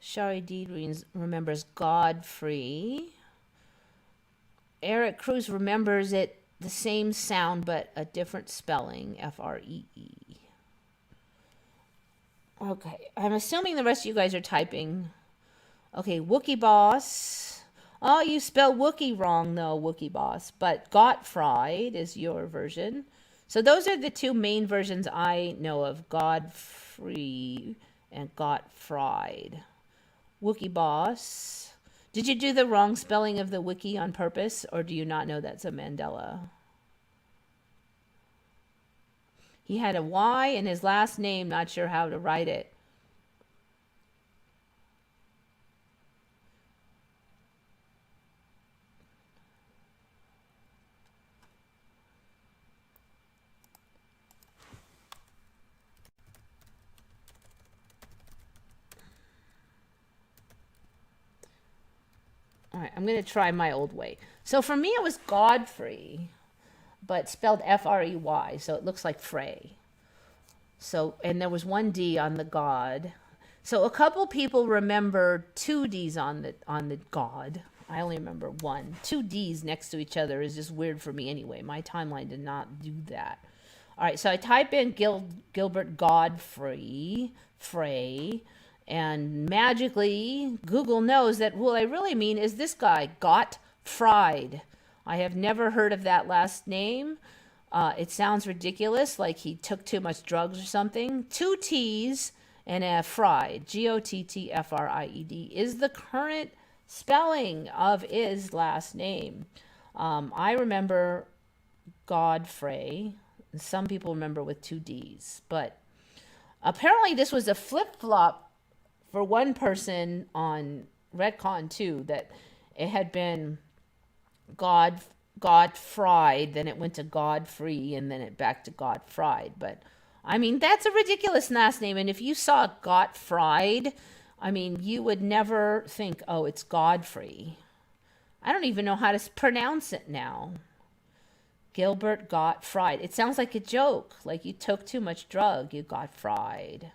Shari Deed remembers Godfrey. Eric Cruz remembers it the same sound but a different spelling, Free. Okay, I'm assuming the rest of you guys are typing. Okay, Wookie Boss. Oh, you spelled Wookie wrong though, Wookie Boss. But Gottfried is your version. So those are the two main versions I know of, Godfrey and Gottfried. Wookie Boss. Did you do the wrong spelling of the wiki on purpose, or do you not know that's a Mandela? He had a Y in his last name, not sure how to write it. All right, I'm going to try my old way. So for me, it was Godfrey, but spelled Frey, so it looks like Frey. So, and there was one D on the God. So a couple people remember two D's on the God. I only remember one. Two D's next to each other is just weird for me anyway. My timeline did not do that. All right, so I type in Gilbert Godfrey, Frey, and magically Google knows that what I really mean is this guy, Gottfried. I have never heard of that last name. It sounds ridiculous, like he took too much drugs or something. Two T's and a Fried, Gottfried, is the current spelling of his last name. I remember Godfrey. Some people remember with two D's. But apparently this was a flip-flop for one person on Retcon 2, that it had been Godfried, then it went to Godfrey, and then it back to Gottfried. But I mean, that's a ridiculous last name. And if you saw Gottfried, I mean, you would never think, oh, it's Godfrey. I don't even know how to pronounce it now. Gilbert Gottfried. It sounds like a joke, like you took too much drug, you got fried.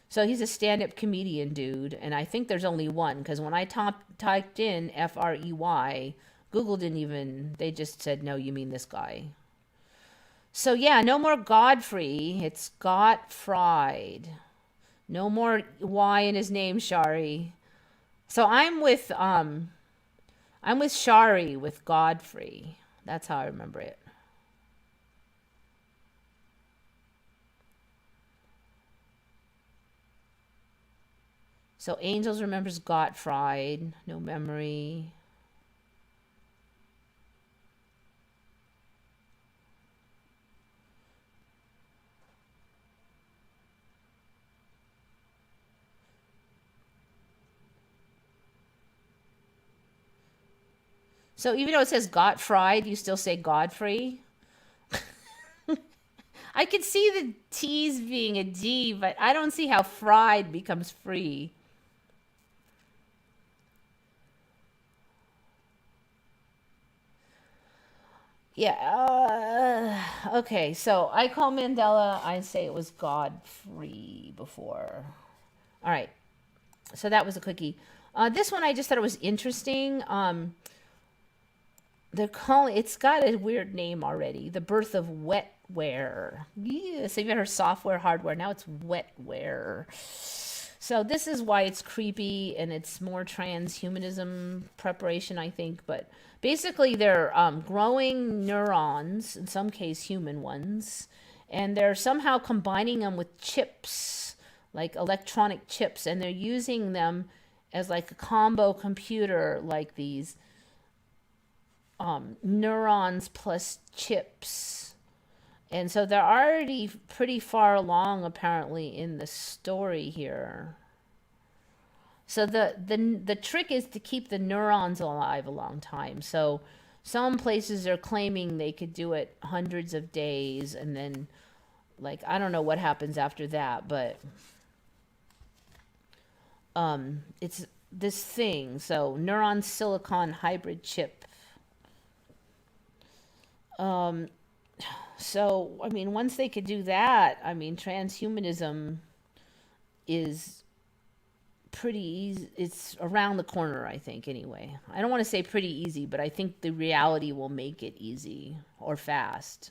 So he's a stand-up comedian dude, and I think there's only one, because when I typed in Frey, Google didn't even, they just said, no, you mean this guy. So yeah, no more Godfrey, it's Gottfried. No more Y in his name, Shari. So I'm with Shari with Godfrey. That's how I remember it. So Angels remembers Gottfried, no memory. So even though it says Gottfried, you still say Godfrey? I could see the T's being a D, but I don't see how fried becomes free. Yeah, okay, so I call Mandela, I say it was Godfrey before. All right, so that was a quickie. This one I just thought it was interesting. They're calling, it's got a weird name already. The birth of wetware. Yeah, so you've heard software, hardware. Now it's wetware. So this is why it's creepy, and it's more transhumanism preparation, I think. But basically, they're growing neurons, in some case human ones, and they're somehow combining them with chips, like electronic chips, and they're using them as like a combo computer, like these neurons plus chips. And so they're already pretty far along, apparently, in the story here. So the trick is to keep the neurons alive a long time. So some places are claiming they could do it hundreds of days, and then, like, I don't know what happens after that, but it's this thing. So neuron silicon hybrid chip. So, I mean, once they could do that, I mean, transhumanism is pretty easy. It's around the corner, I think, anyway. I don't want to say pretty easy, but I think the reality will make it easy or fast.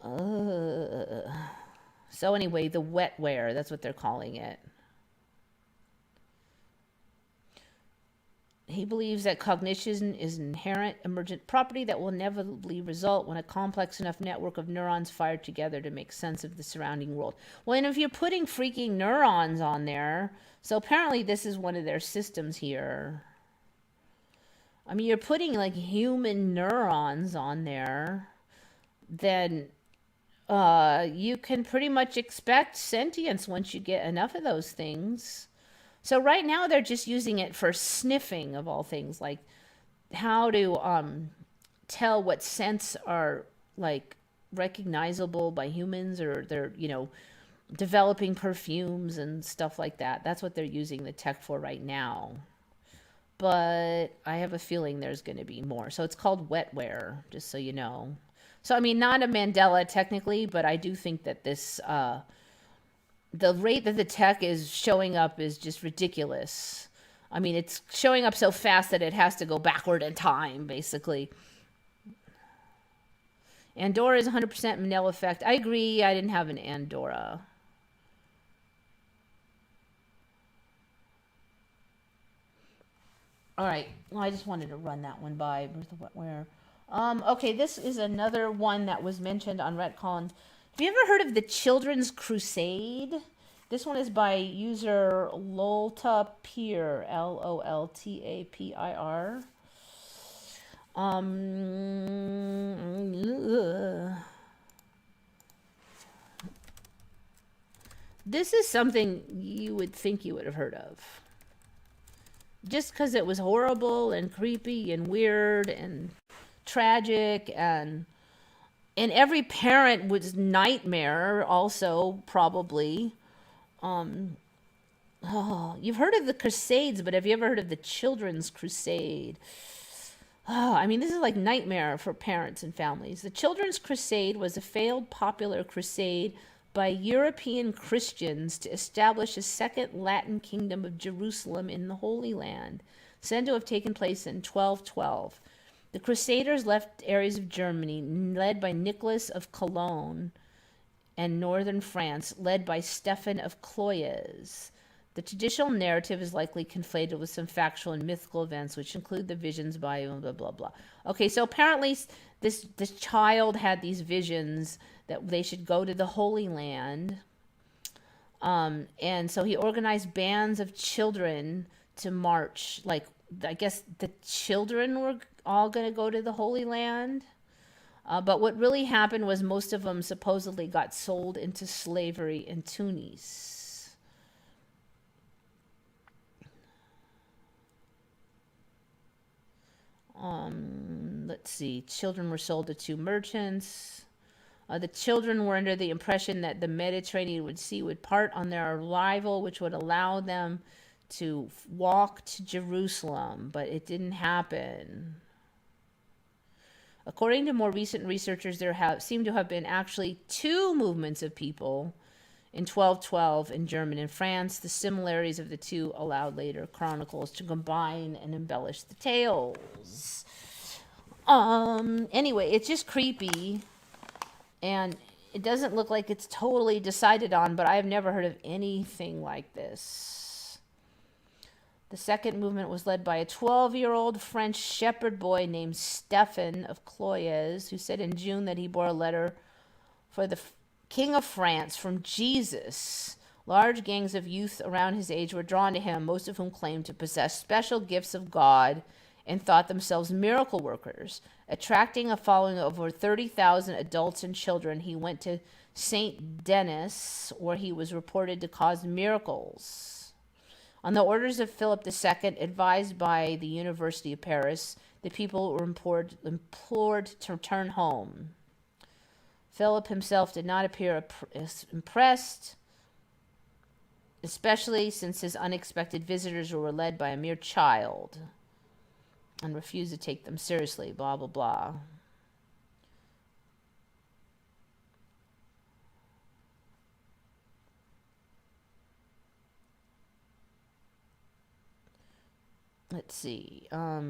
So anyway, the wetware, that's what they're calling it. He believes that cognition is an inherent emergent property that will inevitably result when a complex enough network of neurons fire together to make sense of the surrounding world. Well, and if you're putting freaking neurons on there, so apparently this is one of their systems here. I mean, you're putting like human neurons on there, then you can pretty much expect sentience once you get enough of those things. So right now they're just using it for sniffing, of all things, like how to tell what scents are like recognizable by humans, or they're, you know, developing perfumes and stuff like that. That's what they're using the tech for right now. But I have a feeling there's going to be more. So it's called wetware, just so you know. So, I mean, not a Mandela technically, but I do think that this the rate that the tech is showing up is just ridiculous. I mean, it's showing up so fast that it has to go backward in time, basically. Andorra is 100% Mandela effect. I agree. I didn't have an Andorra. All right. Well, I just wanted to run that one by. Where? Okay, this is another one that was mentioned on Retcon. Have you ever heard of the Children's Crusade? This one is by user Loltapir, Loltapir. This is something you would think you would have heard of. Just because it was horrible and creepy and weird and tragic, and every parent was nightmare also, probably. You've heard of the Crusades, but have you ever heard of the Children's Crusade? I mean, this is like nightmare for parents and families. The Children's Crusade was a failed popular crusade by European Christians to establish a second Latin kingdom of Jerusalem in the Holy Land, said to have taken place in 1212. The Crusaders left areas of Germany, led by Nicholas of Cologne, and northern France, led by Stephen of Cloyes. The traditional narrative is likely conflated with some factual and mythical events, which include the visions by blah, blah, blah. Okay, so apparently this child had these visions that they should go to the Holy Land. And so he organized bands of children to march. Like, I guess the children were all going to go to the Holy Land. But what really happened was most of them supposedly got sold into slavery in Tunis. Let's see. Children were sold to two merchants. The children were under the impression that the Mediterranean Sea would part on their arrival, which would allow them to walk to Jerusalem, but it didn't happen. According to more recent researchers, there seem to have been actually two movements of people in 1212 in Germany and France. The similarities of the two allowed later chronicles to combine and embellish the tales. Anyway, it's just creepy, and it doesn't look like it's totally decided on, but I have never heard of anything like this. The second movement was led by a 12-year-old French shepherd boy named Stephen of Cloyes, who said in June that he bore a letter for the King of France from Jesus. Large gangs of youth around his age were drawn to him, most of whom claimed to possess special gifts of God and thought themselves miracle workers. Attracting a following of over 30,000 adults and children, he went to Saint Denis, where he was reported to cause miracles. On the orders of Philip II, advised by the University of Paris, the people were implored to return home. Philip himself did not appear impressed, especially since his unexpected visitors were led by a mere child, and refused to take them seriously, blah, blah, blah. Let's see. How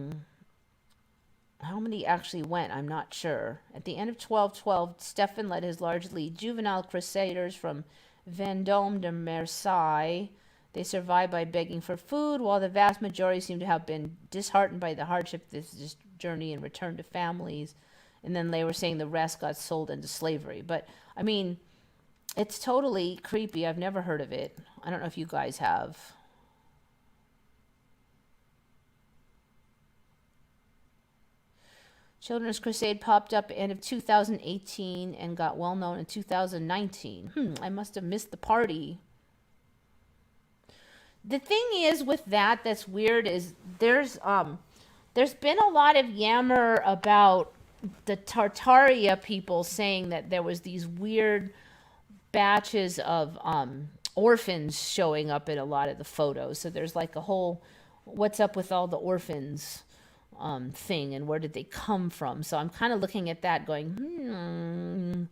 many actually went? I'm not sure. At the end of 1212, Stephen led his largely juvenile crusaders from Vendôme to Marseille. They survived by begging for food, while the vast majority seem to have been disheartened by the hardship of this journey and returned to families. And then they were saying the rest got sold into slavery. But, I mean, it's totally creepy. I've never heard of it. I don't know if you guys have. Children's Crusade popped up end of 2018 and got well known in 2019. I must have missed the party. The thing is with that's weird is there's been a lot of yammer about the Tartaria people saying that there was these weird batches of orphans showing up in a lot of the photos. So there's like a whole what's up with all the orphans thing and where did they come from. So I'm kind of looking at that going,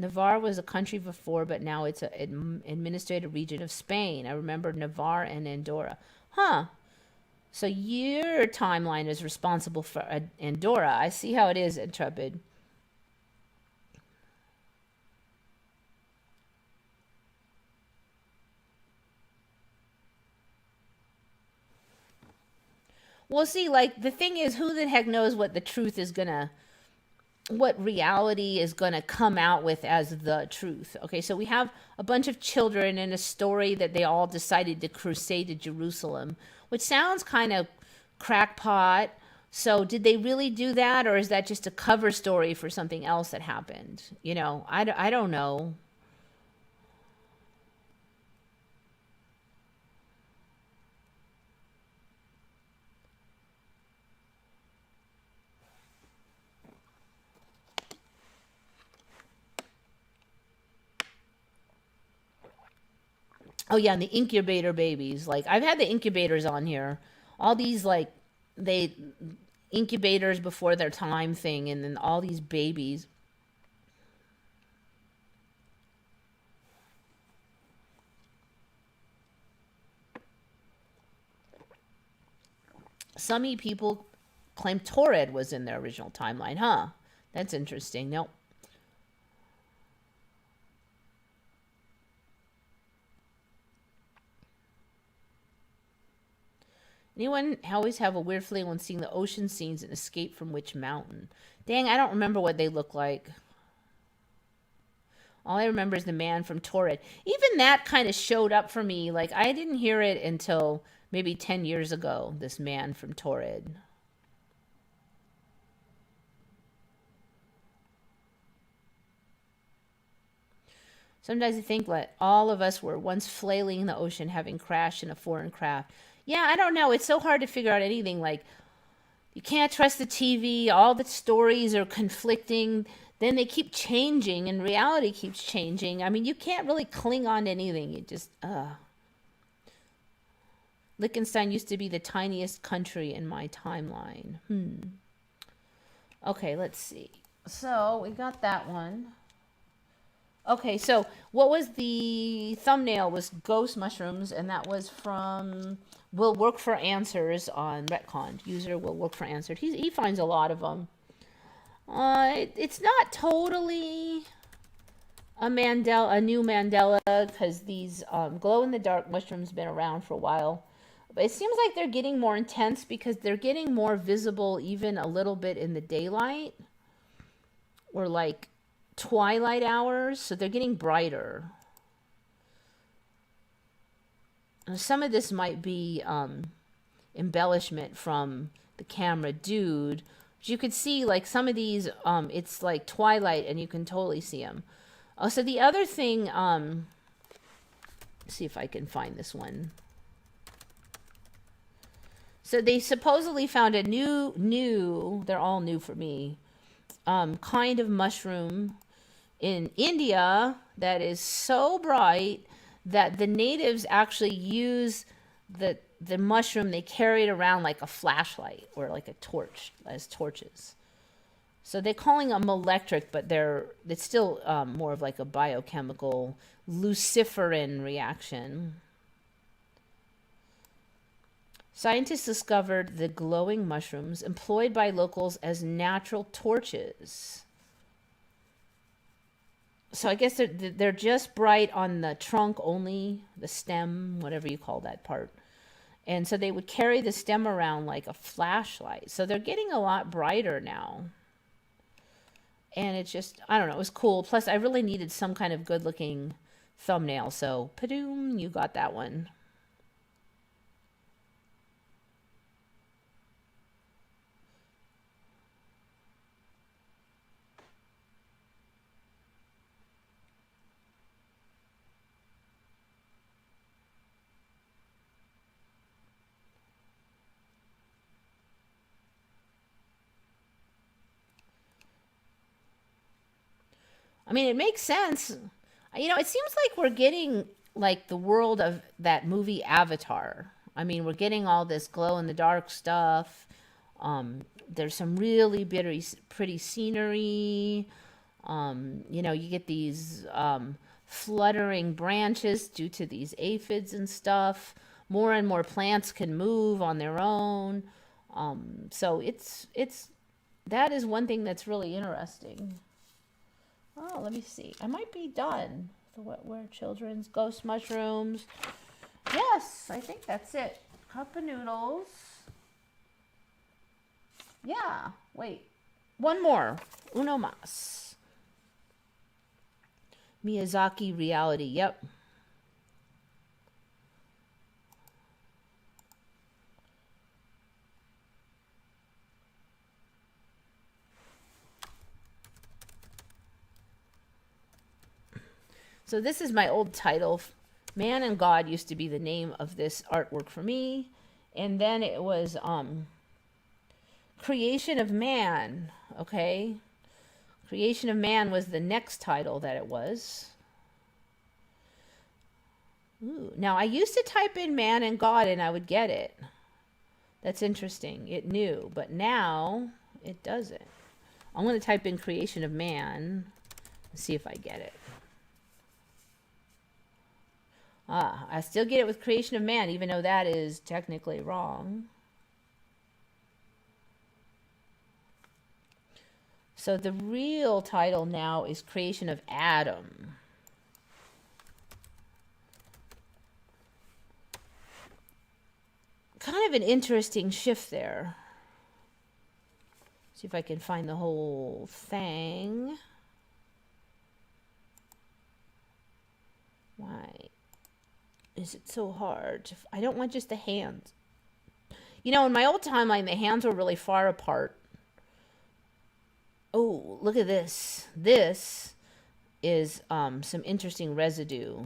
Navarre was a country before, but now it's an administrative region of Spain. I remember Navarre and Andorra. Huh. So your timeline is responsible for Andorra. I see how it is, Intrepid. Well, see, like, the thing is, who the heck knows what the truth is gonna, what reality is gonna come out with as the truth. Okay, so we have a bunch of children in a story that they all decided to crusade to Jerusalem, which sounds kind of crackpot. So did they really do that, or is that just a cover story for something else that happened? You know, I don't know. Oh yeah, and the incubator babies. Like, I've had the incubators on here. All these, like, they incubators before their time thing, and then all these babies. Some people claim Torrid was in their original timeline, huh? That's interesting. Nope. Anyone always have a weird feeling when seeing the ocean scenes and Escape from Witch Mountain? Dang, I don't remember what they look like. All I remember is the man from Torrid. Even that kind of showed up for me. Like, I didn't hear it until maybe 10 years ago, this man from Torrid. Sometimes I think that all of us were once flailing in the ocean, having crashed in a foreign craft. Yeah, I don't know. It's so hard to figure out anything. Like, you can't trust the TV. All the stories are conflicting. Then they keep changing, and reality keeps changing. I mean, you can't really cling on to anything. You just, Liechtenstein used to be the tiniest country in my timeline. Okay, let's see. So we got that one. Okay, so what was the thumbnail? Was Ghost Mushrooms, and that was from Will Work for Answers on Retcon. User Will Work for Answers. He finds a lot of them. It's not totally a new Mandela, because these glow-in-the-dark mushrooms been around for a while. But it seems like they're getting more intense because they're getting more visible even a little bit in the daylight. Or like twilight hours, so they're getting brighter. And some of this might be embellishment from the camera dude. But you could see, like, some of these, it's like twilight, and you can totally see them. Oh, so the other thing, let's see if I can find this one. So they supposedly found a new, they're all new for me, kind of mushroom in India that is so bright that the natives actually use the mushroom. They carry it around like a flashlight or like a torch, as torches. So they're calling them electric, but it's still more of like a biochemical luciferin reaction. Scientists discovered the glowing mushrooms employed by locals as natural torches. So I guess they're just bright on the trunk only, the stem, whatever you call that part. And so they would carry the stem around like a flashlight. So they're getting a lot brighter now. And it's just, I don't know, it was cool. Plus, I really needed some kind of good-looking thumbnail. So, padoom, you got that one. I mean, it makes sense. You know, it seems like we're getting like the world of that movie Avatar. I mean, we're getting all this glow in the dark stuff. There's some really pretty scenery. You know, you get these fluttering branches due to these aphids and stuff. More and more plants can move on their own. So that is one thing that's really interesting. Oh, let me see. I might be done. The wetware children's ghost mushrooms. Yes, I think that's it. Cup of Noodles. Yeah, wait. One more. Uno más. Miyazaki reality. Yep. So this is my old title. Man and God used to be the name of this artwork for me. And then it was Creation of Man. Okay. Creation of Man was the next title that it was. Ooh. Now, I used to type in man and God and I would get it. That's interesting. It knew. But now it doesn't. I'm going to type in Creation of Man and see if I get it. I still get it with Creation of Man, even though that is technically wrong. So the real title now is Creation of Adam. Kind of an interesting shift there. See if I can find the whole thing. Why is it so hard? I don't want just the hands. You know, in my old timeline, the hands were really far apart. Oh, look at this. This is some interesting residue.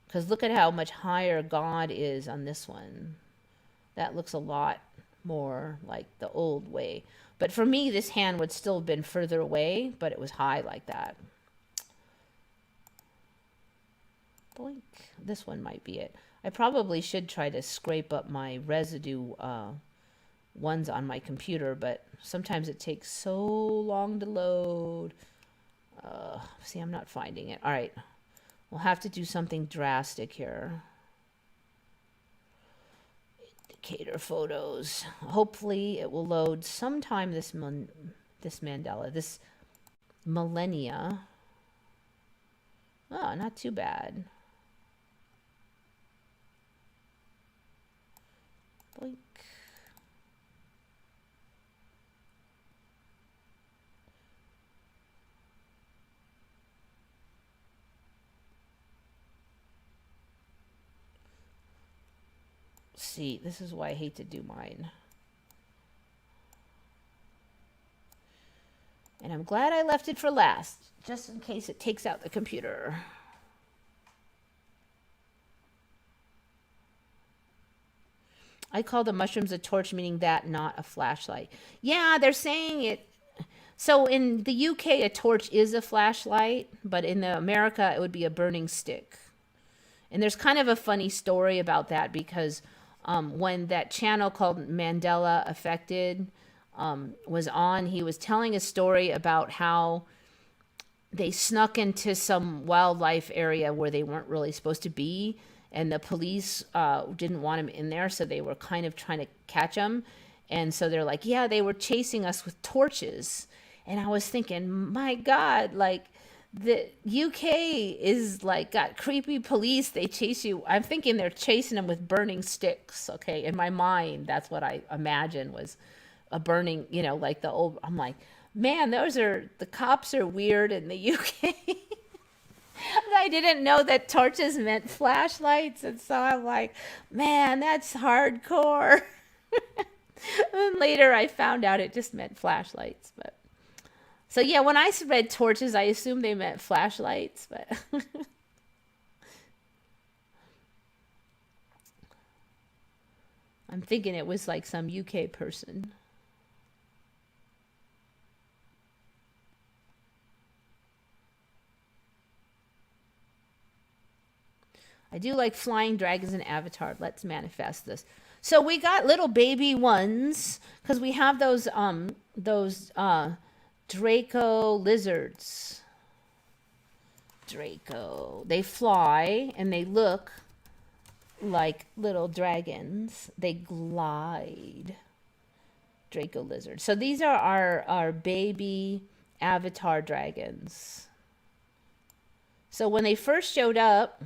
Because look at how much higher God is on this one. That looks a lot more like the old way. But for me, this hand would still have been further away, but it was high like that. Boink. This one might be it. I probably should try to scrape up my residue ones on my computer, but sometimes it takes so long to load. See, I'm not finding it. All right. We'll have to do something drastic here. Indicator photos. Hopefully it will load sometime this Mandela, this millennia. Oh, not too bad. Blink. See, this is why I hate to do mine. And I'm glad I left it for last, just in case it takes out the computer. I call the mushrooms a torch, meaning that, not a flashlight. Yeah, they're saying it. So in the UK, a torch is a flashlight, but in America, it would be a burning stick. And there's kind of a funny story about that because when that channel called Mandela Affected was on, he was telling a story about how they snuck into some wildlife area where they weren't really supposed to be, and the police didn't want him in there, so they were kind of trying to catch him. And so they're like, yeah, they were chasing us with torches. And I was thinking, my God, like, the UK is like got creepy police. They chase you. I'm thinking they're chasing them with burning sticks. Okay. In my mind, that's what I imagine was a burning, you know, like the old, I'm like, man, the cops are weird in the UK. I didn't know that torches meant flashlights. And so I'm like, man, that's hardcore. And later I found out it just meant flashlights, but. So yeah, when I read torches, I assumed they meant flashlights, but I'm thinking it was like some UK person. I do like flying dragons and Avatar. Let's manifest this. So we got little baby ones because we have those Draco lizards. Draco. They fly and they look like little dragons. They glide. Draco lizards. So these are our baby avatar dragons. So when they first showed up,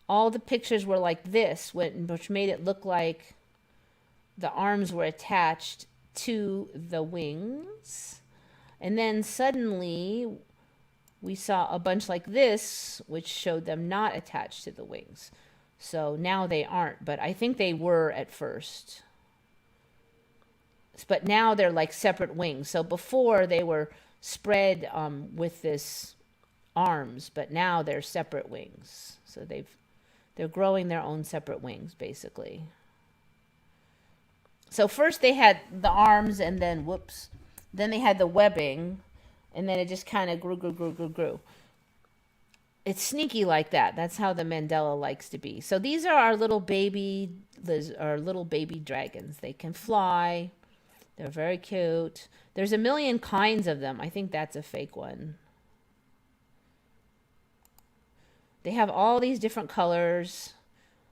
all the pictures were like this, which made it look like the arms were attached to the wings. And then suddenly we saw a bunch like this, which showed them not attached to the wings. So now they aren't, but I think they were at first. But now they're like separate wings. So before they were spread with this arms, but now they're separate wings. So they're growing their own separate wings, basically. So first they had the arms, and then then they had the webbing, and then it just kind of grew. It's sneaky like that. That's how the Mandela likes to be. So these are our little baby dragons. They can fly. They're very cute. There's a million kinds of them. I think that's a fake one. They have all these different colors.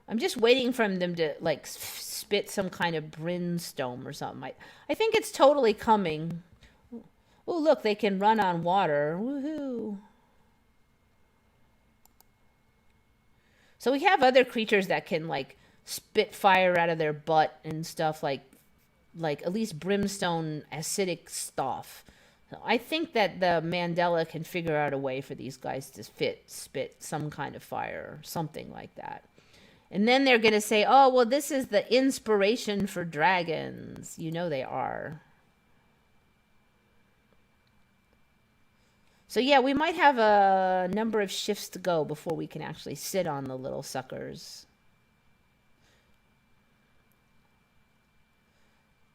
I'm just waiting for them to like spit some kind of brimstone or something. I think it's totally coming. Oh, look, they can run on water. Woohoo. So we have other creatures that can like spit fire out of their butt and stuff, like at least brimstone acidic stuff. So I think that the Mandela can figure out a way for these guys to spit some kind of fire or something like that. And then they're going to say, oh, well, this is the inspiration for dragons. You know they are. So yeah, we might have a number of shifts to go before we can actually sit on the little suckers.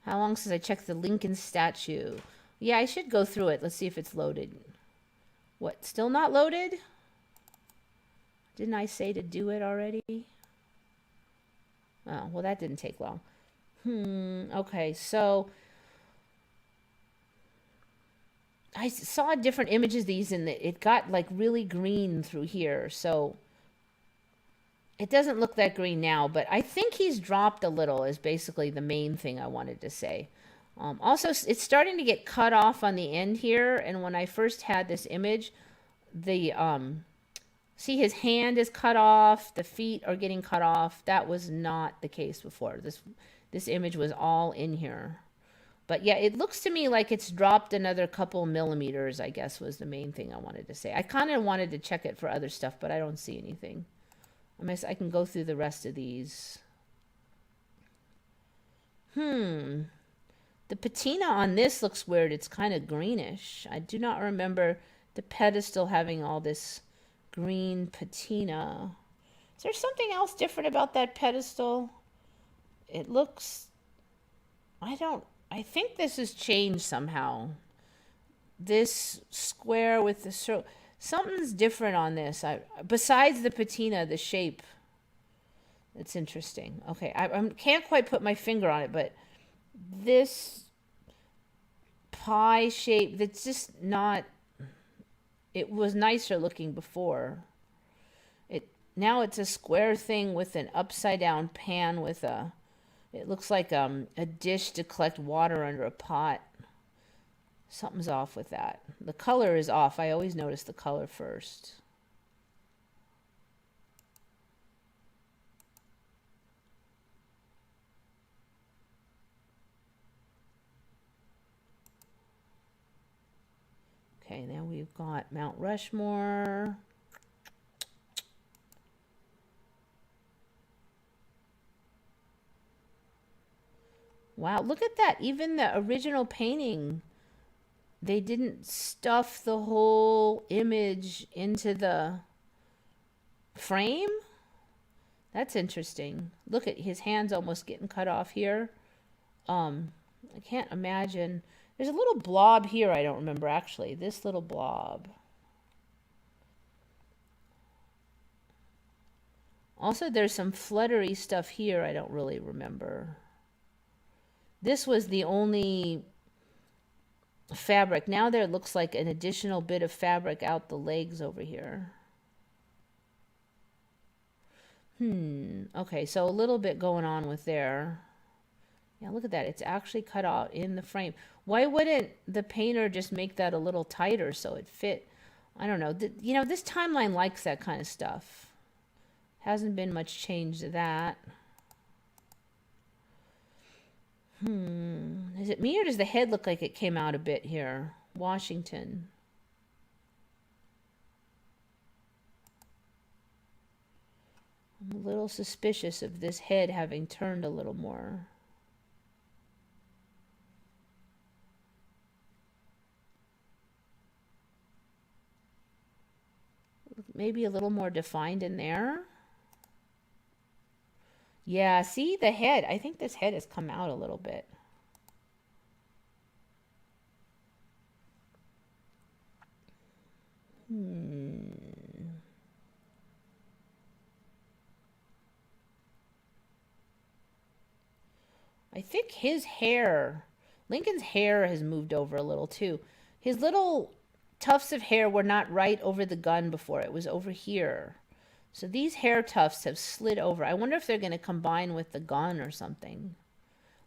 How long since I checked the Lincoln statue? Yeah, I should go through it. Let's see if it's loaded. What, still not loaded? Didn't I say to do it already? Oh, well, that didn't take long. Okay, so I saw different images of these, and it got like really green through here. So it doesn't look that green now, but I think he's dropped a little is basically the main thing I wanted to say. Also, it's starting to get cut off on the end here. And when I first had this image, see, his hand is cut off. The feet are getting cut off. That was not the case before. This image was all in here. But yeah, it looks to me like it's dropped another couple millimeters, I guess, was the main thing I wanted to say. I kind of wanted to check it for other stuff, but I don't see anything. I can go through the rest of these. The patina on this looks weird. It's kind of greenish. I do not remember the pedestal having all this green patina. Is there something else different about that pedestal? It looks... I think this has changed somehow. This square with the circle... Something's different on this. Besides the patina, the shape. It's interesting. Okay, I can't quite put my finger on it, but this pie shape, that's just not... It was nicer looking before. Now it's a square thing with an upside down pan with a... It looks like a dish to collect water under a pot. Something's off with that. The color is off. I always notice the color first. Okay, now we've got Mount Rushmore. Wow, look at that. Even the original painting, they didn't stuff the whole image into the frame. That's interesting. Look at his hands almost getting cut off here. I can't imagine. There's a little blob here I don't remember actually. This little blob. Also, there's some fluttery stuff here I don't really remember. This was the only fabric. Now there looks like an additional bit of fabric out the legs over here. Okay, so a little bit going on with there. Yeah, look at that. It's actually cut out in the frame. Why wouldn't the painter just make that a little tighter so it fit? I don't know. You know, this timeline likes that kind of stuff. Hasn't been much change to that. Is it me or does the head look like it came out a bit here? Washington. I'm a little suspicious of this head having turned a little more. Maybe a little more defined in there. Yeah, see the head. I think this head has come out a little bit. I think his hair, Lincoln's hair has moved over a little too. His little tufts of hair were not right over the gun before. It was over here. So these hair tufts have slid over. I wonder if they're going to combine with the gun or something.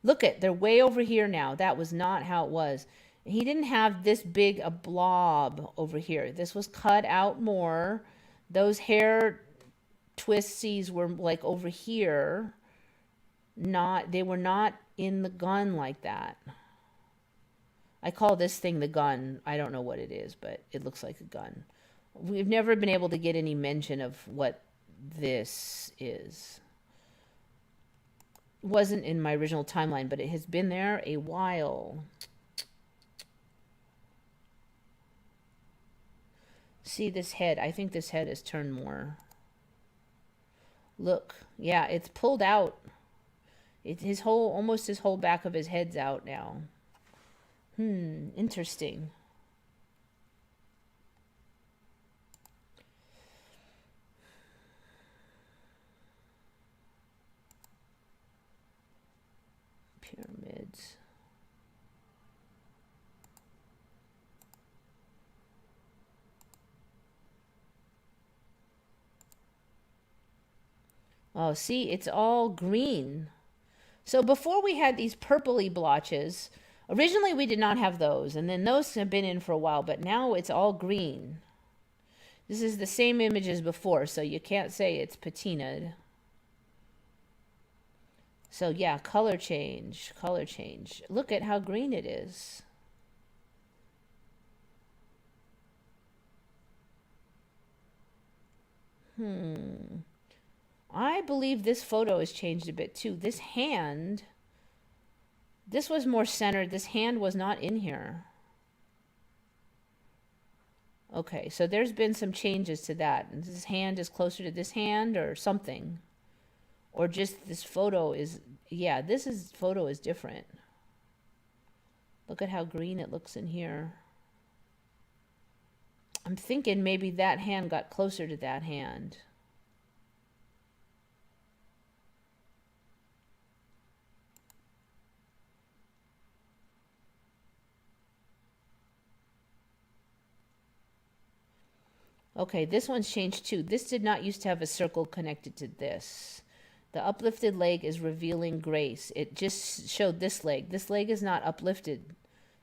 Look at, they're way over here now. That was not how it was. He didn't have this big a blob over here. This was cut out more. Those hair twisties were like over here. They were not in the gun like that. I call this thing the gun. I don't know what it is, but it looks like a gun. We've never been able to get any mention of what this is. It wasn't in my original timeline, but it has been there a while. See this head. I think this head has turned more. Look. Yeah, it's pulled out. Almost his whole back of his head's out now. Interesting. Pyramids. Oh, see, it's all green. So before we had these purpley blotches, originally we did not have those, and then those have been in for a while, but now it's all green. This is the same image as before, so you can't say it's patinaed. So yeah, color change, color change. Look at how green it is. I believe this photo has changed a bit too. This hand, this was more centered. This hand was not in here. Okay, so there's been some changes to that. This hand is closer to this hand or something. Or just this photo is, yeah, photo is different. Look at how green it looks in here. I'm thinking maybe that hand got closer to that hand. Okay, this one's changed too. This did not used to have a circle connected to this. The uplifted leg is revealing grace. It just showed this leg. This leg is not uplifted.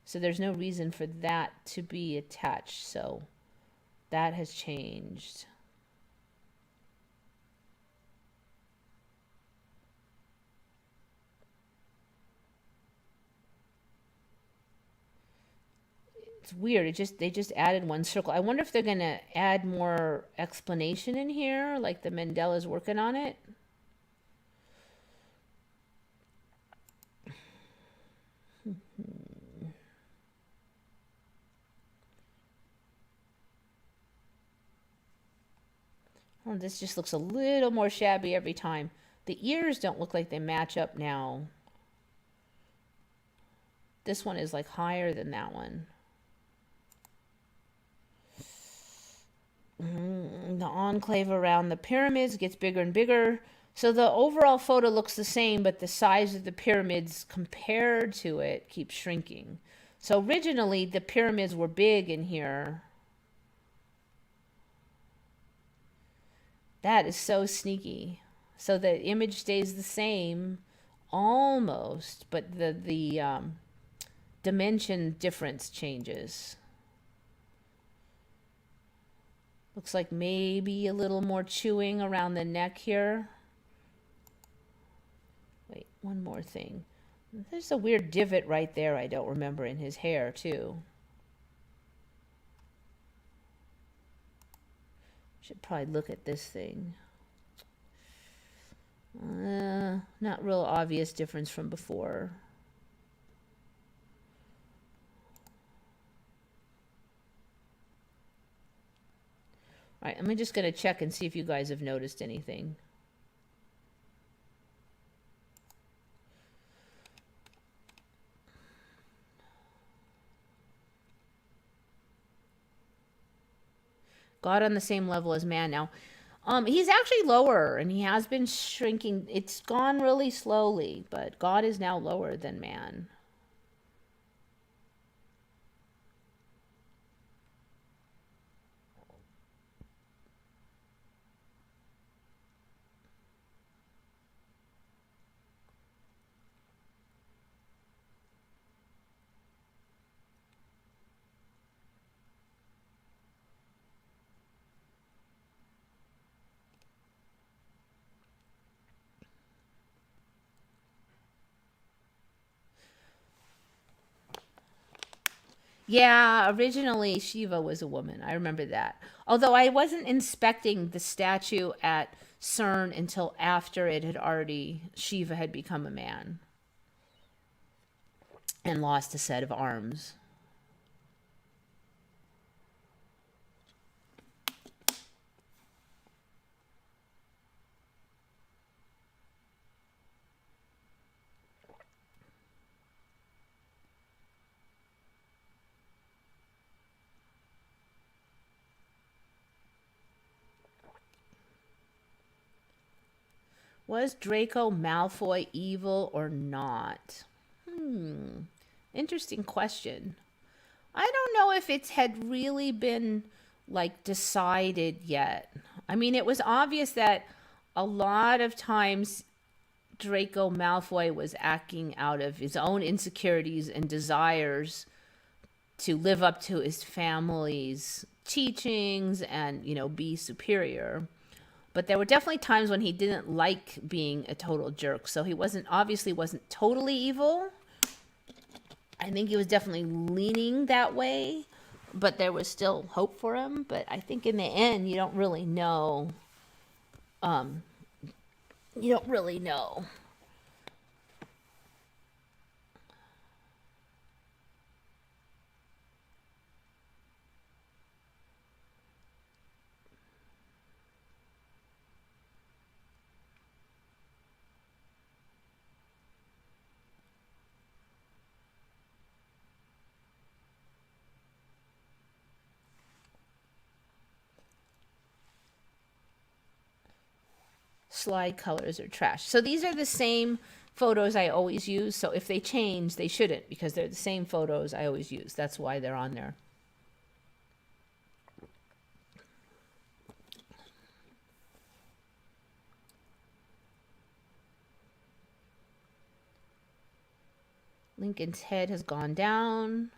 So there's no reason for that to be attached. So that has changed. It's weird. They just added one circle. I wonder if they're going to add more explanation in here, like the Mandela's working on it. Oh, this just looks a little more shabby every time. The ears don't look like they match up now. This one is like higher than that one. The enclave around the pyramids gets bigger and bigger. So the overall photo looks the same, but the size of the pyramids compared to it keeps shrinking. So originally the pyramids were big in here. That is so sneaky. So the image stays the same almost, but the dimension difference changes. Looks like maybe a little more chewing around the neck here. Wait, one more thing. There's a weird divot right there I don't remember in his hair too. Should probably look at this thing. Not real obvious difference from before. All right, I'm just going to check and see if you guys have noticed anything. God on the same level as man now. He's actually lower, and he has been shrinking. It's gone really slowly, but God is now lower than man. Yeah, originally Shiva was a woman. I remember that. Although I wasn't inspecting the statue at CERN until after it had already, Shiva had become a man and lost a set of arms. Was Draco Malfoy evil or not? Interesting question. I don't know if it had really been like decided yet. I mean, it was obvious that a lot of times Draco Malfoy was acting out of his own insecurities and desires to live up to his family's teachings and, you know, be superior. But there were definitely times when he didn't like being a total jerk. So he obviously wasn't totally evil. I think he was definitely leaning that way, but there was still hope for him. But I think in the end, you don't really know. You don't really know. Slide colors are trash. So these are the same photos I always use. So if they change, they shouldn't, because they're the same photos I always use. That's why they're on there. Lincoln's head has gone down.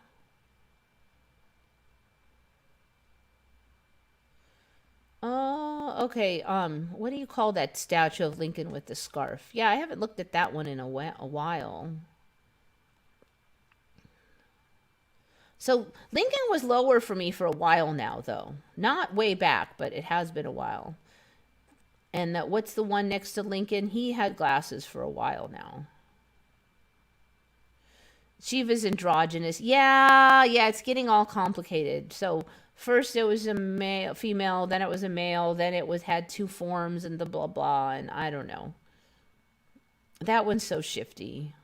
Oh, okay. What do you call that statue of Lincoln with the scarf? Yeah, I haven't looked at that one in a while. So Lincoln was lower for me for a while now, though. Not way back, but it has been a while. And what's the one next to Lincoln? He had glasses for a while now. Shiva's androgynous. Yeah, it's getting all complicated. So first it was a female, then it was a male, then it had two forms and the blah blah, and I don't know. That one's so shifty.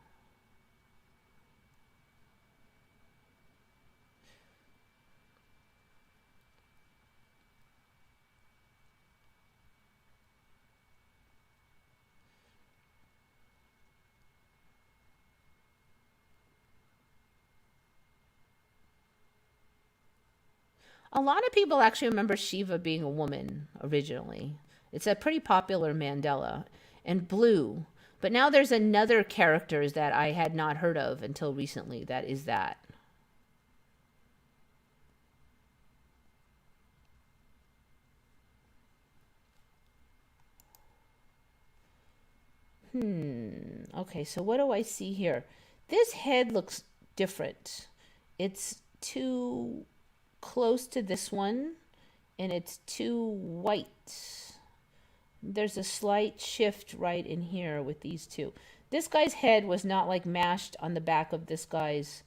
A lot of people actually remember Shiva being a woman originally. It's a pretty popular Mandela. And blue. But now there's another character that I had not heard of until recently that is that. Okay, so what do I see here? This head looks different. It's too close to this one, and it's too white. There's a slight shift right in here with these two. This guy's head was not like mashed on the back of this guy's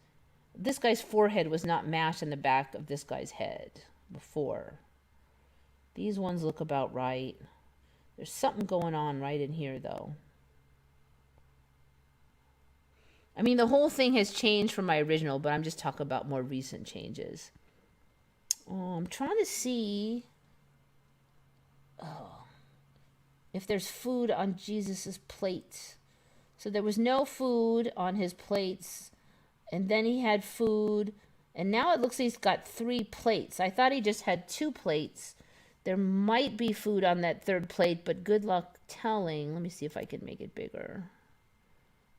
forehead was not mashed on the back of this guy's head before. These ones look about right. There's something going on right in here though. I mean, the whole thing has changed from my original, but I'm just talking about more recent changes. Oh, I'm trying to see if there's food on Jesus's plate. So there was no food on his plates, and then he had food, and now it looks like he's got 3 plates. I thought he just had 2 plates. There might be food on that 3rd plate, but good luck telling. Let me see if I can make it bigger.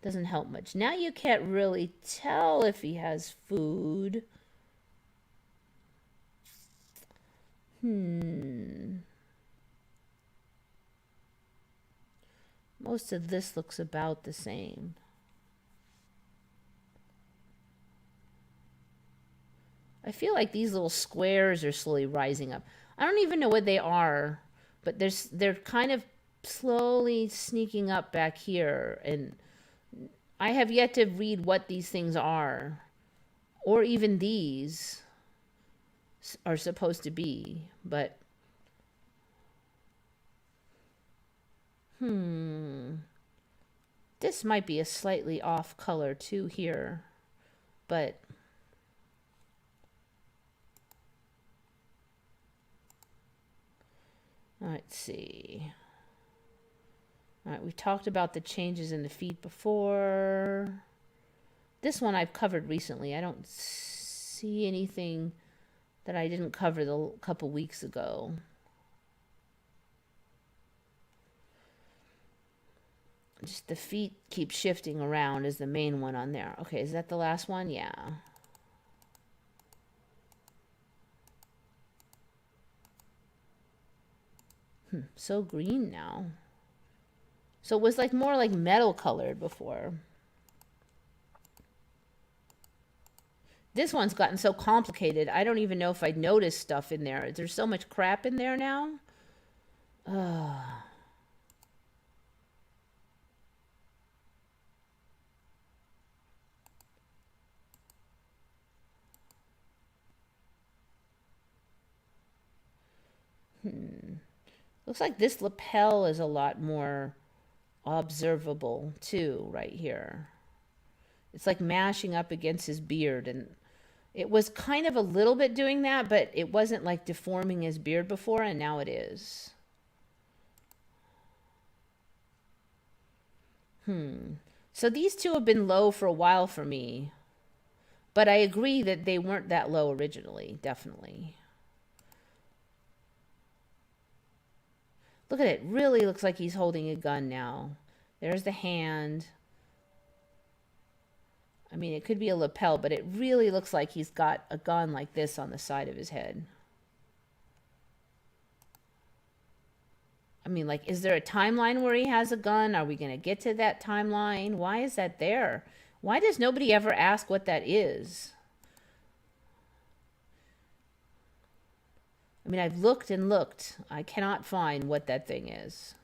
Doesn't help much. Now you can't really tell if he has food. Most of this looks about the same. I feel like these little squares are slowly rising up. I don't even know what they are, but they're kind of slowly sneaking up back here, and I have yet to read what these things are, or even these are supposed to be, but this might be a slightly off color too here, but let's see. All right, we talked about the changes in the feet before. This one I've covered recently. I don't see anything that I didn't cover a couple weeks ago. Just the feet keep shifting around is the main one on there. Okay, is that the last one? Yeah. So green now. So it was like more like metal colored before. This one's gotten so complicated. I don't even know if I'd noticed stuff in there. There's so much crap in there now. Looks like this lapel is a lot more observable too right here. It's like mashing up against his beard, and it was kind of a little bit doing that, but it wasn't like deforming his beard before, and now it is. So these two have been low for a while for me, but I agree that they weren't that low originally, definitely. Look at it. Really looks like he's holding a gun now. There's the hand. I mean, it could be a lapel, but it really looks like he's got a gun like this on the side of his head. I mean, like, is there a timeline where he has a gun? Are we going to get to that timeline? Why is that there? Why does nobody ever ask what that is? I mean, I've looked and looked. I cannot find what that thing is.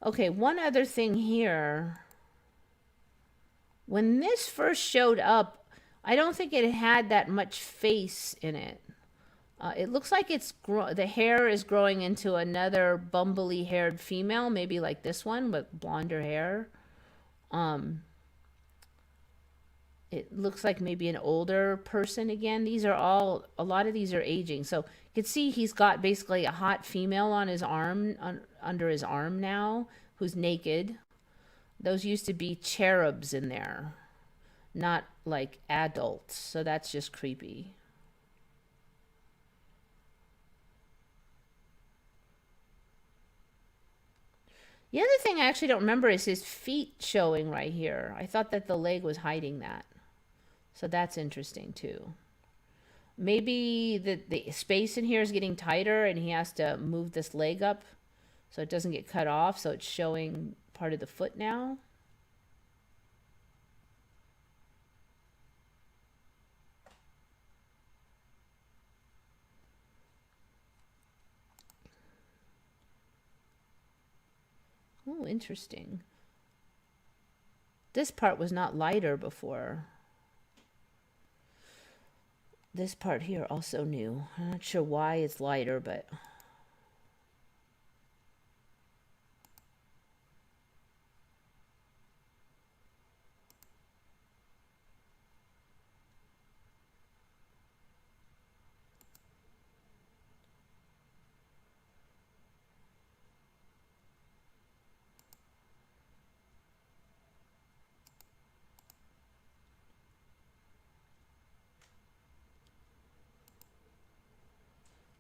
Okay, one other thing here. When this first showed up, I don't think it had that much face in it. It looks like the hair is growing into another bumbly haired female, maybe like this one with blonder hair. It looks like maybe an older person again. A lot of these are aging. So you can see he's got basically a hot female on his arm, under his arm now, who's naked. Those used to be cherubs in there, not like adults. So that's just creepy. The other thing I actually don't remember is his feet showing right here. I thought that the leg was hiding that. So that's interesting too. Maybe the space in here is getting tighter and he has to move this leg up so it doesn't get cut off. So it's showing part of the foot now. Oh, interesting. This part was not lighter before. This part here also new. I'm not sure why it's lighter, but...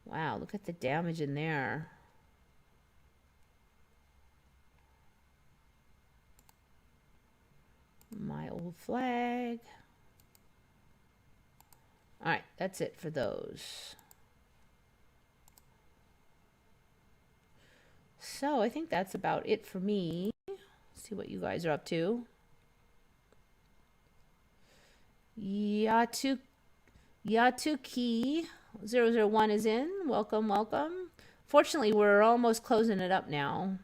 Wow, look at the damage in there. My old flag. All right, that's it for those. So I think that's about it for me. Let's see what you guys are up to. Yatuki 001 is in. Welcome, welcome. Fortunately, we're almost closing it up now.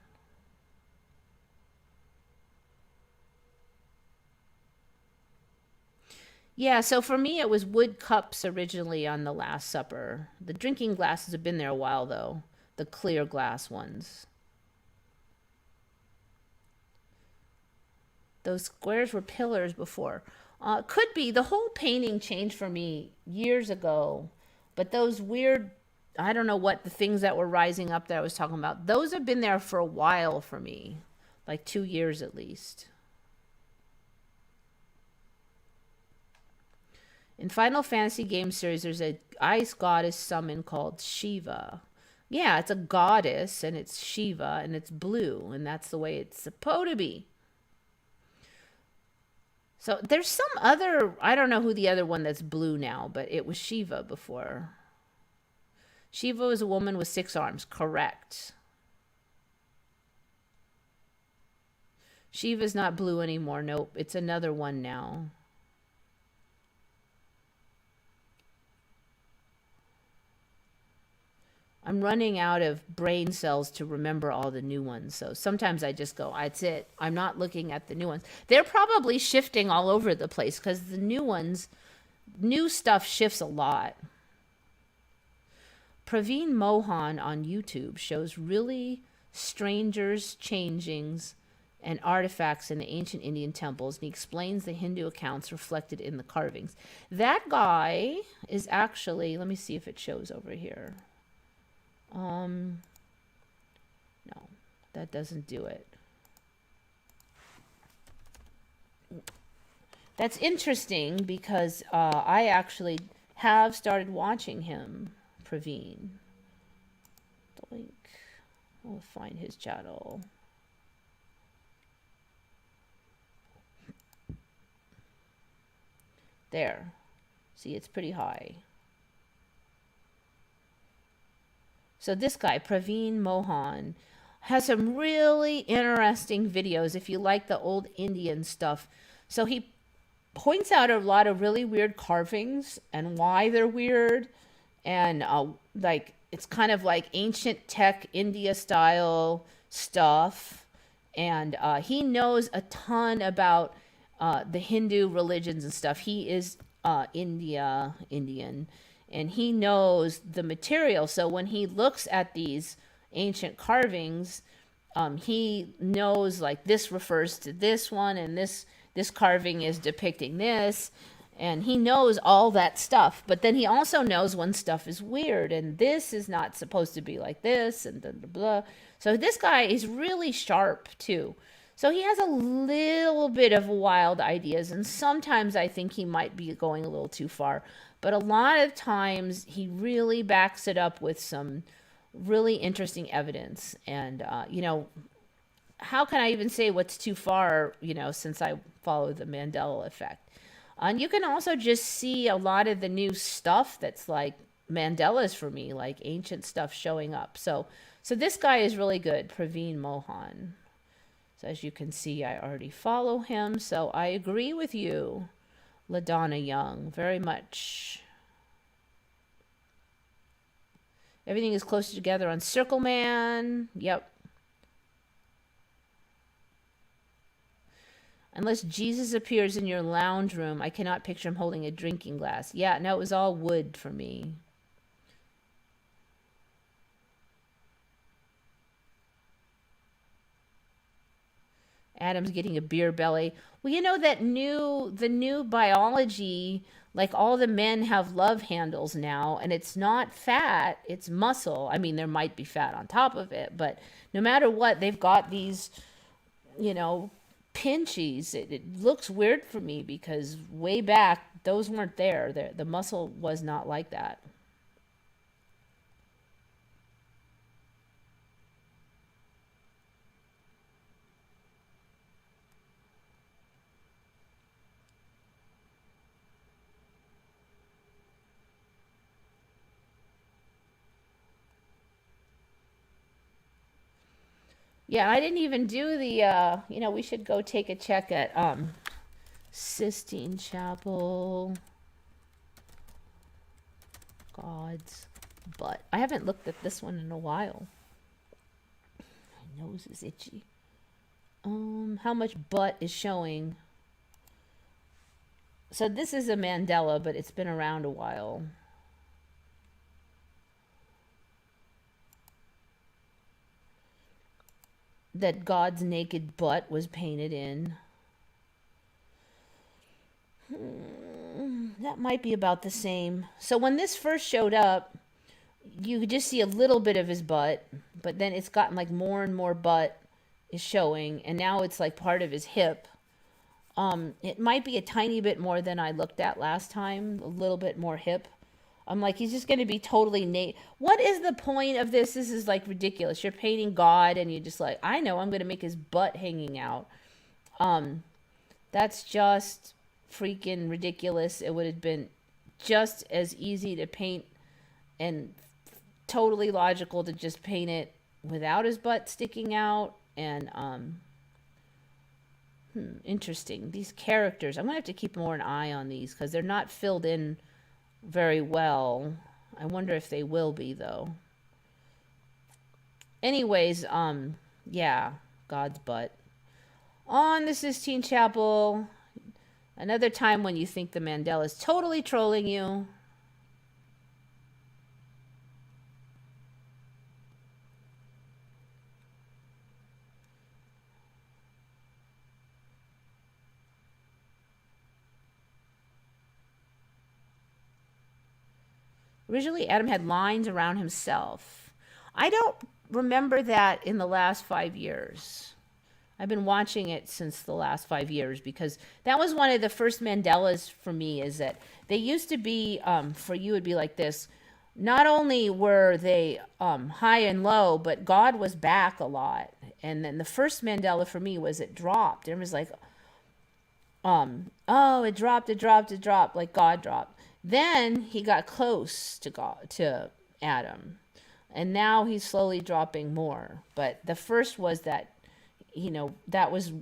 Yeah, so for me, it was wood cups originally on the Last Supper. The drinking glasses have been there a while, though. The clear glass ones. Those squares were pillars before. Could be. The whole painting changed for me years ago. But those weird, I don't know what the things that were rising up that I was talking about, those have been there for a while for me. Like 2 years at least. In Final Fantasy game series, there's a ice goddess summon called Shiva. Yeah, it's a goddess, and it's Shiva, and it's blue, and that's the way it's supposed to be. So there's some other, I don't know who the other one that's blue now, but it was Shiva before. Shiva was a woman with 6 arms, correct. Shiva's not blue anymore, nope, it's another one now. I'm running out of brain cells to remember all the new ones. So sometimes I just go, that's it. I'm not looking at the new ones. They're probably shifting all over the place because the new ones, new stuff shifts a lot. Praveen Mohan on YouTube shows really strangers, changings, and artifacts in the ancient Indian temples. And he explains the Hindu accounts reflected in the carvings. That guy is actually, let me see if it shows over here. No, that doesn't do it. That's interesting because I actually have started watching him, Praveen. The link. I'll find his channel. There. See, it's pretty high. So this guy, Praveen Mohan, has some really interesting videos if you like the old Indian stuff. So he points out a lot of really weird carvings and why they're weird. And like it's kind of like ancient tech India style stuff. And he knows a ton about the Hindu religions and stuff. He is Indian. and he knows the material. So when he looks at these ancient carvings, he knows like this refers to this one, and this carving is depicting this, and he knows all that stuff. But then he also knows when stuff is weird, and this is not supposed to be like this, and blah, blah, blah. So this guy is really sharp too. So he has a little bit of wild ideas, and sometimes I think he might be going a little too far. But a lot of times he really backs it up with some really interesting evidence. And, how can I even say what's too far, since I follow the Mandela effect? And you can also just see a lot of the new stuff that's like Mandela's for me, like ancient stuff showing up. So this guy is really good, Praveen Mohan. So as you can see, I already follow him. So I agree with you, LaDonna Young, very much. Everything is closer together on Circle Man. Yep. Unless Jesus appears in your lounge room, I cannot picture him holding a drinking glass. Yeah, no, it was all wood for me. Adam's getting a beer belly. Well, the new biology, like all the men have love handles now, and it's not fat, it's muscle. I mean, there might be fat on top of it, but no matter what, they've got these, pinchies. It looks weird for me because way back, those weren't there. The muscle was not like that. Yeah, I didn't even do the, we should go take a check at Sistine Chapel. God's butt. I haven't looked at this one in a while. My nose is itchy. How much butt is showing? So this is a Mandela, but it's been around a while. That God's naked butt was painted in. That might be about the same. So when this first showed up, you could just see a little bit of his butt, but then it's gotten like more and more butt is showing, and now it's like part of his hip. It might be a tiny bit more than I looked at last time, a little bit more hip. I'm like, he's just going to be totally naked. What is the point of this? This is like ridiculous. You're painting God and you're just like, I know I'm going to make his butt hanging out. That's just freaking ridiculous. It would have been just as easy to paint and totally logical to just paint it without his butt sticking out. And interesting. These characters, I'm going to have to keep more an eye on these because they're not filled in very well. I wonder if they will be though. Anyways, yeah, God's butt. On the Sistine Chapel, another time when you think the Mandela is totally trolling you. Originally, Adam had lines around himself. I don't remember that in the last 5 years. I've been watching it since the last 5 years because that was one of the first Mandelas for me, is that they used to be, for you, it'd be like this. Not only were they high and low, but God was back a lot. And then the first Mandela for me was it dropped. It was like, oh, it dropped, like God dropped. Then he got close to God, to Adam, and now he's slowly dropping more. But the first was that, that was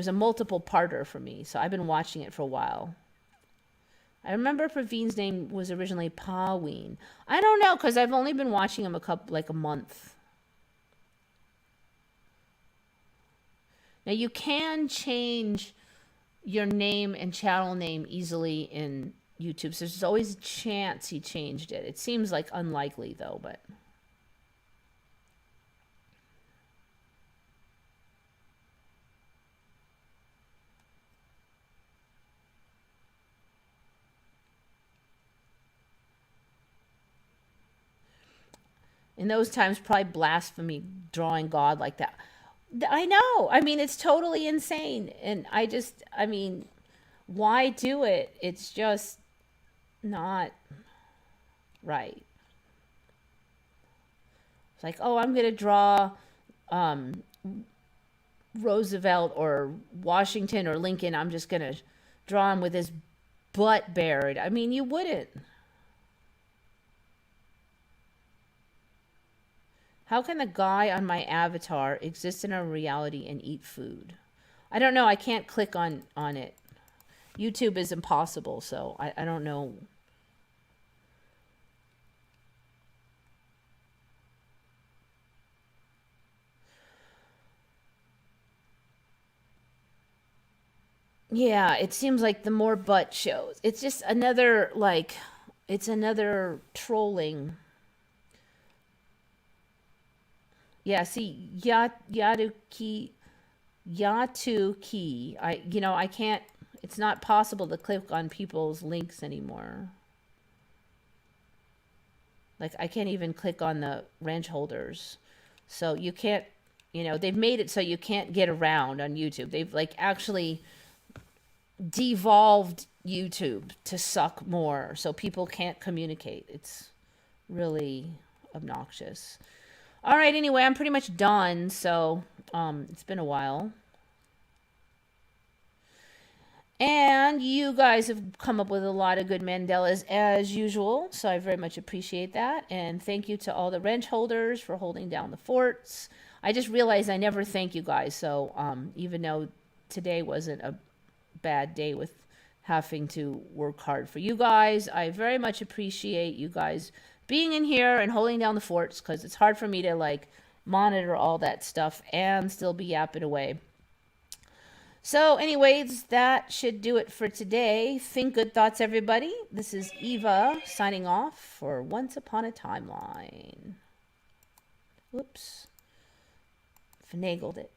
a multiple parter for me. So I've been watching it for a while. I remember Praveen's name was originally Paween. I don't know, because I've only been watching him a month. Now you can change your name and channel name easily in YouTube. So there's always a chance he changed it. It seems like unlikely though, but in those times, probably blasphemy, drawing God like that. I know. I mean, it's totally insane. And I mean, why do it? It's just not right. It's like, oh, I'm going to draw Roosevelt or Washington or Lincoln. I'm just going to draw him with his butt bared. I mean, you wouldn't. How can the guy on my avatar exist in our reality and eat food? I don't know. I can't click on it. YouTube is impossible, so I don't know. Yeah, it seems like the more butt shows. It's just another, like, it's another trolling. Yeah, see, Yatuki, I can't, it's not possible to click on people's links anymore. Like, I can't even click on the ranch holders. So you can't, they've made it so you can't get around on YouTube. They've, like, actually devolved YouTube to suck more so people can't communicate. It's really obnoxious. All right, anyway, I'm pretty much done, so it's been a while. And you guys have come up with a lot of good Mandelas as usual, so I very much appreciate that. And thank you to all the wrench holders for holding down the forts. I just realized I never thank you guys, so even though today wasn't a bad day with having to work hard for you guys, I very much appreciate you guys being in here and holding down the forts, because it's hard for me to, like, monitor all that stuff and still be yapping away. So anyways, that should do it for today. Think good thoughts, everybody. This is Eva signing off for Once Upon a Timeline. Whoops. Finagled it.